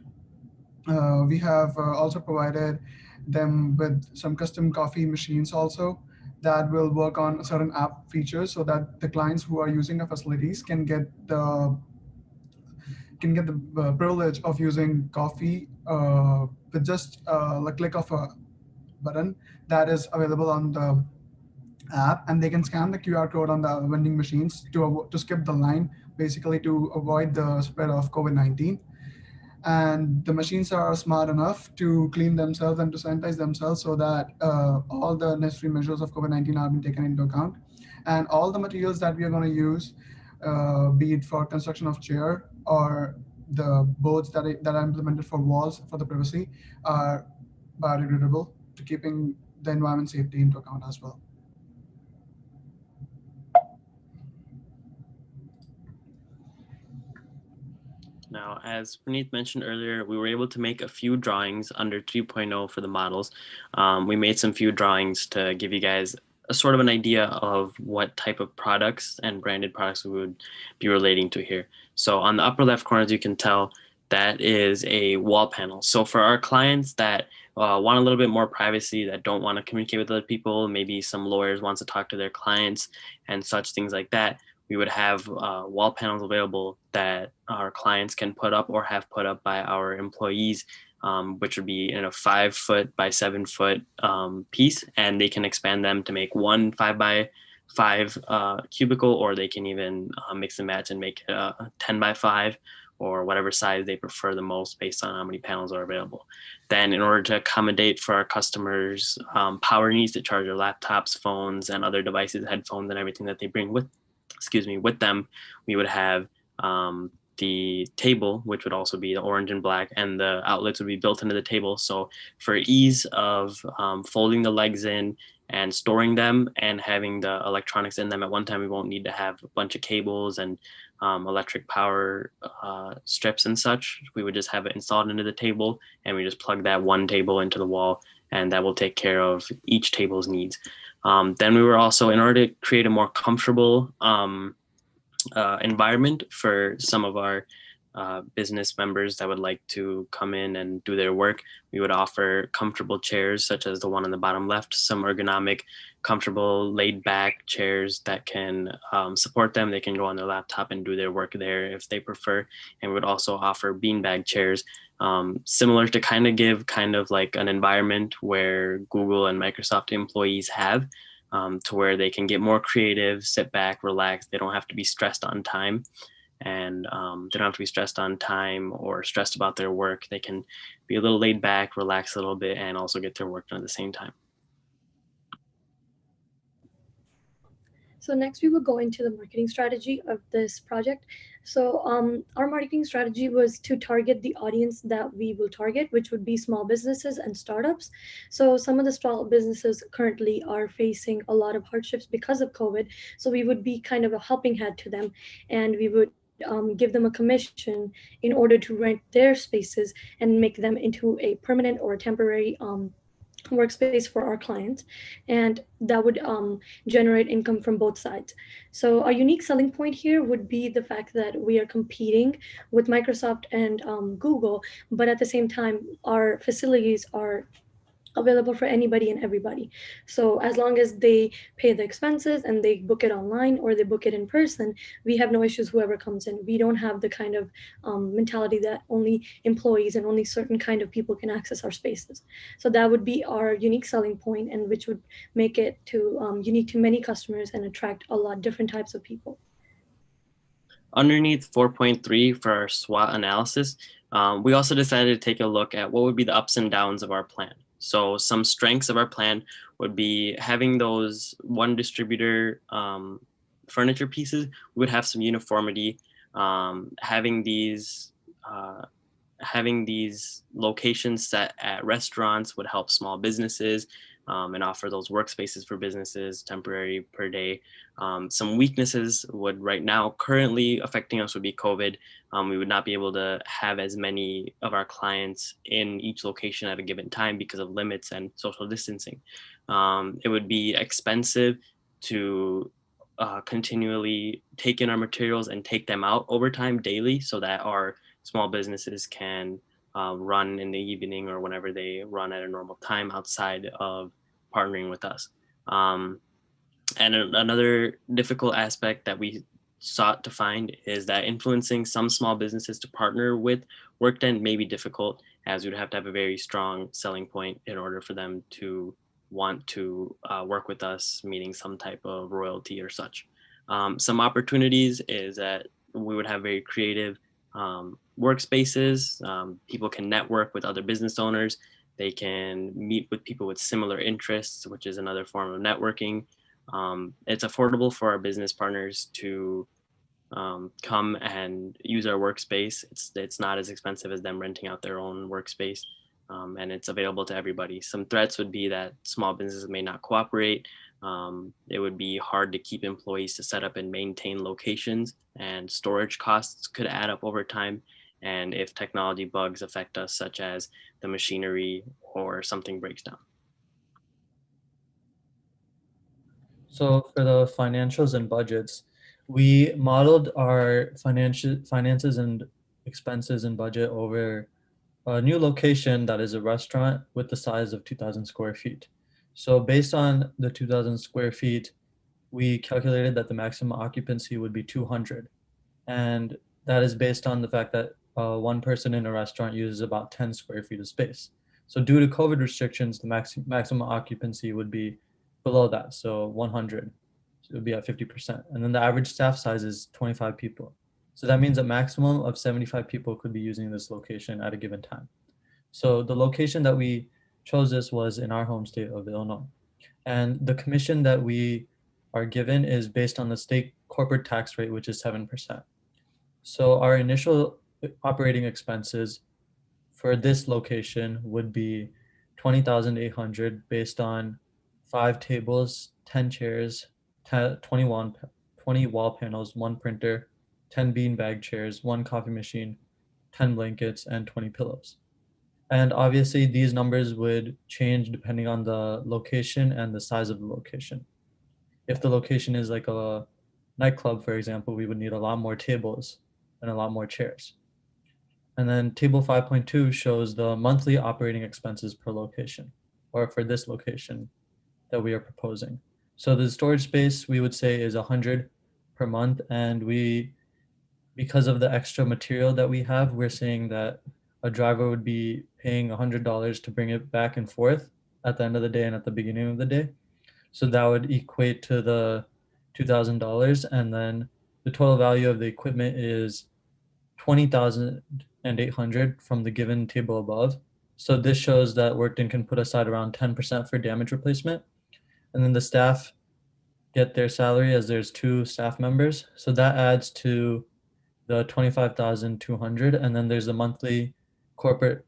we have also provided them with some custom coffee machines also that will work on certain app features, so that the clients who are using our facilities can get the privilege of using coffee with just a click of a button that is available on the app, and they can scan the QR code on the vending machines to skip the line, basically to avoid the spread of COVID-19. And the machines are smart enough to clean themselves and to sanitize themselves, so that all the necessary measures of COVID-19 have been taken into account. And all the materials that we are going to use, be it for construction of chair or the boards that are implemented for walls for the privacy, are biodegradable, to keeping the environment safety into account as well. Now, as Praneeth mentioned earlier, we were able to make a few drawings under 3.0 for the models. We made some few drawings to give you guys a sort of an idea of what type of products and branded products we would be relating to here. So on the upper left corner, as you can tell, that is a wall panel. So for our clients that want a little bit more privacy, that don't want to communicate with other people, maybe some lawyers want to talk to their clients and such things like that, we would have wall panels available that our clients can put up or have put up by our employees, which would be in a 5 foot by 7 foot piece, and they can expand them to make one 5 by 5 cubicle, or they can even mix and match and make it a 10 by 5 or whatever size they prefer the most based on how many panels are available. Then in order to accommodate for our customers' power needs to charge their laptops, phones, and other devices, headphones, and everything that they bring with them, we would have the table, which would also be the orange and black, and the outlets would be built into the table. So for ease of folding the legs in and storing them and having the electronics in them at one time, we won't need to have a bunch of cables and electric power strips and such. We would just have it installed into the table, and we just plug that one table into the wall, and that will take care of each table's needs. Then we were also, in order to create a more comfortable environment for some of our business members that would like to come in and do their work, we would offer comfortable chairs such as the one on the bottom left, some ergonomic, comfortable, laid back chairs that can support them. They can go on their laptop and do their work there if they prefer. And we would also offer beanbag chairs, similar to give like an environment where Google and Microsoft employees have, to where they can get more creative, sit back, relax. They don't have to be stressed on time. And they don't have to be stressed on time or stressed about their work. They can be a little laid back, relax a little bit, and also get their work done at the same time. So next we will go into the marketing strategy of this project. So our marketing strategy was to target the audience that we will target, which would be small businesses and startups. So some of the small businesses currently are facing a lot of hardships because of COVID. So we would be kind of a helping hand to them, and we would give them a commission in order to rent their spaces and make them into a permanent or a temporary workspace for our clients, and that would generate income from both sides. So our unique selling point here would be the fact that we are competing with Microsoft and Google, but at the same time, our facilities are available for anybody and everybody. So as long as they pay the expenses and they book it online or they book it in person, we have no issues whoever comes in. We don't have the kind of mentality that only employees and only certain kind of people can access our spaces. So that would be our unique selling point, and which would make it to unique to many customers and attract a lot different types of people. Underneath 4.3 for our SWOT analysis, we also decided to take a look at what would be the ups and downs of our plan. So some strengths of our plan would be having those one distributor furniture pieces. We would have some uniformity. Having these locations set at restaurants would help small businesses and offer those workspaces for businesses, temporary per day. Some weaknesses would right now currently affecting us would be COVID. We would not be able to have as many of our clients in each location at a given time because of limits and social distancing. It would be expensive to continually take in our materials and take them out over time daily so that our small businesses can run in the evening or whenever they run at a normal time outside of partnering with us. And another difficult aspect that we sought to find is that influencing some small businesses to partner with Workden may be difficult, as we'd have to have a very strong selling point in order for them to want to work with us, meaning some type of royalty or such. Some opportunities is that we would have very creative workspaces. People can network with other business owners. They can meet with people with similar interests, which is another form of networking. It's affordable for our business partners to come and use our workspace. It's not as expensive as them renting out their own workspace, and it's available to everybody. Some threats would be that small businesses may not cooperate. It would be hard to keep employees to set up and maintain locations, and storage costs could add up over time. And if technology bugs affect us, such as the machinery or something breaks down. So for the financials and budgets, we modeled our finances and expenses and budget over a new location that is a restaurant with the size of 2,000 square feet. So based on the 2,000 square feet, we calculated that the maximum occupancy would be 200. And that is based on the fact that one person in a restaurant uses about 10 square feet of space. So due to COVID restrictions, the maximum occupancy would be below that, so 100. So it would be at 50%. And then the average staff size is 25 people. So that means a maximum of 75 people could be using this location at a given time. So the location that we chose this was in our home state of Illinois. And the commission that we are given is based on the state corporate tax rate, which is 7%. So our initial operating expenses for this location would be $20,800 based on 5 tables, 10 chairs, 20 wall panels, 1 printer, 10 beanbag chairs, 1 coffee machine, 10 blankets, and 20 pillows. And obviously these numbers would change depending on the location and the size of the location. If the location is like a nightclub, for example, we would need a lot more tables and a lot more chairs. And then table 5.2 shows the monthly operating expenses per location, or for this location that we are proposing. So the storage space we would say is 100 per month, and because of the extra material that we have, we're saying that a driver would be paying $100 to bring it back and forth at the end of the day and at the beginning of the day. So that would equate to the $2,000, and then the total value of the equipment is $20,800 from the given table above. So this shows that Workden can put aside around 10% for damage replacement. And then the staff get their salary as there's 2 staff members. So that adds to the $25,200. And then there's the monthly corporate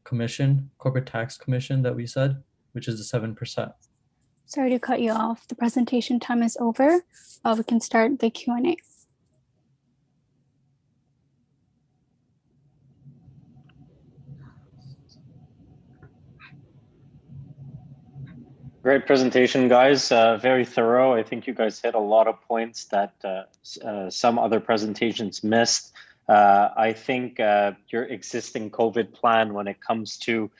tax commission that we said, which is the 7%. Sorry to cut you off. The presentation time is over. We can start the Q&A. Great presentation, guys. Very thorough. I think you guys hit a lot of points that some other presentations missed. I think your existing COVID plan when it comes to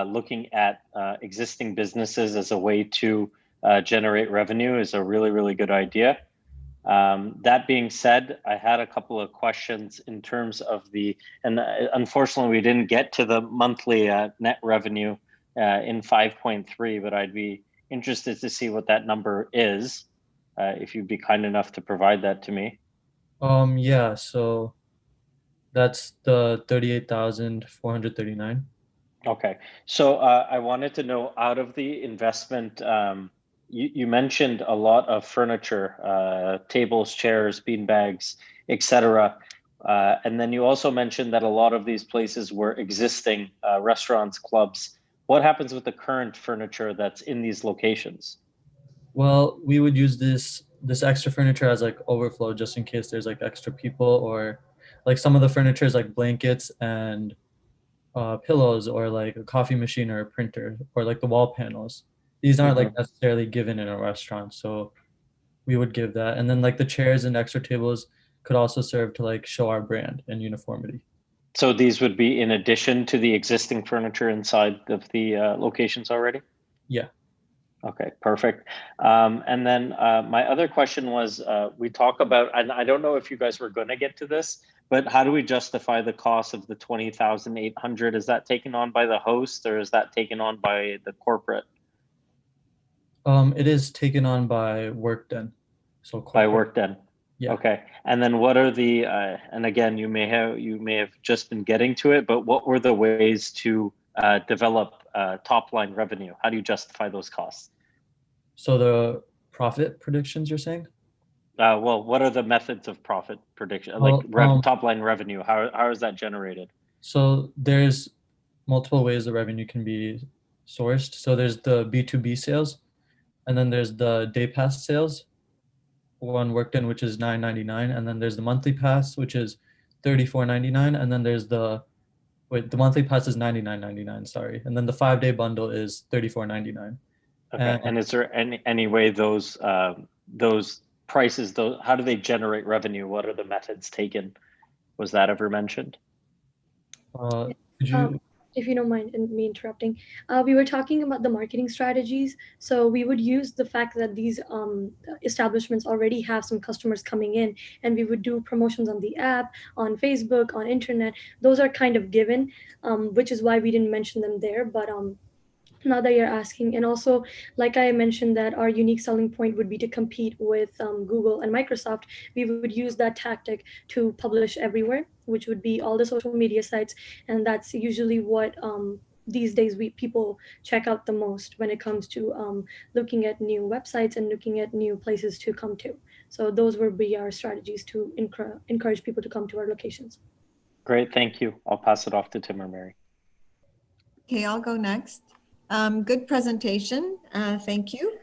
looking at existing businesses as a way to generate revenue is a really, really good idea. That being said, I had a couple of questions in terms of and unfortunately we didn't get to the monthly net revenue in 5.3, but I'd be interested to see what that number is, if you'd be kind enough to provide that to me. Yeah, so that's the 38,439. Okay, so I wanted to know, out of the investment, you mentioned a lot of furniture, tables, chairs, beanbags, etc. And then you also mentioned that a lot of these places were existing restaurants, clubs. What happens with the current furniture that's in these locations? Well, we would use this extra furniture as like overflow, just in case there's like extra people, or like some of the furniture is like blankets and pillows, or like a coffee machine or a printer, or like the wall panels. These aren't like necessarily given in a restaurant, so we would give that. And then like the chairs and extra tables could also serve to like show our brand and uniformity. So these would be in addition to the existing furniture inside of the locations already? Yeah. Okay, perfect. And then my other question was, we talk about, and I don't know if you guys were going to get to this, but how do we justify the cost of the 20,800? Is that taken on by the host, or is that taken on by the corporate? It is taken on by Workden. So corporate. By Workden. Yeah. Okay. And then what are the, and again, you may have just been getting to it, but what were the ways to develop top line revenue? How do you justify those costs? So the profit predictions you're saying? Well, what are the methods of profit prediction, like top line revenue? How is that generated? So there's multiple ways the revenue can be sourced. So there's the B2B sales, and then there's the day pass sales on Workden, which is $9.99, and then there's the monthly pass, which is $34.99, and then there's the monthly pass is $99.99, sorry, and then the 5-day bundle is $34.99. Okay, and is there any way those prices, how do they generate revenue? What are the methods taken? Was that ever mentioned? If you don't mind me interrupting, we were talking about the marketing strategies. So we would use the fact that these establishments already have some customers coming in, and we would do promotions on the app, on Facebook, on internet. Those are kind of given, which is why we didn't mention them there. But now that you're asking, and also, like I mentioned, that our unique selling point would be to compete with Google and Microsoft, we would use that tactic to publish everywhere, which would be all the social media sites. And that's usually what these days people check out the most when it comes to looking at new websites and looking at new places to come to. So those would be our strategies to encourage people to come to our locations. Great, thank you. I'll pass it off to Tim or Mary. Okay, I'll go next. Good presentation. Thank you.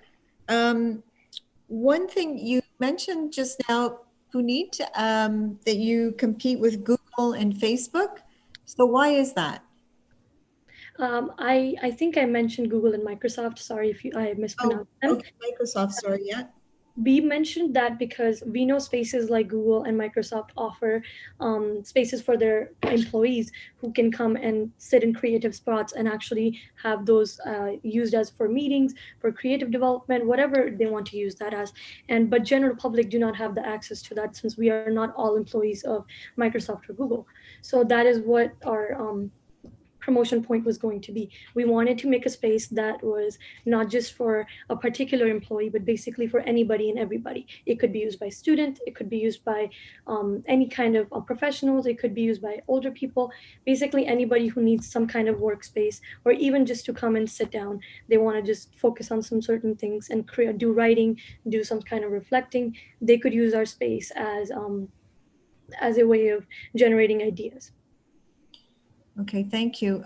One thing you mentioned just now, Puneet, that you compete with Google and Facebook. So why is that? I think I mentioned Google and Microsoft. Sorry if I mispronounced them. Okay, Microsoft, sorry, yeah. We mentioned that because we know spaces like Google and Microsoft offer spaces for their employees who can come and sit in creative spots and actually have those used as for meetings, for creative development, whatever they want to use that as. But general public do not have the access to that, since we are not all employees of Microsoft or Google. So that is what our promotion point was going to be. We wanted to make a space that was not just for a particular employee, but basically for anybody and everybody. It could be used by students, it could be used by any kind of professionals, it could be used by older people, basically anybody who needs some kind of workspace, or even just to come and sit down. They want to just focus on some certain things and do writing, do some kind of reflecting. They could use our space as a way of generating ideas. Okay, thank you.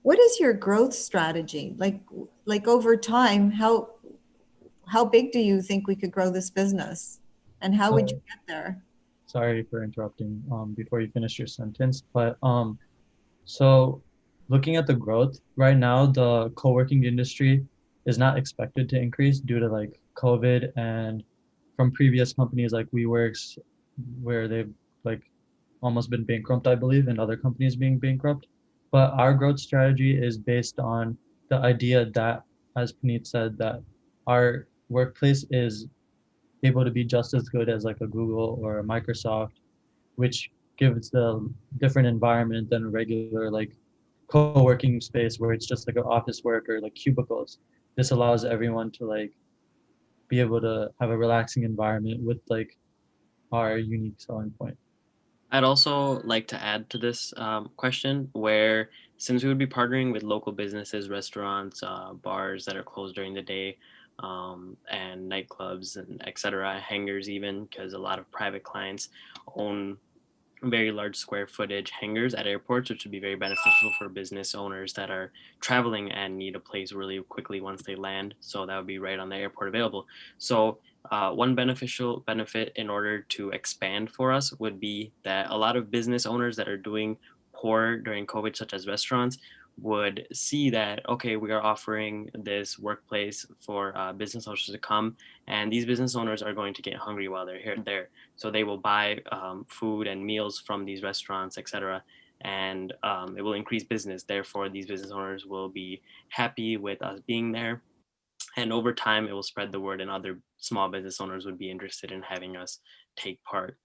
What is your growth strategy? Like over time, how big do you think we could grow this business? And how would you get there? Sorry for interrupting before you finish your sentence, but so looking at the growth right now, the co-working industry is not expected to increase due to like COVID and from previous companies like WeWorks, where they've like almost been bankrupt, I believe, and other companies being bankrupt. But our growth strategy is based on the idea that, as Puneet said, that our workplace is able to be just as good as like a Google or a Microsoft, which gives the different environment than a regular like co-working space where it's just like an office work or like cubicles. This allows everyone to like be able to have a relaxing environment with like our unique selling point. I'd also like to add to this question where since we would be partnering with local businesses, restaurants, bars that are closed during the day, and nightclubs and etc., hangars even, because a lot of private clients own very large square footage hangars at airports, which would be very beneficial for business owners that are traveling and need a place really quickly once they land. So that would be right on the airport available. So one beneficial benefit in order to expand for us would be that a lot of business owners that are doing poor during COVID, such as restaurants, would see that, okay, we are offering this workplace for business owners to come, and these business owners are going to get hungry while they're here there. So they will buy food and meals from these restaurants, etc., and it will increase business. Therefore, these business owners will be happy with us being there. And over time, it will spread the word, and other small business owners would be interested in having us take part,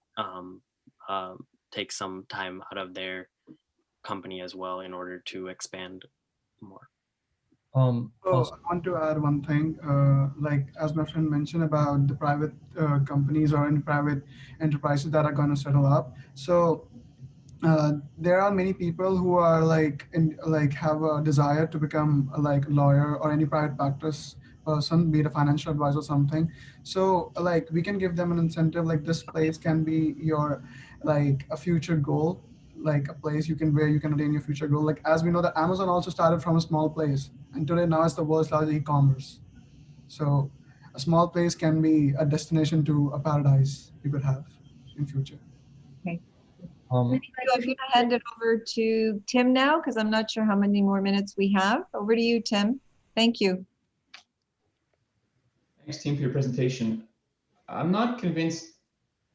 take some time out of their company as well in order to expand more. So I want to add one thing, like as my friend mentioned about the private companies or in private enterprises that are going to settle up. So there are many people who are like have a desire to become like a lawyer or any private practice person, be it a financial advisor or something. So like we can give them an incentive, like this place can be your like a future goal, like a place you can where you can attain your future goal. Like as we know that Amazon also started from a small place and today now it's the world's largest e-commerce. So a small place can be a destination to a paradise you could have in future. Okay. So I'm going to hand it over to Tim now because I'm not sure how many more minutes we have. Over to you, Tim. Thank you. Thanks, team, for your presentation. I'm not convinced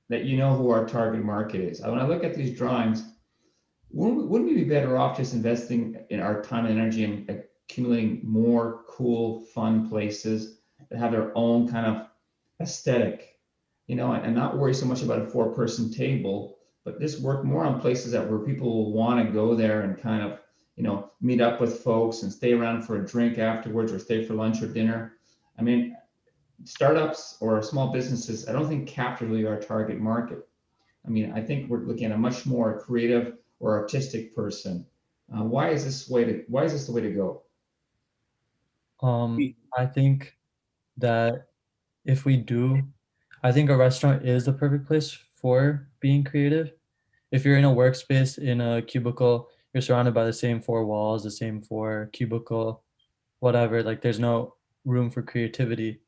that you know who our target market is. When I look at these drawings, wouldn't we be better off just investing in our time and energy and accumulating more cool, fun places that have their own kind of aesthetic, you know, and not worry so much about a 4-person table, but just work more on places that where people will want to go there and kind of, you know, meet up with folks and stay around for a drink afterwards or stay for lunch or dinner. I mean, startups or small businesses, I don't think capture really our target market. I mean, I think we're looking at a much more creative or artistic person. Why is this the way to go? I think that if we do, I think a restaurant is the perfect place for being creative. If you're in a workspace in a cubicle, you're surrounded by the same 4 walls, the same 4 cubicle, whatever, like there's no room for creativity.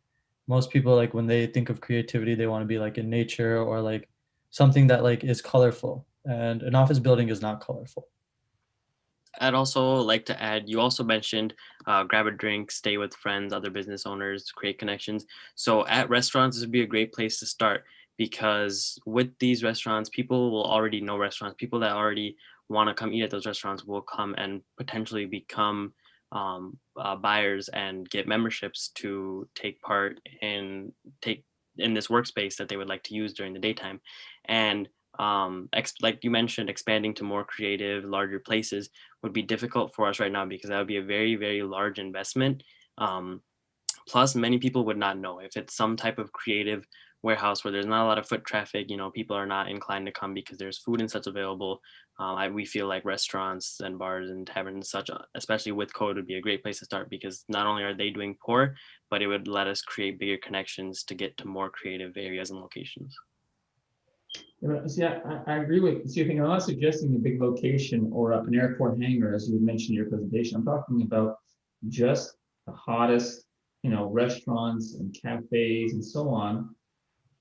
Most people, like when they think of creativity, they want to be like in nature or like something that like is colorful, and an office building is not colorful. I'd also like to add, you also mentioned grab a drink, stay with friends, other business owners, create connections. So at restaurants, this would be a great place to start because with these restaurants, people will already know restaurants. People that already want to come eat at those restaurants will come and potentially become buyers and get memberships to take part in this workspace that they would like to use during the daytime. And like you mentioned, expanding to more creative, larger places would be difficult for us right now because that would be a very, very large investment. Plus, many people would not know if it's some type of creative warehouse where there's not a lot of foot traffic. You know, people are not inclined to come because there's food and such available. We feel like restaurants and bars and taverns and such, especially with COVID, would be a great place to start because not only are they doing poor, but it would let us create bigger connections to get to more creative areas and locations. See, I agree with you. I'm not suggesting a big location or an airport hangar, as you mentioned in your presentation. I'm talking about just the hottest, you know, restaurants and cafes and so on,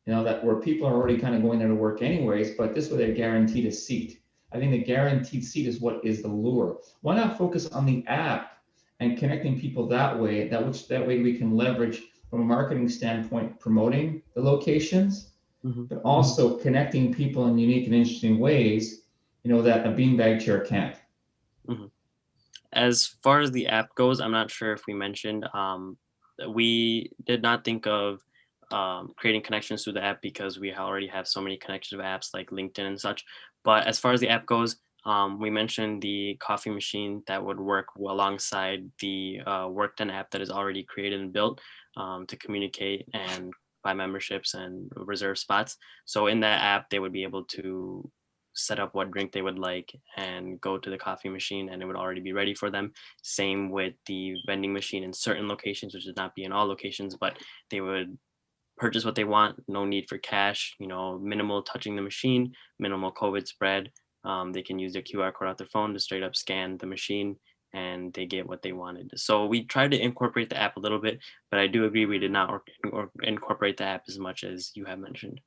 you know, that where people are already kind of going there to work anyways, but this way they're guaranteed a seat. I think the guaranteed seat is what is the lure. Why not focus on the app and connecting people that way, that way we can leverage from a marketing standpoint, promoting the locations, but also connecting people in unique and interesting ways, you know, that a beanbag chair can't. As far as the app goes, I'm not sure if we mentioned, we did not think of creating connections to the app because we already have so many connections of apps like LinkedIn and such. But as far as the app goes, we mentioned the coffee machine that would work alongside the Workden app that is already created and built to communicate and buy memberships and reserve spots. So in that app, they would be able to set up what drink they would like and go to the coffee machine and it would already be ready for them. Same with the vending machine in certain locations, which would not be in all locations, but they would purchase what they want, no need for cash, minimal touching the machine, minimal COVID spread. They can use their QR code off their phone to straight up scan the machine and they get what they wanted. So we tried to incorporate the app a little bit, but I do agree we did not incorporate the app as much as you have mentioned.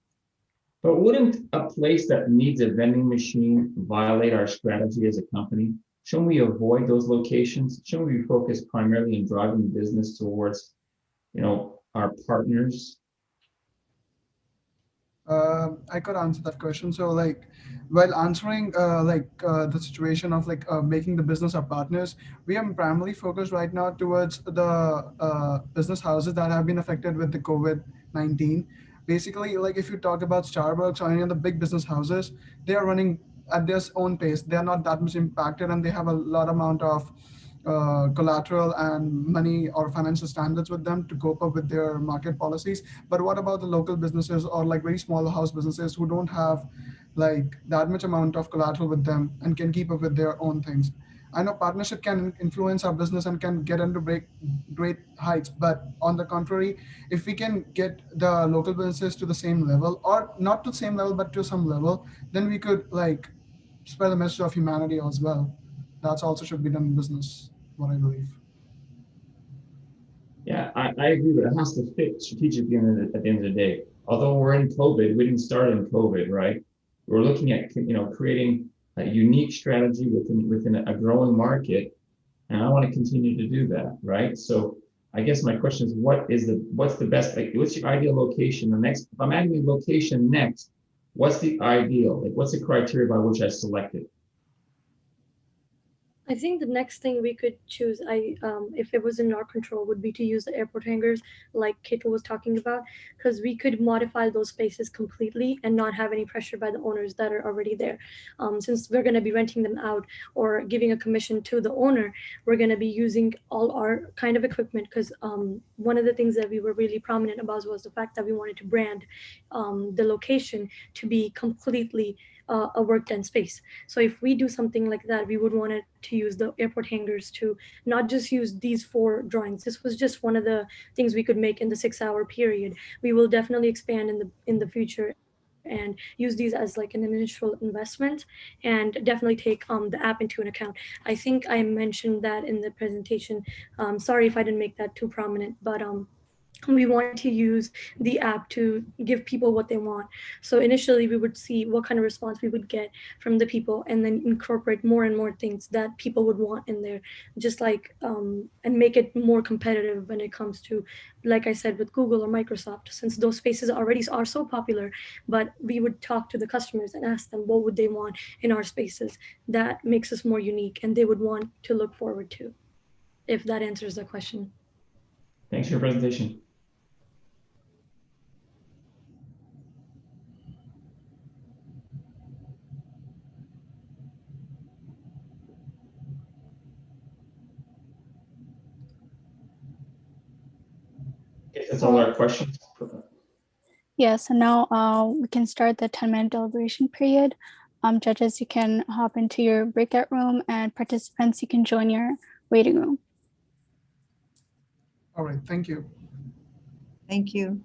But wouldn't a place that needs a vending machine violate our strategy as a company? Shouldn't we avoid those locations? Shouldn't we focus primarily on driving business towards, our partners? I could answer that question. So while answering the situation of making the business our partners, we are primarily focused right now towards the business houses that have been affected with the COVID-19. Basically, if you talk about Starbucks or any of the big business houses, they are running at their own pace. They are not that much impacted and they have a lot amount of collateral and money or financial standards with them to cope up with their market policies. But what about the local businesses or very small house businesses who don't have that much amount of collateral with them and can keep up with their own things? I know partnership can influence our business and can get into great heights, but on the contrary, if we can get the local businesses to the same level, or not to the same level, but to some level, then we could spread the message of humanity as well. That's also should be done in business, what I believe. Yeah, I agree, but it has to fit strategically at the end of the day. Although we're in COVID, we didn't start in COVID, right? We're looking at creating a unique strategy within a growing market, and I want to continue to do that, right? So I guess my question is, what's the best? What's your ideal location? If I'm adding a location next, what's the ideal? What's the criteria by which I select it? I think the next thing we could choose, if it was in our control, would be to use the airport hangars like Keto was talking about, because we could modify those spaces completely and not have any pressure by the owners that are already there. Since we're going to be renting them out or giving a commission to the owner, we're going to be using all our kind of equipment, because one of the things that we were really prominent about was the fact that we wanted to brand the location to be completely a Workden space. So if we do something like that, we would want it to use the airport hangars to not just use these 4 drawings. This was just one of the things we could make in the 6-hour period. We will definitely expand in the future and use these as an initial investment and definitely take the app into an account. I think I mentioned that in the presentation. Sorry if I didn't make that too prominent, but we want to use the app to give people what they want. So initially we would see what kind of response we would get from the people and then incorporate more and more things that people would want in there, just and make it more competitive when it comes to, like I said, with Google or Microsoft, since those spaces already are so popular, but we would talk to the customers and ask them what would they want in our spaces. That makes us more unique and they would want to look forward to, if that answers the question. Thanks for your presentation. That's all our questions. Yeah, so now we can start the 10-minute deliberation period. Judges, you can hop into your breakout room, and participants, you can join your waiting room. All right, thank you. Thank you.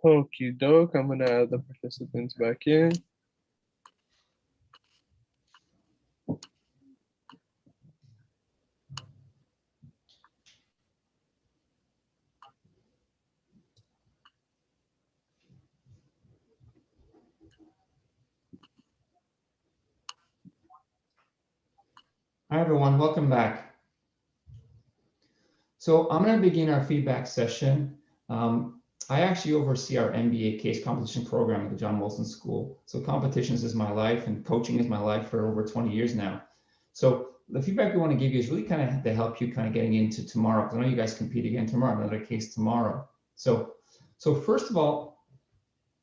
Okie doke. I'm gonna add the participants back in. Hi, everyone. Welcome back. So I'm going to begin our feedback session. I actually oversee our MBA case competition program at the John Wilson School. So competitions is my life and coaching is my life for over 20 years now. So the feedback we want to give you is really kind of to help you kind of getting into tomorrow, because I know you guys compete again tomorrow, another case tomorrow. So first of all,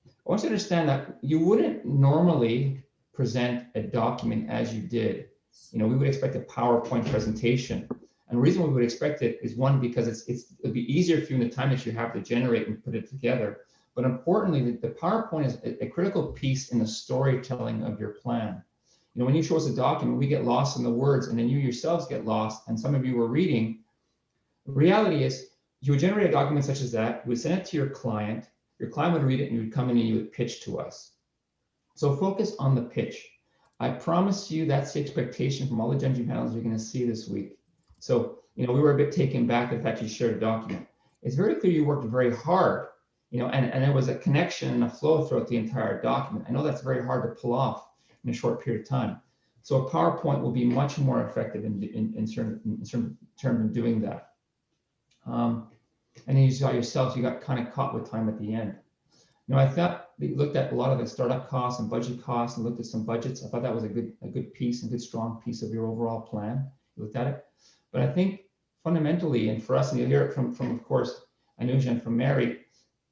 I want you to understand that you wouldn't normally present a document as you did. You know, we would expect a PowerPoint presentation. And the reason we would expect it is, one, because it'd be easier for you in the time that you have to generate and put it together. But importantly, the PowerPoint is a critical piece in the storytelling of your plan. You know, when you show us a document, we get lost in the words, and then you yourselves get lost, and some of you were reading. The reality is, you would generate a document such as that, you would send it to your client would read it, and you would come in and you would pitch to us. So focus on the pitch. I promise you that's the expectation from all the judging panels you're going to see this week. So, you know, we were a bit taken back at the fact you shared a document. It's very clear you worked very hard, you know, and there was a connection and a flow throughout the entire document. I know that's very hard to pull off in a short period of time. So a PowerPoint will be much more effective in terms of doing that. And then you saw yourselves, you got kind of caught with time at the end. You know, I thought we looked at a lot of the startup costs and budget costs and looked at some budgets. I thought that was a good piece, a good strong piece of your overall plan. You looked at it. But I think fundamentally, and for us, and you'll hear it from of course, Anuj and from Mary,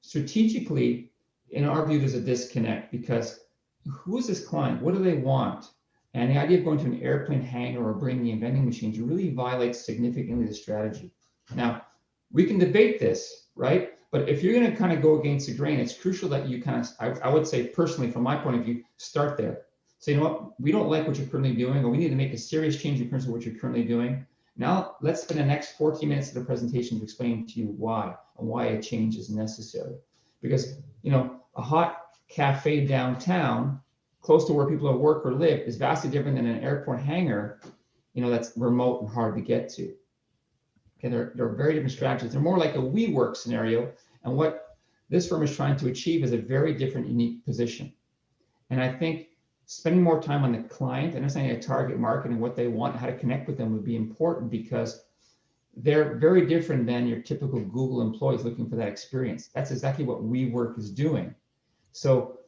strategically, in our view, there's a disconnect, because who is this client? What do they want? And the idea of going to an airplane hangar or bringing in vending machines really violates significantly the strategy. Now, we can debate this, right? But if you're going to kind of go against the grain, it's crucial that you kind of, I would say personally, from my point of view, start there. So, you know what, we don't like what you're currently doing, or we need to make a serious change in terms of what you're currently doing. Now, let's spend the next 14 minutes of the presentation to explain to you why and why a change is necessary. Because, you know, a hot cafe downtown, close to where people work or live, is vastly different than an airport hangar, you know, that's remote and hard to get to. Okay, they're very different strategies. They're more like a WeWork scenario. And what this firm is trying to achieve is a very different, unique position. And I think spending more time on the client, understanding a target market and what they want, how to connect with them would be important, because they're very different than your typical Google employees looking for that experience. That's exactly what WeWork is doing. So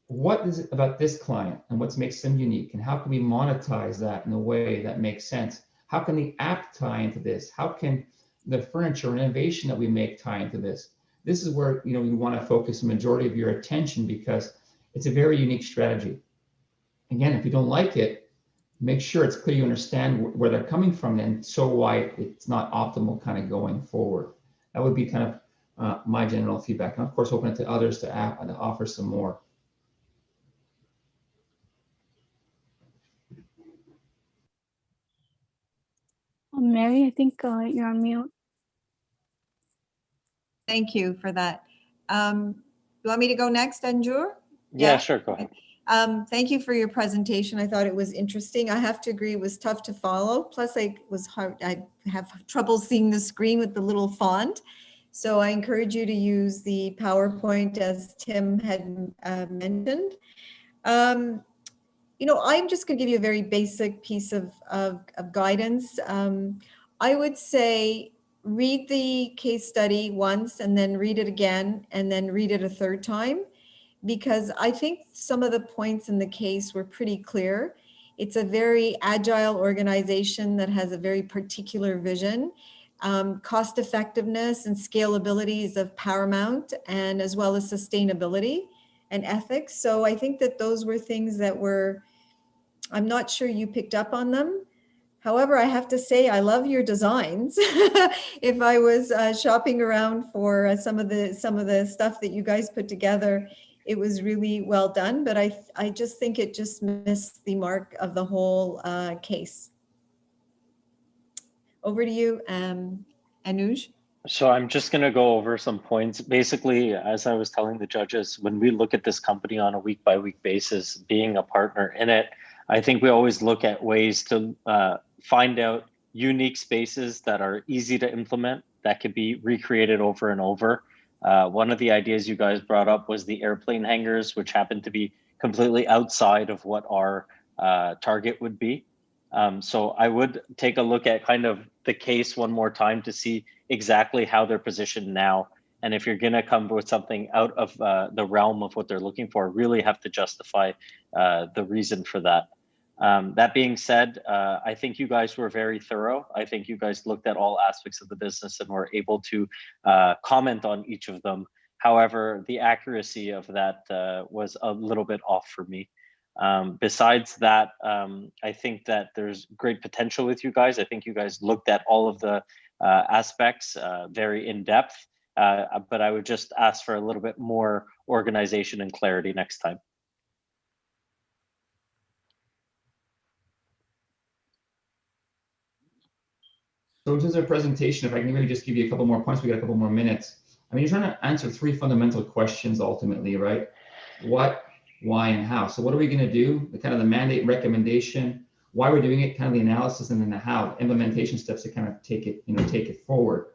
what is it about this client and what makes them unique, and how can we monetize that in a way that makes sense? How can the app tie into this? How can the furniture and innovation that we make tie into this? This is where, you know, you want to focus the majority of your attention, because it's a very unique strategy. Again, if you don't like it, make sure it's clear you understand where they're coming from and so why it's not optimal kind of going forward. That would be kind of my general feedback. And of course, open it to others to offer some more. Mary, I think you're on mute. Thank you for that. You want me to go next, Anjur? Yeah, sure, go ahead. Thank you for your presentation. I thought it was interesting. I have to agree, it was tough to follow. Plus, I have trouble seeing the screen with the little font. So I encourage you to use the PowerPoint, as Tim had mentioned. You know, I'm just going to give you a very basic piece of guidance. I would say read the case study once and then read it again and then read it a third time, because I think some of the points in the case were pretty clear. It's a very agile organization that has a very particular vision. Cost effectiveness and scalability is of paramount, and as well as sustainability and ethics. So I think that those were things that were, I'm not sure you picked up on them. However, I have to say, I love your designs. If I was shopping around for some of the stuff that you guys put together, it was really well done, but I just think it just missed the mark of the whole case. Over to you, Anuj. So I'm just going to go over some points. Basically, as I was telling the judges, when we look at this company on a week-by-week basis, being a partner in it, I think we always look at ways to find out unique spaces that are easy to implement, that could be recreated over and over. One of the ideas you guys brought up was the airplane hangars, which happen to be completely outside of what our target would be. So I would take a look at kind of the case one more time to see exactly how they're positioned now. And if you're going to come with something out of the realm of what they're looking for, really have to justify the reason for that. That being said, I think you guys were very thorough. I think you guys looked at all aspects of the business and were able to comment on each of them. However, the accuracy of that was a little bit off for me. Besides that, I think that there's great potential with you guys. I think you guys looked at all of the aspects very in depth, but I would just ask for a little bit more organization and clarity next time. So in terms of presentation, if I can maybe just give you a couple more points, we got a couple more minutes. I mean, you're trying to answer three fundamental questions ultimately, right? What, why, and how. So what are we going to do? The kind of the mandate, recommendation, why we're doing it, kind of the analysis, and then the how, implementation steps to kind of take it, take it forward.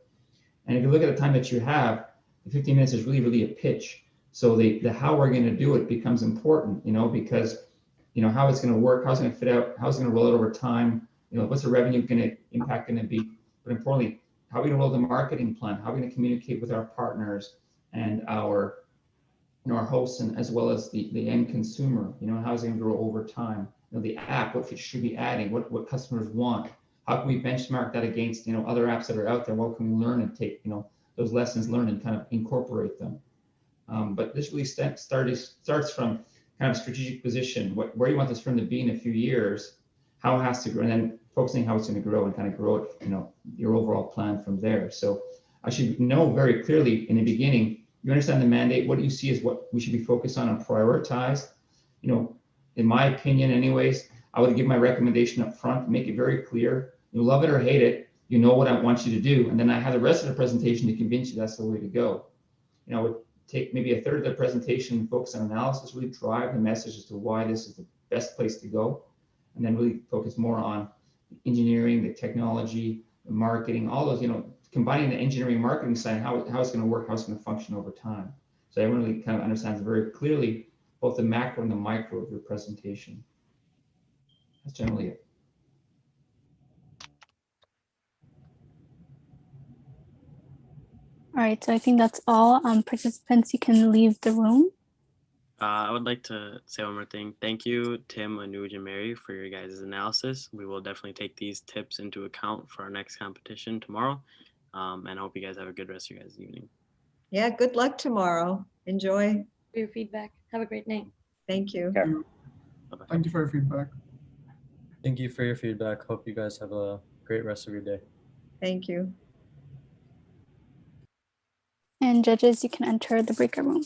And if you look at the time that you have, the 15 minutes is really, really a pitch. So the how we're going to do it becomes important, because, how it's going to work, how it's going to fit out, how it's going to roll out over time, what's the revenue impact going to be, but importantly, how are we going to roll the marketing plan, how are we going to communicate with our partners and our our hosts, and as well as the end consumer, how is it going to grow over time, the app, what features should be adding, what customers want, how can we benchmark that against other apps that are out there, what can we learn and take those lessons learned and kind of incorporate them. But this really starts from kind of strategic position, where you want this firm to be in a few years, how it has to grow, and then focusing how it's going to grow and kind of grow it, your overall plan from there. So I should know very clearly in the beginning, you understand the mandate, what do you see as what we should be focused on and prioritize. In my opinion anyways, I would give my recommendation up front, make it very clear. You love it or hate it, you know what I want you to do. And then I have the rest of the presentation to convince you that's the way to go. I would take maybe a third of the presentation, focus on analysis, really drive the message as to why this is the best place to go. And then really focus more on engineering, the technology, the marketing, all those, combining the engineering marketing side, how it's going to work, how it's going to function over time. So everyone really kind of understands very clearly both the macro and the micro of your presentation. That's generally it. All right, so I think that's all. Participants, you can leave the room. I would like to say one more thing. Thank you, Tim, Anuj, and Mary, for your guys' analysis. We will definitely take these tips into account for our next competition tomorrow. And I hope you guys have a good rest of your guys' evening. Yeah, good luck tomorrow. Enjoy. For your feedback. Have a great night. Thank you. Bye-bye. Thank you for your feedback. Thank you for your feedback. Hope you guys have a great rest of your day. Thank you. And judges, you can enter the breakout room.